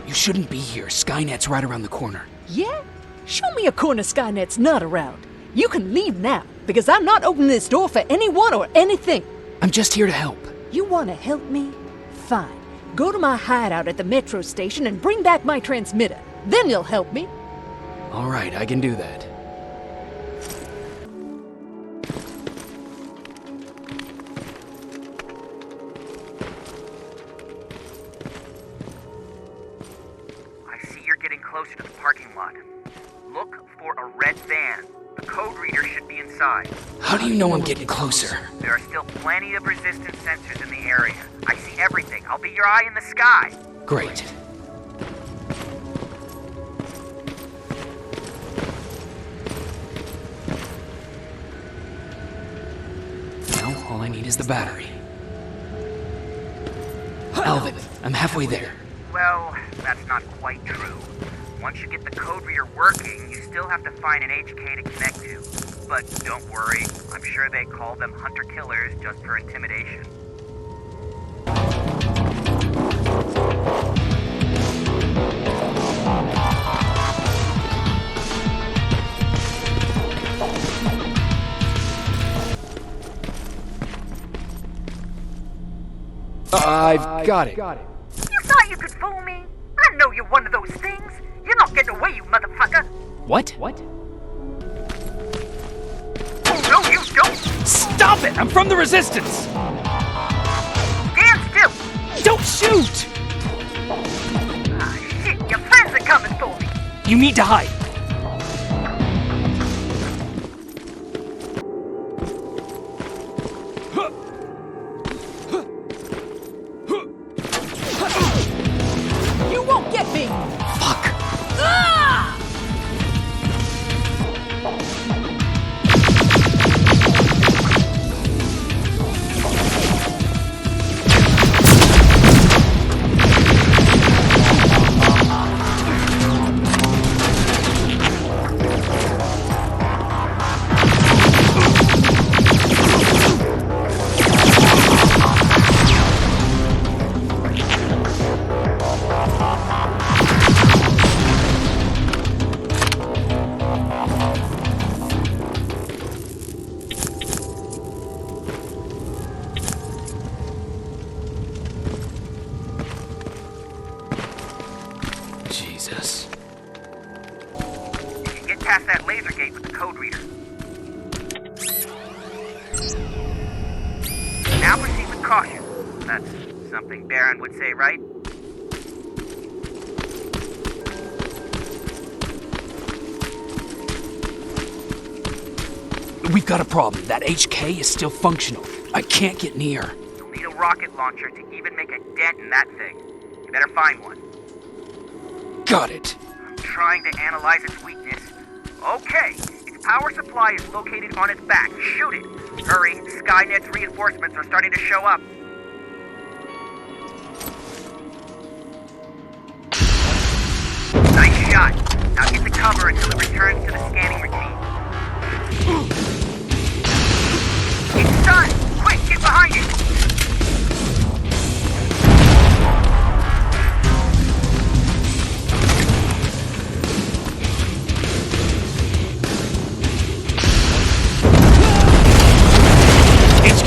You shouldn't be here. Skynet's right around the corner. Yeah? Show me a corner Skynet's not around. You can leave now, because I'm not opening this door for anyone or anything. I'm just here to help. You want to help me? Fine. Go to my hideout at the metro station and bring back my transmitter. Then you'll help me. All right, I can do that. I see you're getting closer to the parking lot. Look for a red van. The code reader should be inside. How do you know I'm getting closer? There are still plenty of resistance sensors in the area. I see everything. I'll be your eye in the sky. Great. Now, all I need is the battery. Alvin, I'm halfway there. Well, that's not quite true. Once you get the code reader working, you still have to find an HK to connect to. But don't worry, I'm sure they call them hunter-killers just for intimidation. I've got it. You thought you could fool me? I know you're one of those things. You're not getting away, you motherfucker. What? Oh, no, you don't. Stop it! I'm from the Resistance! Stand still. Don't shoot! Ah, shit, your friends are coming for me. You need to hide. You won't get me! Fuck. Ah! Jesus. You can get past that laser gate with the code reader. Now proceed with caution. That's something Baron would say, right? We've got a problem. That HK is still functional. I can't get near. You'll need a rocket launcher to even make a dent in that thing. You better find one. Got it. I'm trying to analyze its weakness. Okay, its power supply is located on its back. Shoot it. Hurry, Skynet's reinforcements are starting to show up. Nice shot. Now get to cover until it returns to the scanning routine. It's done! Quick, get behind it!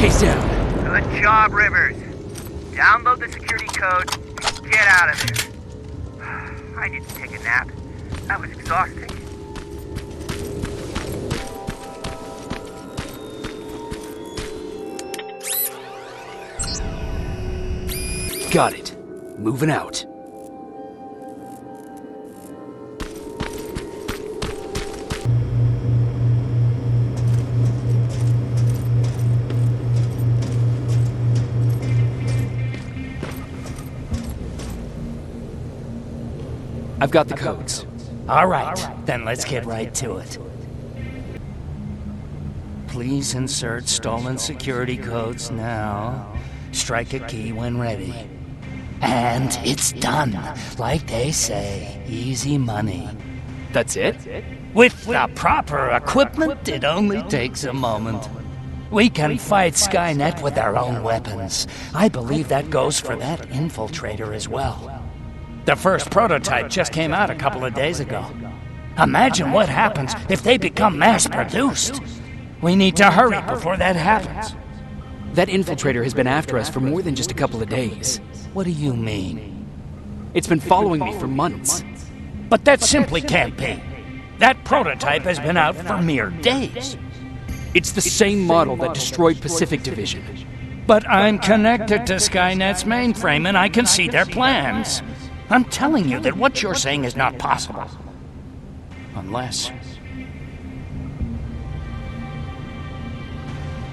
HK's down. Good job, Rivers. Download the security code and get out of there. I need to take a nap. That was exhausting. Got it. Moving out. I've got the codes. All right, then let's get right to it. Please insert stolen security codes now. Strike a key when ready. And it's done. Like they say, easy money. That's it? With the proper equipment, it only takes a moment. We can fight Skynet with our own weapons. I believe that goes for that infiltrator as well. The first prototype just came out a couple of days ago. Imagine what happens if they become mass-produced. We need to hurry before that happens. That infiltrator has been after us for more than just a couple of days. What do you mean? It's been following me for months. But that simply can't be. That prototype has been out for mere days. It's the same model that destroyed Pacific Division. But I'm connected to Skynet's mainframe and I can see their plans. I'm telling you that what you're saying is not possible. Unless...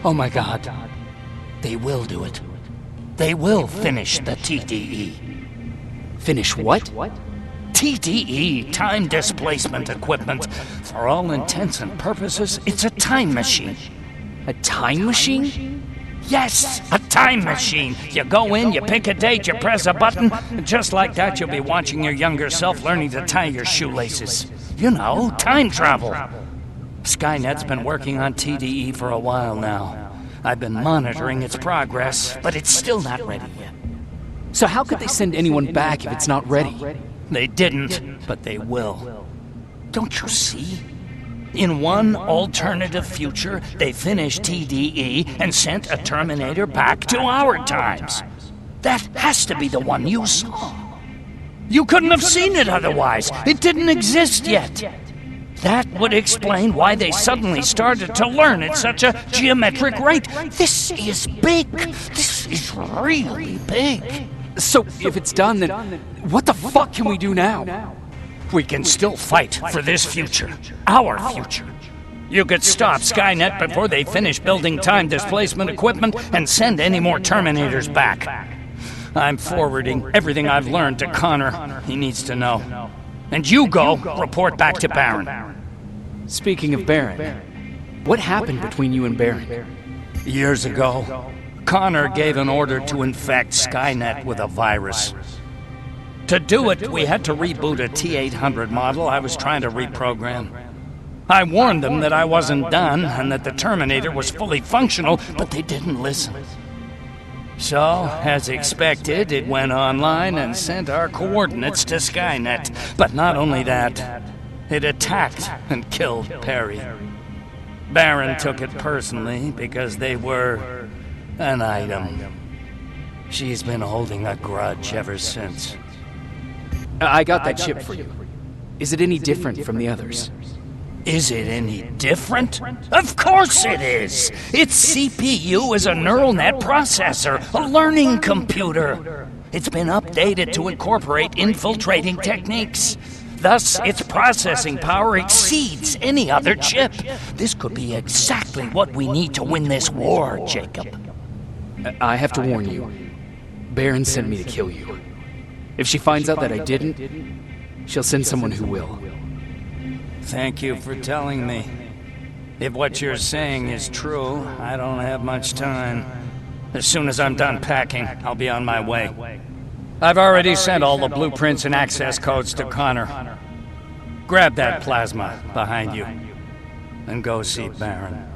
Oh my God. They will do it. They will finish the TDE. Finish what? TDE, time displacement equipment. For all intents and purposes, it's a time machine. A time machine? Yes, a time machine. You go in, you pick a date, you press a button, and just like that you'll be watching your younger self learning to tie your shoelaces. You know, time travel. Skynet's been working on TDE for a while now. I've been monitoring its progress, but it's still not ready yet. So how could they send anyone back if it's not ready? They didn't, but they will. Don't you see? In one alternative future, they finished TDE and sent a Terminator back to our times. That has to be the one you saw. You couldn't have seen it otherwise. It didn't exist yet. That would explain why they suddenly started to learn at such a geometric rate. This is big. This is really big. So, if it's done, then what the fuck can we do now? We can still fight for this future. Our future. You could stop Skynet before they finish building time displacement equipment and send any more Terminators back. I'm forwarding everything I've learned to Connor. He needs to know. And you go report back to Baron. Speaking of Baron, what happened between you and Baron? Years ago, Connor gave an order to infect Skynet with a virus. To do it, we had to reboot a T-800 model I was trying to reprogram. I warned them that I wasn't done and that the Terminator was fully functional, but they didn't listen. So, as expected, it went online and sent our coordinates to Skynet. But not only that, it attacked and killed Perry. Baron took it personally because they were an item. She's been holding a grudge ever since. I got that chip for you. Is it any different from the others? Is it any different? Of course it is! Its CPU is a neural net processor, a learning computer. It's been updated to incorporate infiltrating techniques. Thus, its processing power exceeds any other chip. This could be exactly what we need to win this war, Jacob. I have to warn you. Baron sent me to kill you. If she finds out that I didn't, She'll send someone who will. Thank you for telling me. If what you're saying is true, I don't have much time. As soon as I'm done packing, I'll be on my way. I've already sent all the blueprints and access codes to Connor. Grab that plasma behind you, and go see Baron.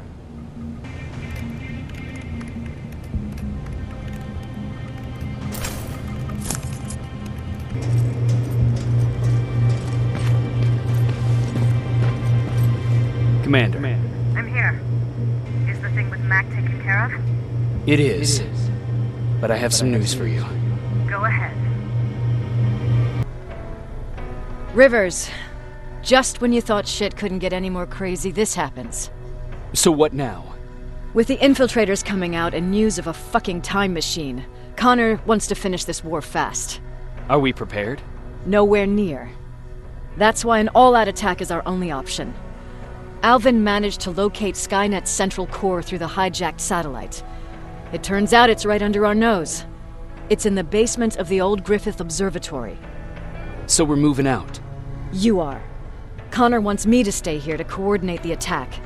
Commander. I'm here. Is the thing with Mac taken care of? It is. But I have some news for you. Go ahead. Rivers, just when you thought shit couldn't get any more crazy, this happens. So what now? With the infiltrators coming out and news of a fucking time machine, Connor wants to finish this war fast. Are we prepared? Nowhere near. That's why an all-out attack is our only option. Alvin managed to locate Skynet's central core through the hijacked satellite. It turns out it's right under our nose. It's in the basement of the old Griffith Observatory. So we're moving out? You are. Connor wants me to stay here to coordinate the attack.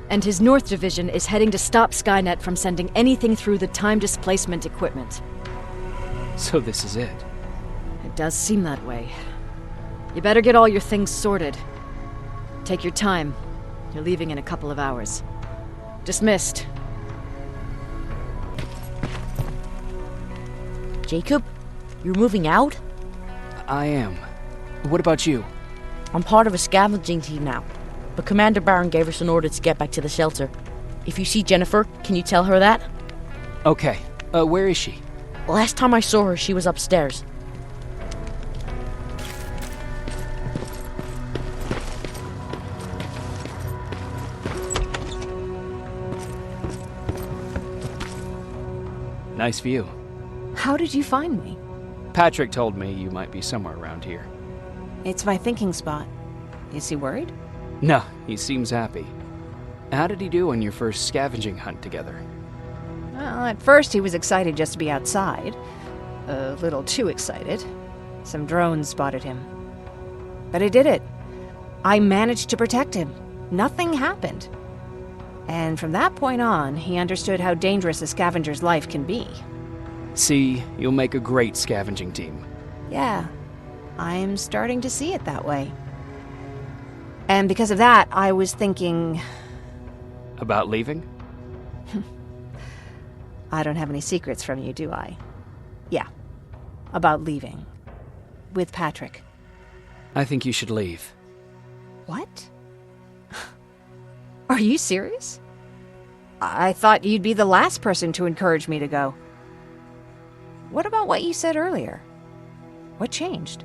And his North Division is heading to stop Skynet from sending anything through the time displacement equipment. So this is it? It does seem that way. You better get all your things sorted. Take your time. You're leaving in a couple of hours. Dismissed. Jacob, you're moving out? I am. What about you? I'm part of a scavenging team now, but Commander Barron gave us an order to get back to the shelter. If you see Jennifer, can you tell her that? Okay. Where is she? Last time I saw her, she was upstairs. Nice view. How did you find me? Patrick told me you might be somewhere around here. It's my thinking spot. Is he worried? No, he seems happy. How did he do on your first scavenging hunt together? Well, at first he was excited just to be outside. A little too excited. Some drones spotted him. But I did it. I managed to protect him. Nothing happened. And from that point on, he understood how dangerous a scavenger's life can be. See, you'll make a great scavenging team. Yeah, I'm starting to see it that way. And because of that, I was thinking... About leaving? I don't have any secrets from you, do I? Yeah, about leaving. With Patrick. I think you should leave. What? Are you serious? I thought you'd be the last person to encourage me to go. What about what you said earlier? What changed?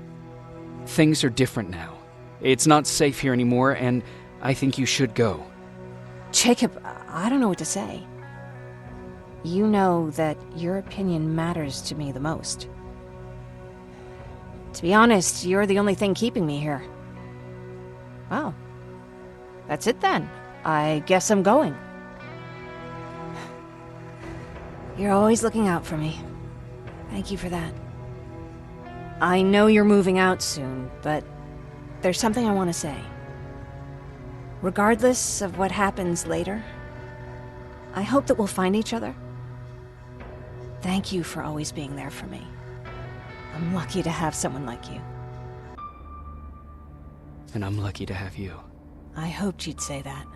Things are different now. It's not safe here anymore, and I think you should go. Jacob, I don't know what to say. You know that your opinion matters to me the most. To be honest, you're the only thing keeping me here. Well, that's it then. I guess I'm going. You're always looking out for me. Thank you for that. I know you're moving out soon, but there's something I want to say. Regardless of what happens later, I hope that we'll find each other. Thank you for always being there for me. I'm lucky to have someone like you. And I'm lucky to have you. I hoped you'd say that.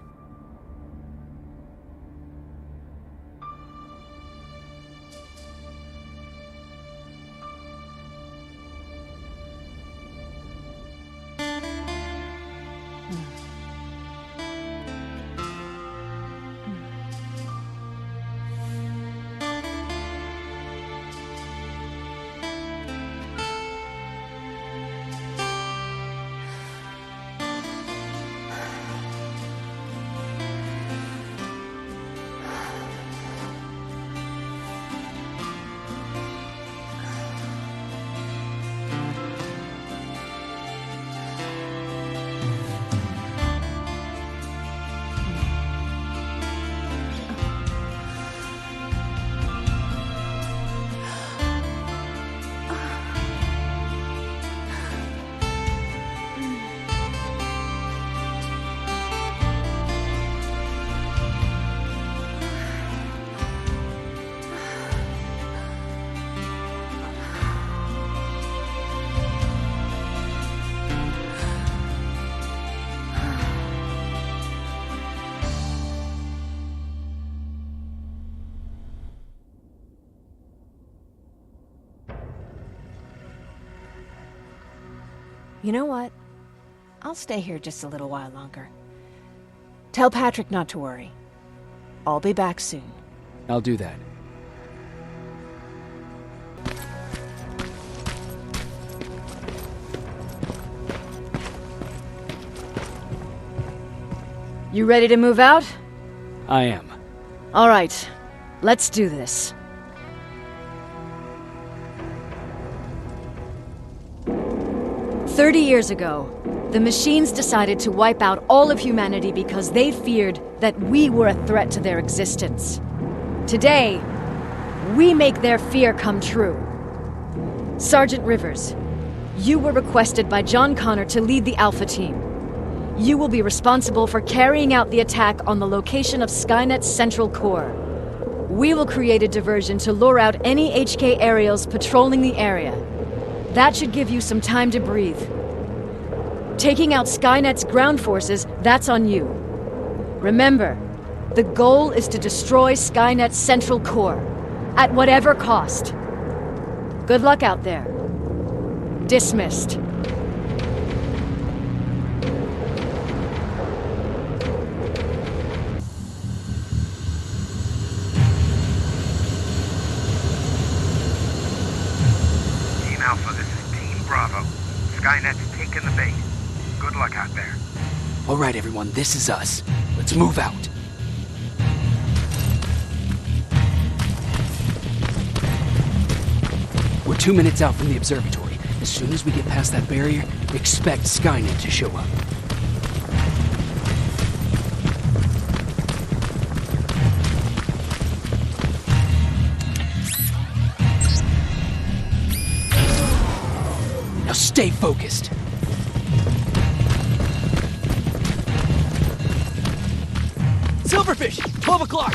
You know what? I'll stay here just a little while longer. Tell Patrick not to worry. I'll be back soon. I'll do that. You ready to move out? I am. All right, let's do this. "30 years ago, the machines decided to wipe out all of humanity because they feared that we were a threat to their existence. Today, we make their fear come true. Sergeant Rivers, you were requested by John Connor to lead the Alpha Team. You will be responsible for carrying out the attack on the location of Skynet's central core. We will create a diversion to lure out any HK aerials patrolling the area. That should give you some time to breathe. Taking out Skynet's ground forces, that's on you. Remember, the goal is to destroy Skynet's central core, at whatever cost. Good luck out there. Dismissed." Team Alpha, this is Team Bravo. Skynet's taken the bait. Good luck out there. All right, everyone, this is us. Let's move out. We're 2 minutes out from the observatory. As soon as we get past that barrier, expect Skynet to show up. Now stay focused. Silverfish, 12 o'clock.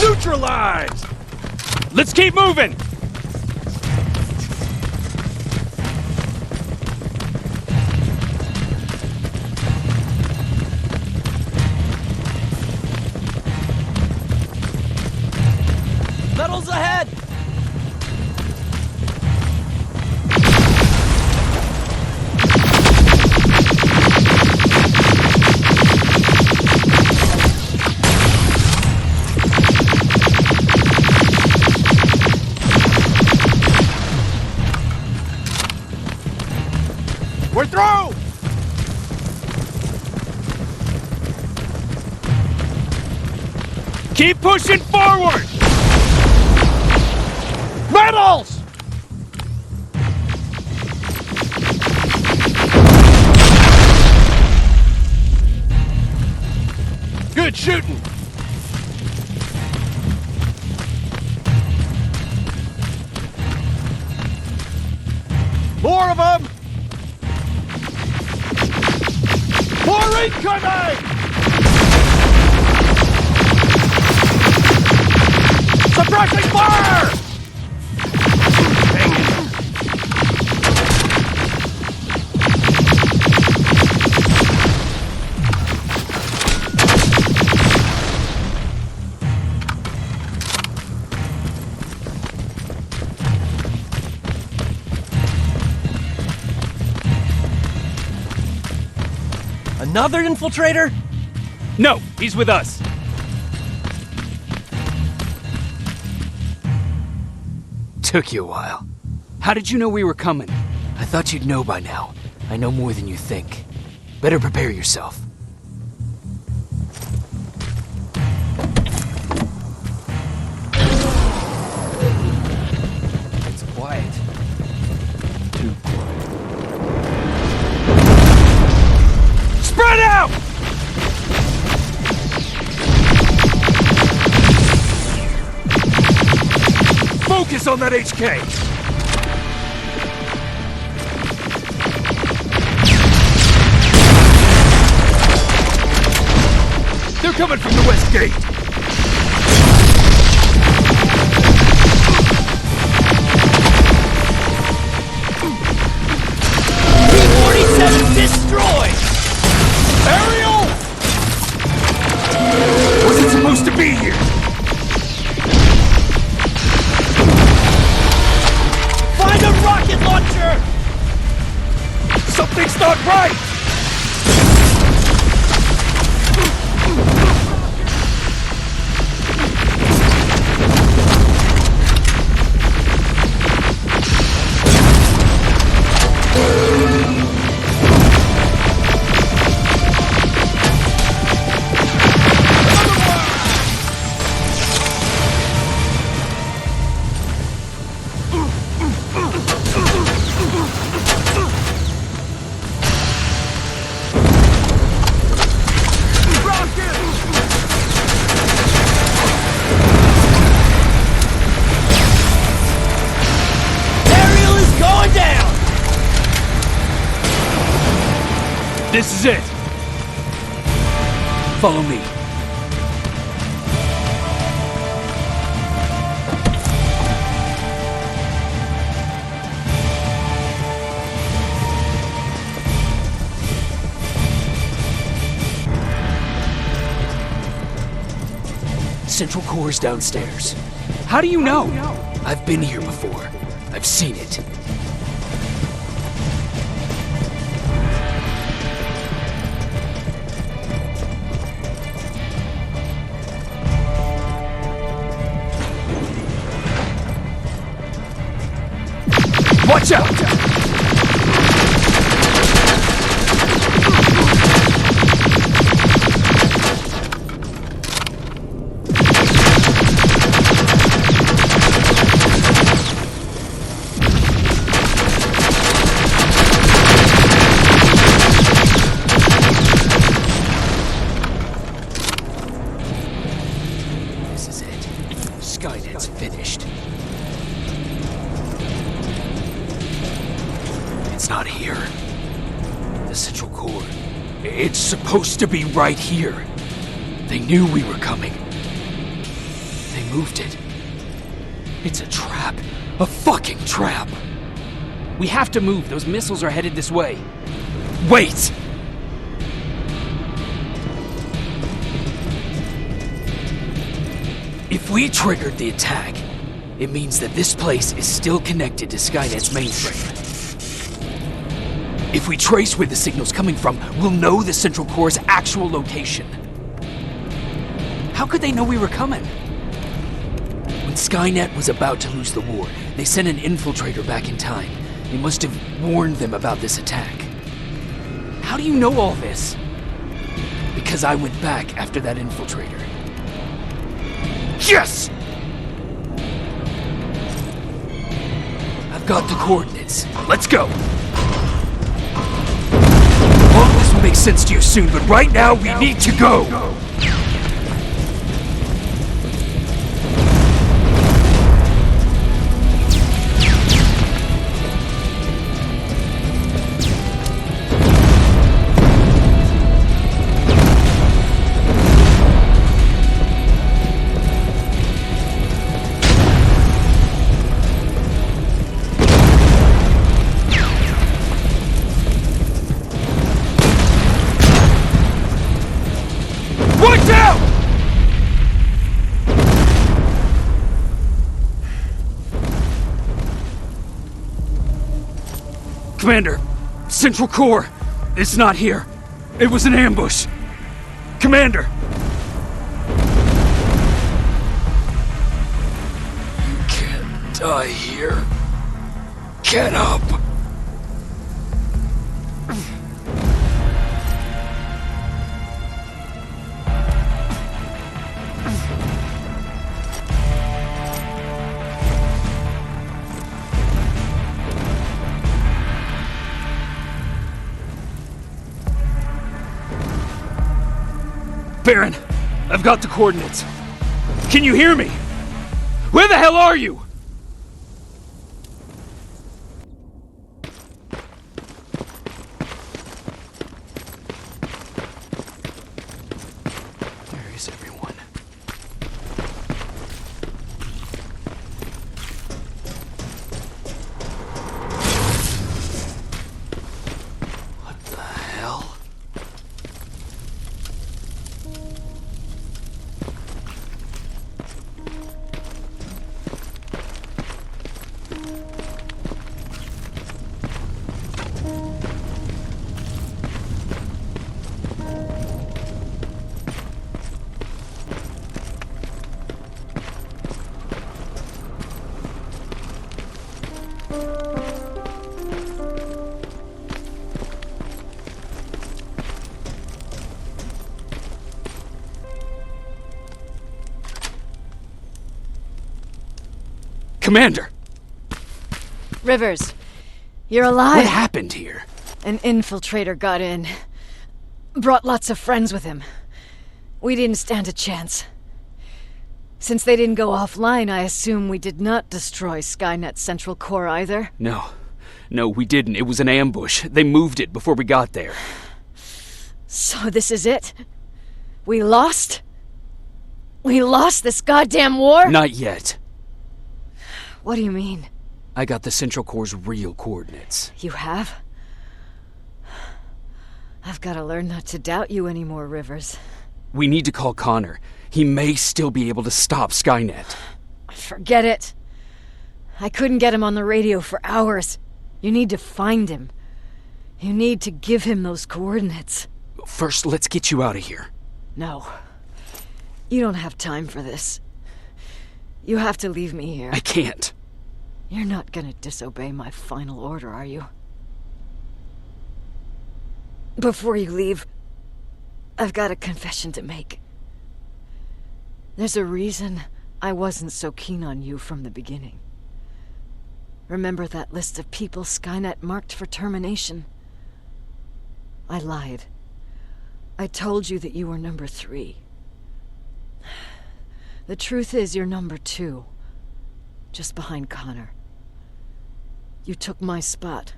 Neutralized! Let's keep moving! Metals ahead! We're through! Keep pushing forward! Metals! Good shooting! More of them! More incoming! Suppressing fire! Another infiltrator? No, he's with us. Took you a while. How did you know we were coming? I thought you'd know by now. I know more than you think. Better prepare yourself. It's quiet. Too quiet. Spread out! Focus on that HK! They're coming from the west gate! T-47 destroyed! Ariel! Wasn't supposed to be here! not right! This is it! Follow me. Central core's downstairs. How do you know? I've been here before. I've seen it. Watch out! This is it. Skynet's finished. It's not here. The central core. It's supposed to be right here. They knew we were coming. They moved it. It's a trap. A fucking trap. We have to move. Those missiles are headed this way. Wait! If we triggered the attack, it means that this place is still connected to Skynet's mainframe. If we trace where the signal's coming from, we'll know the Central Core's actual location. How could they know we were coming? When Skynet was about to lose the war, they sent an infiltrator back in time. He must have warned them about this attack. How do you know all this? Because I went back after that infiltrator. Yes! I've got the coordinates. Let's go! All of this will make sense to you soon, but right now we need to go! Commander, Central Core, it's not here. It was an ambush. Commander! You can't die here. Get up! Baron, I've got the coordinates. Can you hear me? Where the hell are you? Where is everyone? What the hell? Commander! Rivers, you're alive. What happened here? An infiltrator got in. Brought lots of friends with him. We didn't stand a chance. Since they didn't go offline, I assume we did not destroy Skynet's central core either? No, we didn't. It was an ambush. They moved it before we got there. So this is it? We lost? We lost this goddamn war? Not yet. What do you mean? I got the Central Core's real coordinates. You have? I've got to learn not to doubt you anymore, Rivers. We need to call Connor. He may still be able to stop Skynet. Forget it. I couldn't get him on the radio for hours. You need to find him. You need to give him those coordinates. First, let's get you out of here. No. You don't have time for this. You have to leave me here. I can't. You're not gonna disobey my final order, are you? Before you leave, I've got a confession to make. There's a reason I wasn't so keen on you from the beginning. Remember that list of people Skynet marked for termination? I lied. I told you that you were number 3. The truth is you're number 2, just behind Connor. You took my spot,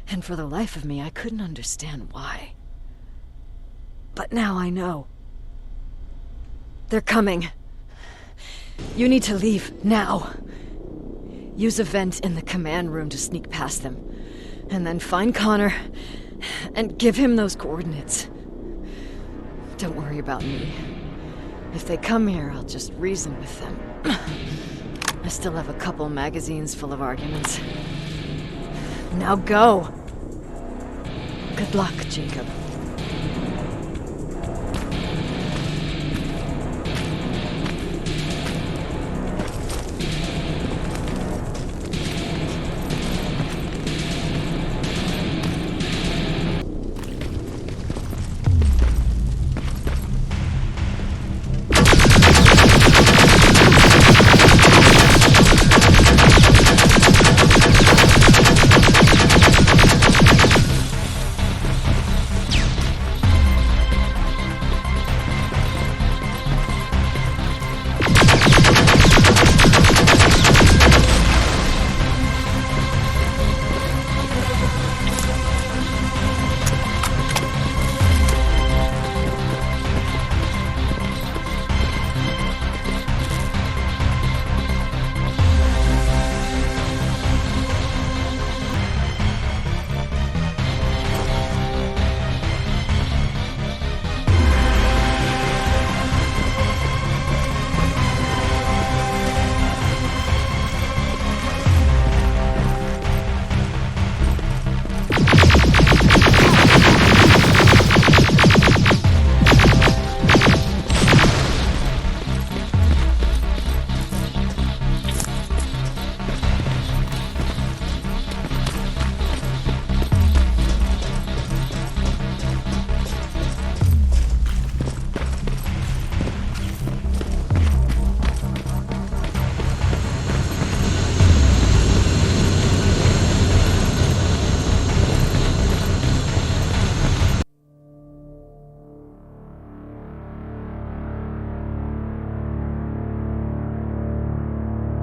and for the life of me, I couldn't understand why. But now I know. They're coming. You need to leave, now. Use a vent in the command room to sneak past them, and then find Connor, and give him those coordinates. Don't worry about me. If they come here, I'll just reason with them. I still have a couple magazines full of arguments. Now go! Good luck, Jacob.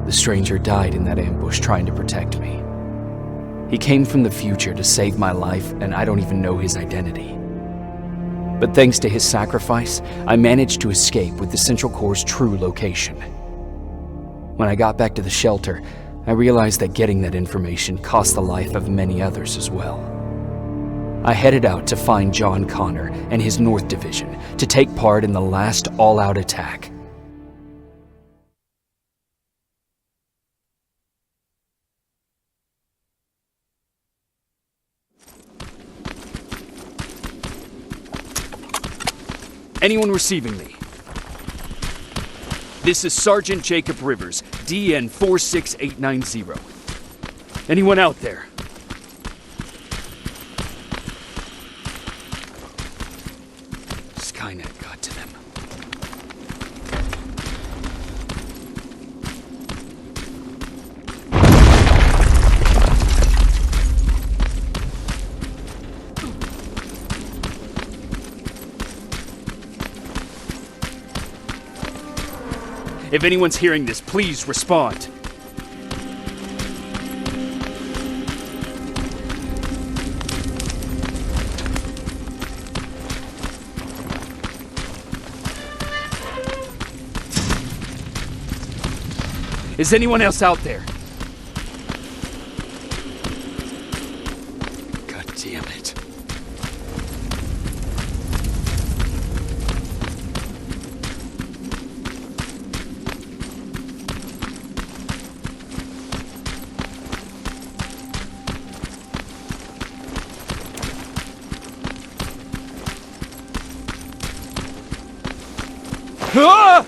The stranger died in that ambush trying to protect me. He came from the future to save my life, and I don't even know his identity. But thanks to his sacrifice, I managed to escape with the Central Core's true location. When I got back to the shelter, I realized that getting that information cost the life of many others as well. I headed out to find John Connor and his North Division to take part in the last all-out attack. Anyone receiving me? This is Sergeant Jacob Rivers, DN 46890. Anyone out there? Skynet got to them. If anyone's hearing this, please respond. Is anyone else out there? God damn it. Ah!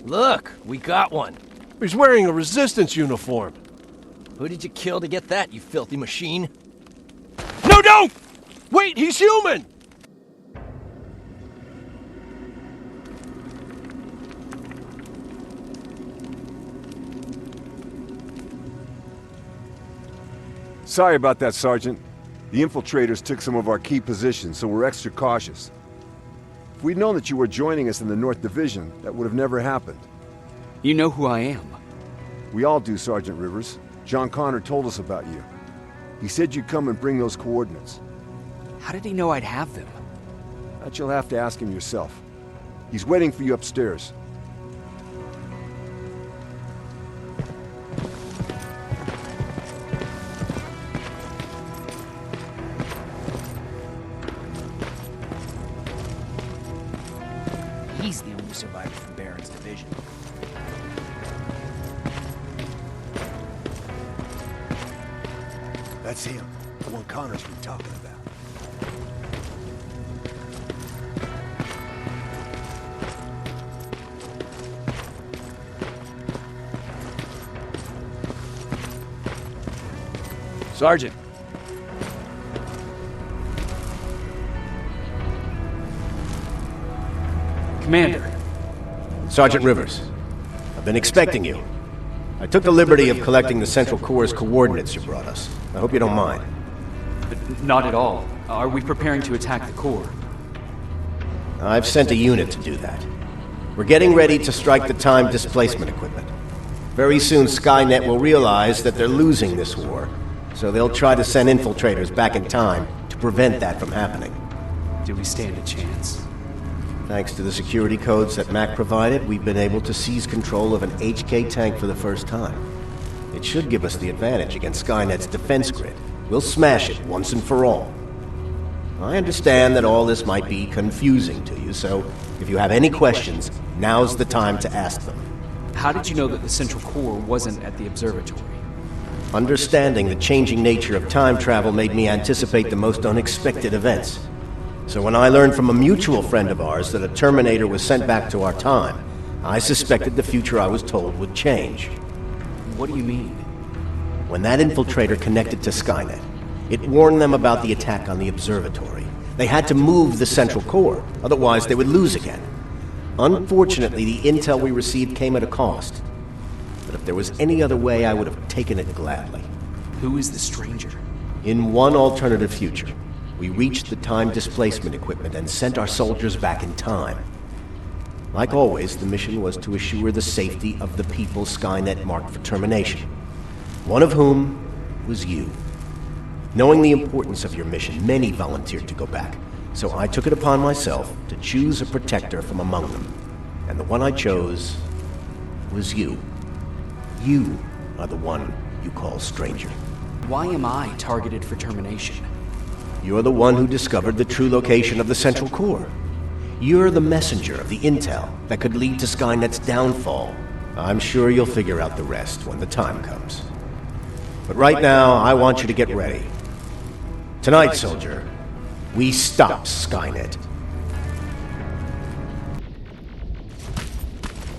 Look, we got one. He's wearing a Resistance uniform. Who did you kill to get that, you filthy machine? No, don't! Wait, he's human! Sorry about that, Sergeant. The infiltrators took some of our key positions, so we're extra cautious. If we'd known that you were joining us in the North Division, that would have never happened. You know who I am. We all do, Sergeant Rivers. John Connor told us about you. He said you'd come and bring those coordinates. How did he know I'd have them? That you'll have to ask him yourself. He's waiting for you upstairs. He's the only survivor from Baron's division. That's him. The one Connor's been talking about. Sergeant. Commander. Sergeant Rivers, I've been expecting you. I took the liberty of collecting the Central Corps' coordinates you brought us. I hope you don't mind. Not at all. Are we preparing to attack the Corps? I've sent a unit to do that. We're getting ready to strike the time displacement equipment. Very soon Skynet will realize that they're losing this war, so they'll try to send infiltrators back in time to prevent that from happening. Do we stand a chance? Thanks to the security codes that Mac provided, we've been able to seize control of an HK tank for the first time. It should give us the advantage against Skynet's defense grid. We'll smash it once and for all. I understand that all this might be confusing to you, so if you have any questions, now's the time to ask them. How did you know that the Central Corps wasn't at the observatory? Understanding the changing nature of time travel made me anticipate the most unexpected events. So when I learned from a mutual friend of ours that a Terminator was sent back to our time, I suspected the future I was told would change. What do you mean? When that infiltrator connected to Skynet, it warned them about the attack on the observatory. They had to move the Central Corps, otherwise they would lose again. Unfortunately, the intel we received came at a cost. But if there was any other way, I would have taken it gladly. Who is the stranger? In one alternative future, we reached the time displacement equipment and sent our soldiers back in time. Like always, the mission was to assure the safety of the people Skynet marked for termination. One of whom was you. Knowing the importance of your mission, many volunteered to go back, so I took it upon myself to choose a protector from among them. And the one I chose was you. You are the one you call stranger. Why am I targeted for termination? You're the one who discovered the true location of the Central Corps. You're the messenger of the intel that could lead to Skynet's downfall. I'm sure you'll figure out the rest when the time comes. But right now, I want you to get ready. Tonight, soldier, we stop Skynet.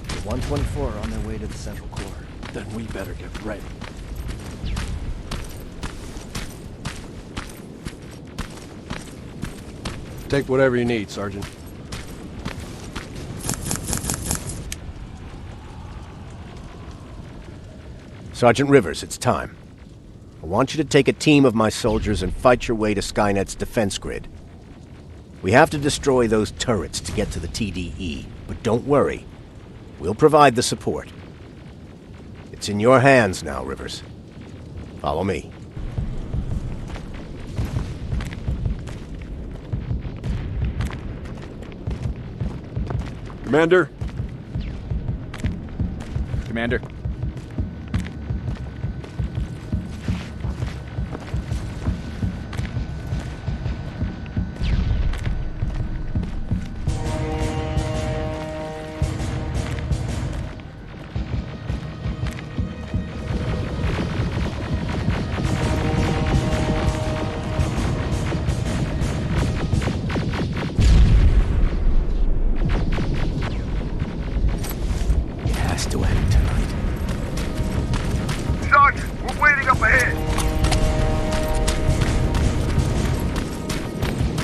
The 124 are on their way to the Central Corps. Then we better get ready. Take whatever you need, Sergeant. Sergeant Rivers, it's time. I want you to take a team of my soldiers and fight your way to Skynet's defense grid. We have to destroy those turrets to get to the TDE, but don't worry. We'll provide the support. It's in your hands now, Rivers. Follow me. Commander? Commander.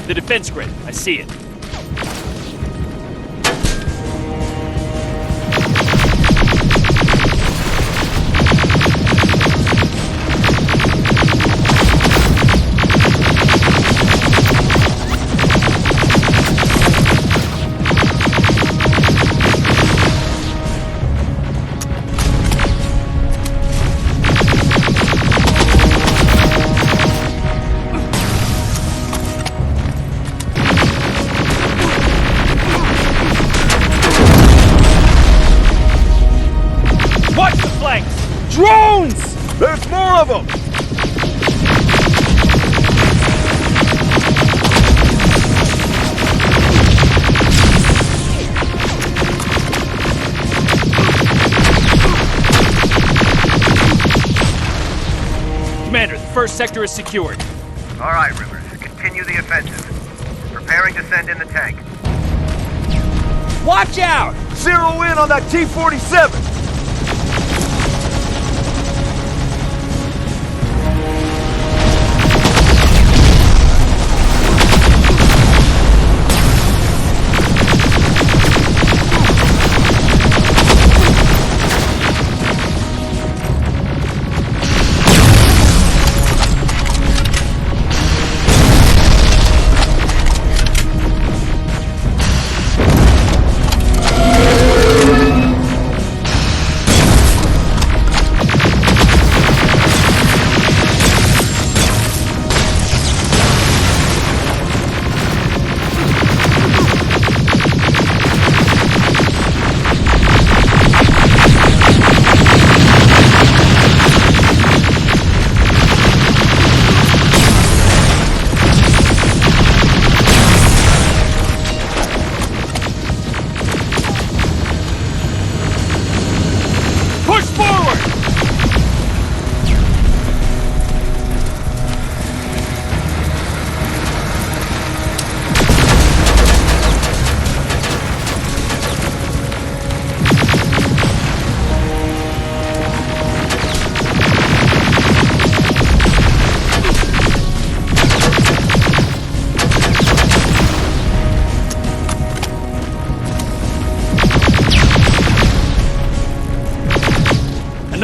The defense grid. I see it. Drones! There's more of them! Commander, the first sector is secured. All right, Rivers. Continue the offensive. Preparing to send in the tank. Watch out! Zero in on that T-47!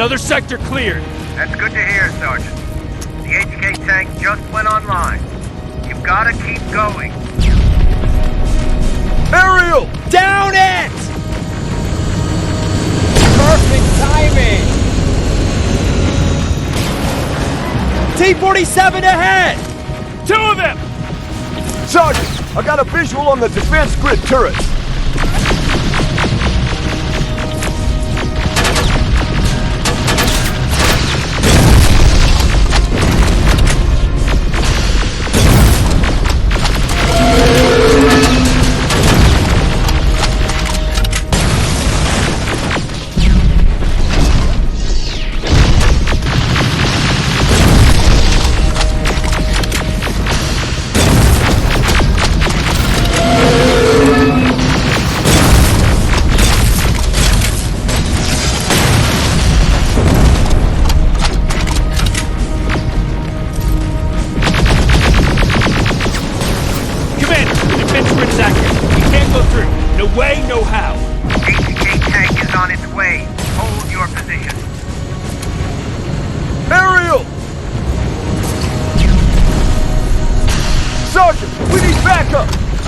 Another sector cleared. That's good to hear, Sergeant. The HK tank just went online. You've got to keep going. Aerial! Down it! Perfect timing! T-47 ahead! Two of them! Sergeant, I got a visual on the defense grid turrets.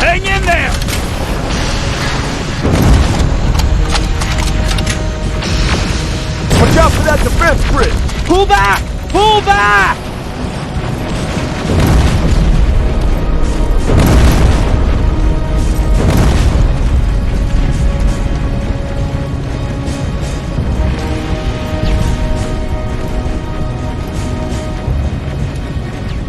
Hang in there! Watch out for that defense grid! Pull back! Pull back!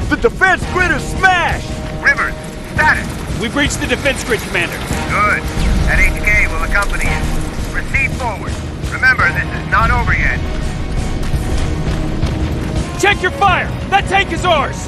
The defense grid is smashed! Rivers, status. We breached the defense grid, Commander. Good. That HK will accompany you. Proceed forward. Remember, this is not over yet. Check your fire! That tank is ours!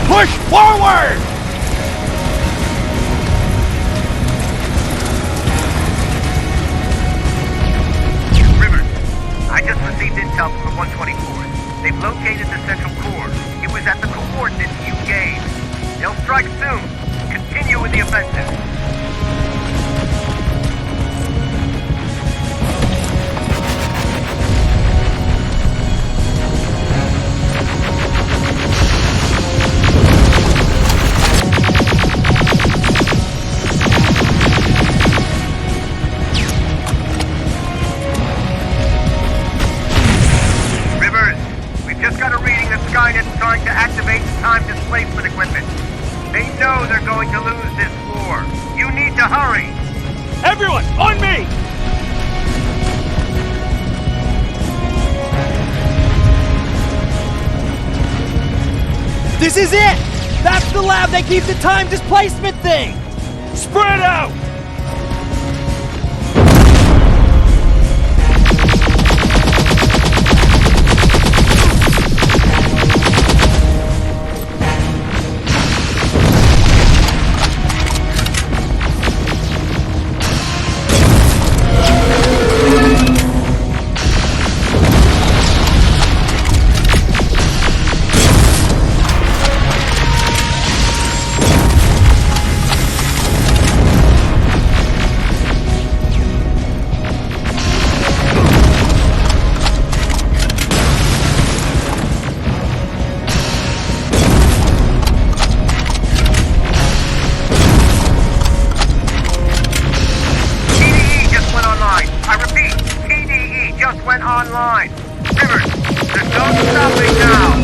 Push forward! Rivers, I just received intel from the 124th. They've located the central core. It was at the coordinates you gave. They'll strike soon. Continue with the offensive. Skynet's trying to activate time displacement equipment. They know they're going to lose this war. You need to hurry! Everyone, on me! This is it! That's the lab that keeps the time displacement thing! Spread out! Online. Rivers, there's no stopping now.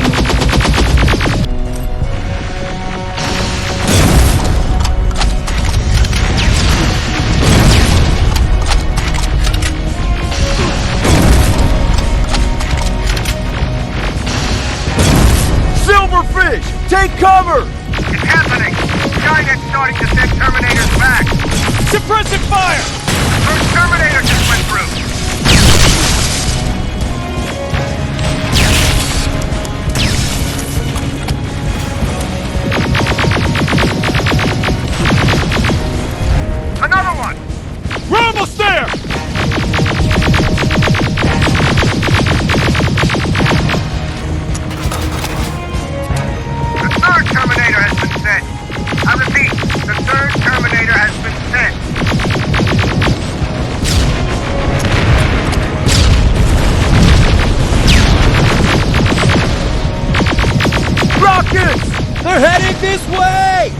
Silverfish, take cover! It's happening. Skynet's starting to send Terminators back. Suppressive fire! First Terminator just went through. Another one! We're almost there! The third Terminator has been sent. I repeat, the third Terminator has been sent. Rockets! They're heading this way!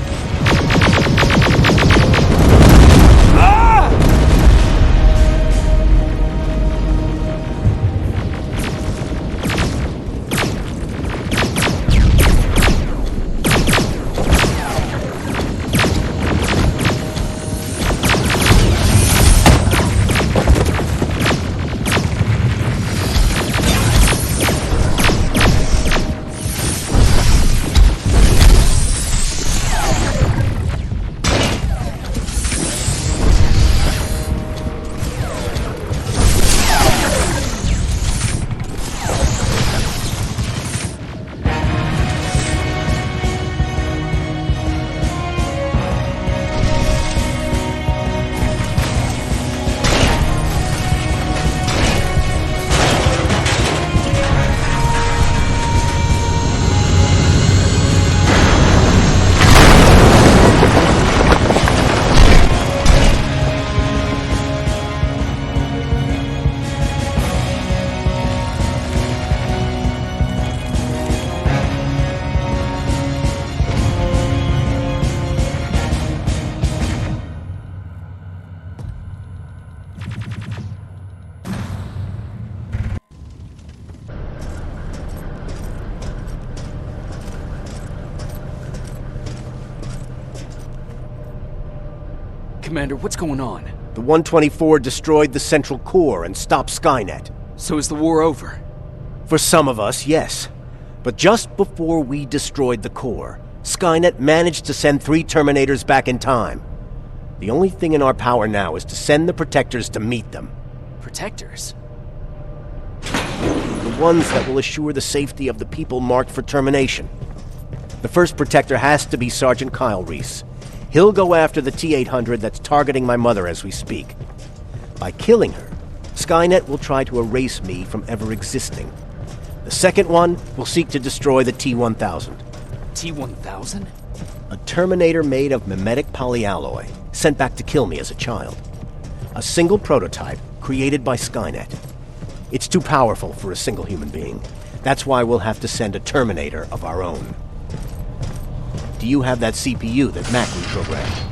Commander, what's going on? The 124 destroyed the central core and stopped Skynet. So is the war over? For some of us, yes. But just before we destroyed the core, Skynet managed to send 3 Terminators back in time. The only thing in our power now is to send the Protectors to meet them. Protectors? The ones that will assure the safety of the people marked for termination. The first Protector has to be Sergeant Kyle Reese. He'll go after the T-800 that's targeting my mother as we speak. By killing her, Skynet will try to erase me from ever existing. The second one will seek to destroy the T-1000. T-1000? A Terminator made of mimetic polyalloy, sent back to kill me as a child. A single prototype created by Skynet. It's too powerful for a single human being. That's why we'll have to send a Terminator of our own. Do you have that CPU that Mac reprogrammed?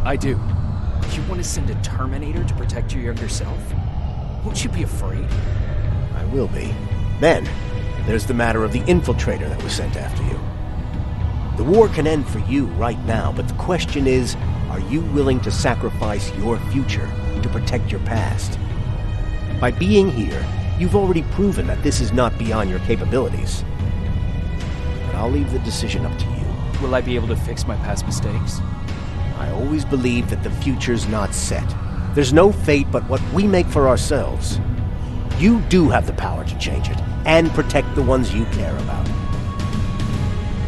I do. You want to send a Terminator to protect your younger self? Won't you be afraid? I will be. Then, there's the matter of the infiltrator that was sent after you. The war can end for you right now, but the question is, are you willing to sacrifice your future to protect your past? By being here, you've already proven that this is not beyond your capabilities. But I'll leave the decision up to you. Will I be able to fix my past mistakes? I always believe that the future's not set. There's no fate but what we make for ourselves. You do have the power to change it, and protect the ones you care about.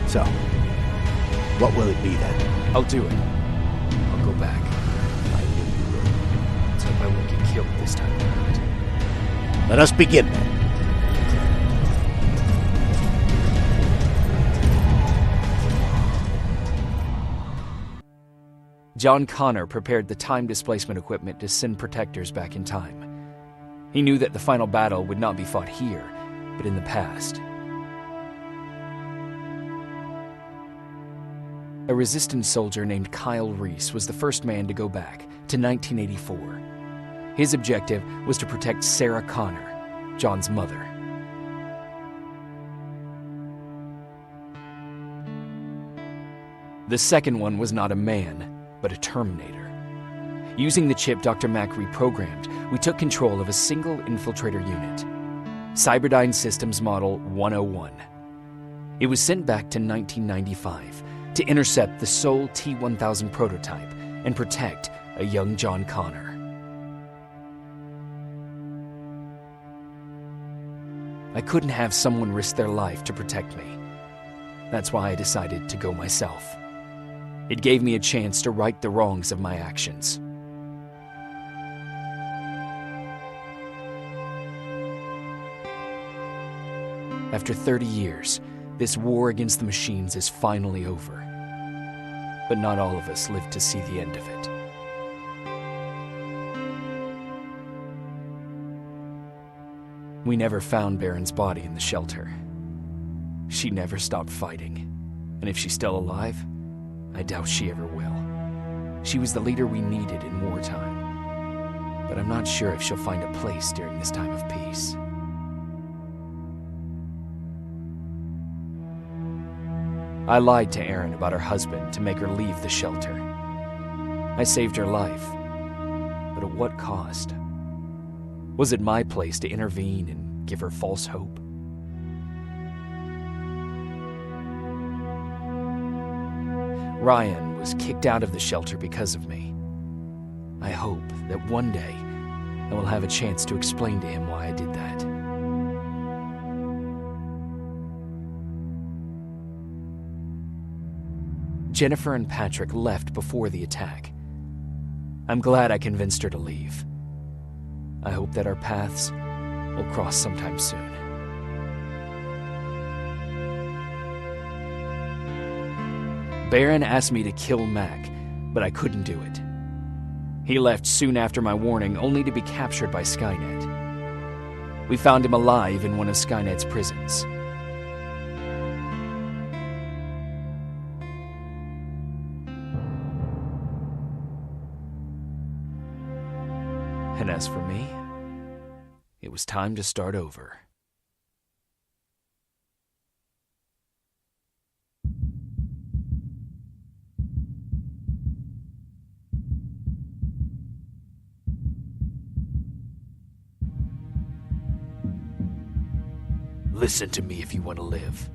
So, what will it be then? I'll do it. I'll go back. I knew you would. Let's hope I won't get killed this time around. Let us begin then. John Connor prepared the time displacement equipment to send Protectors back in time. He knew that the final battle would not be fought here, but in the past. A Resistance soldier named Kyle Reese was the first man to go back to 1984. His objective was to protect Sarah Connor, John's mother. The second one was not a man, but a Terminator. Using the chip Dr. Mack reprogrammed, we took control of a single infiltrator unit, Cyberdyne Systems Model 101. It was sent back to 1995 to intercept the sole T-1000 prototype and protect a young John Connor. I couldn't have someone risk their life to protect me. That's why I decided to go myself. It gave me a chance to right the wrongs of my actions. After 30 years, this war against the machines is finally over. But not all of us lived to see the end of it. We never found Baron's body in the shelter. She never stopped fighting, and if she's still alive, I doubt she ever will. She was the leader we needed in wartime, but I'm not sure if she'll find a place during this time of peace. I lied to Erin about her husband to make her leave the shelter. I saved her life, but at what cost? Was it my place to intervene and give her false hope? Ryan was kicked out of the shelter because of me. I hope that one day I will have a chance to explain to him why I did that. Jennifer and Patrick left before the attack. I'm glad I convinced her to leave. I hope that our paths will cross sometime soon. Baron asked me to kill Mac, but I couldn't do it. He left soon after my warning, only to be captured by Skynet. We found him alive in one of Skynet's prisons. And as for me, it was time to start over. Listen to me if you want to live.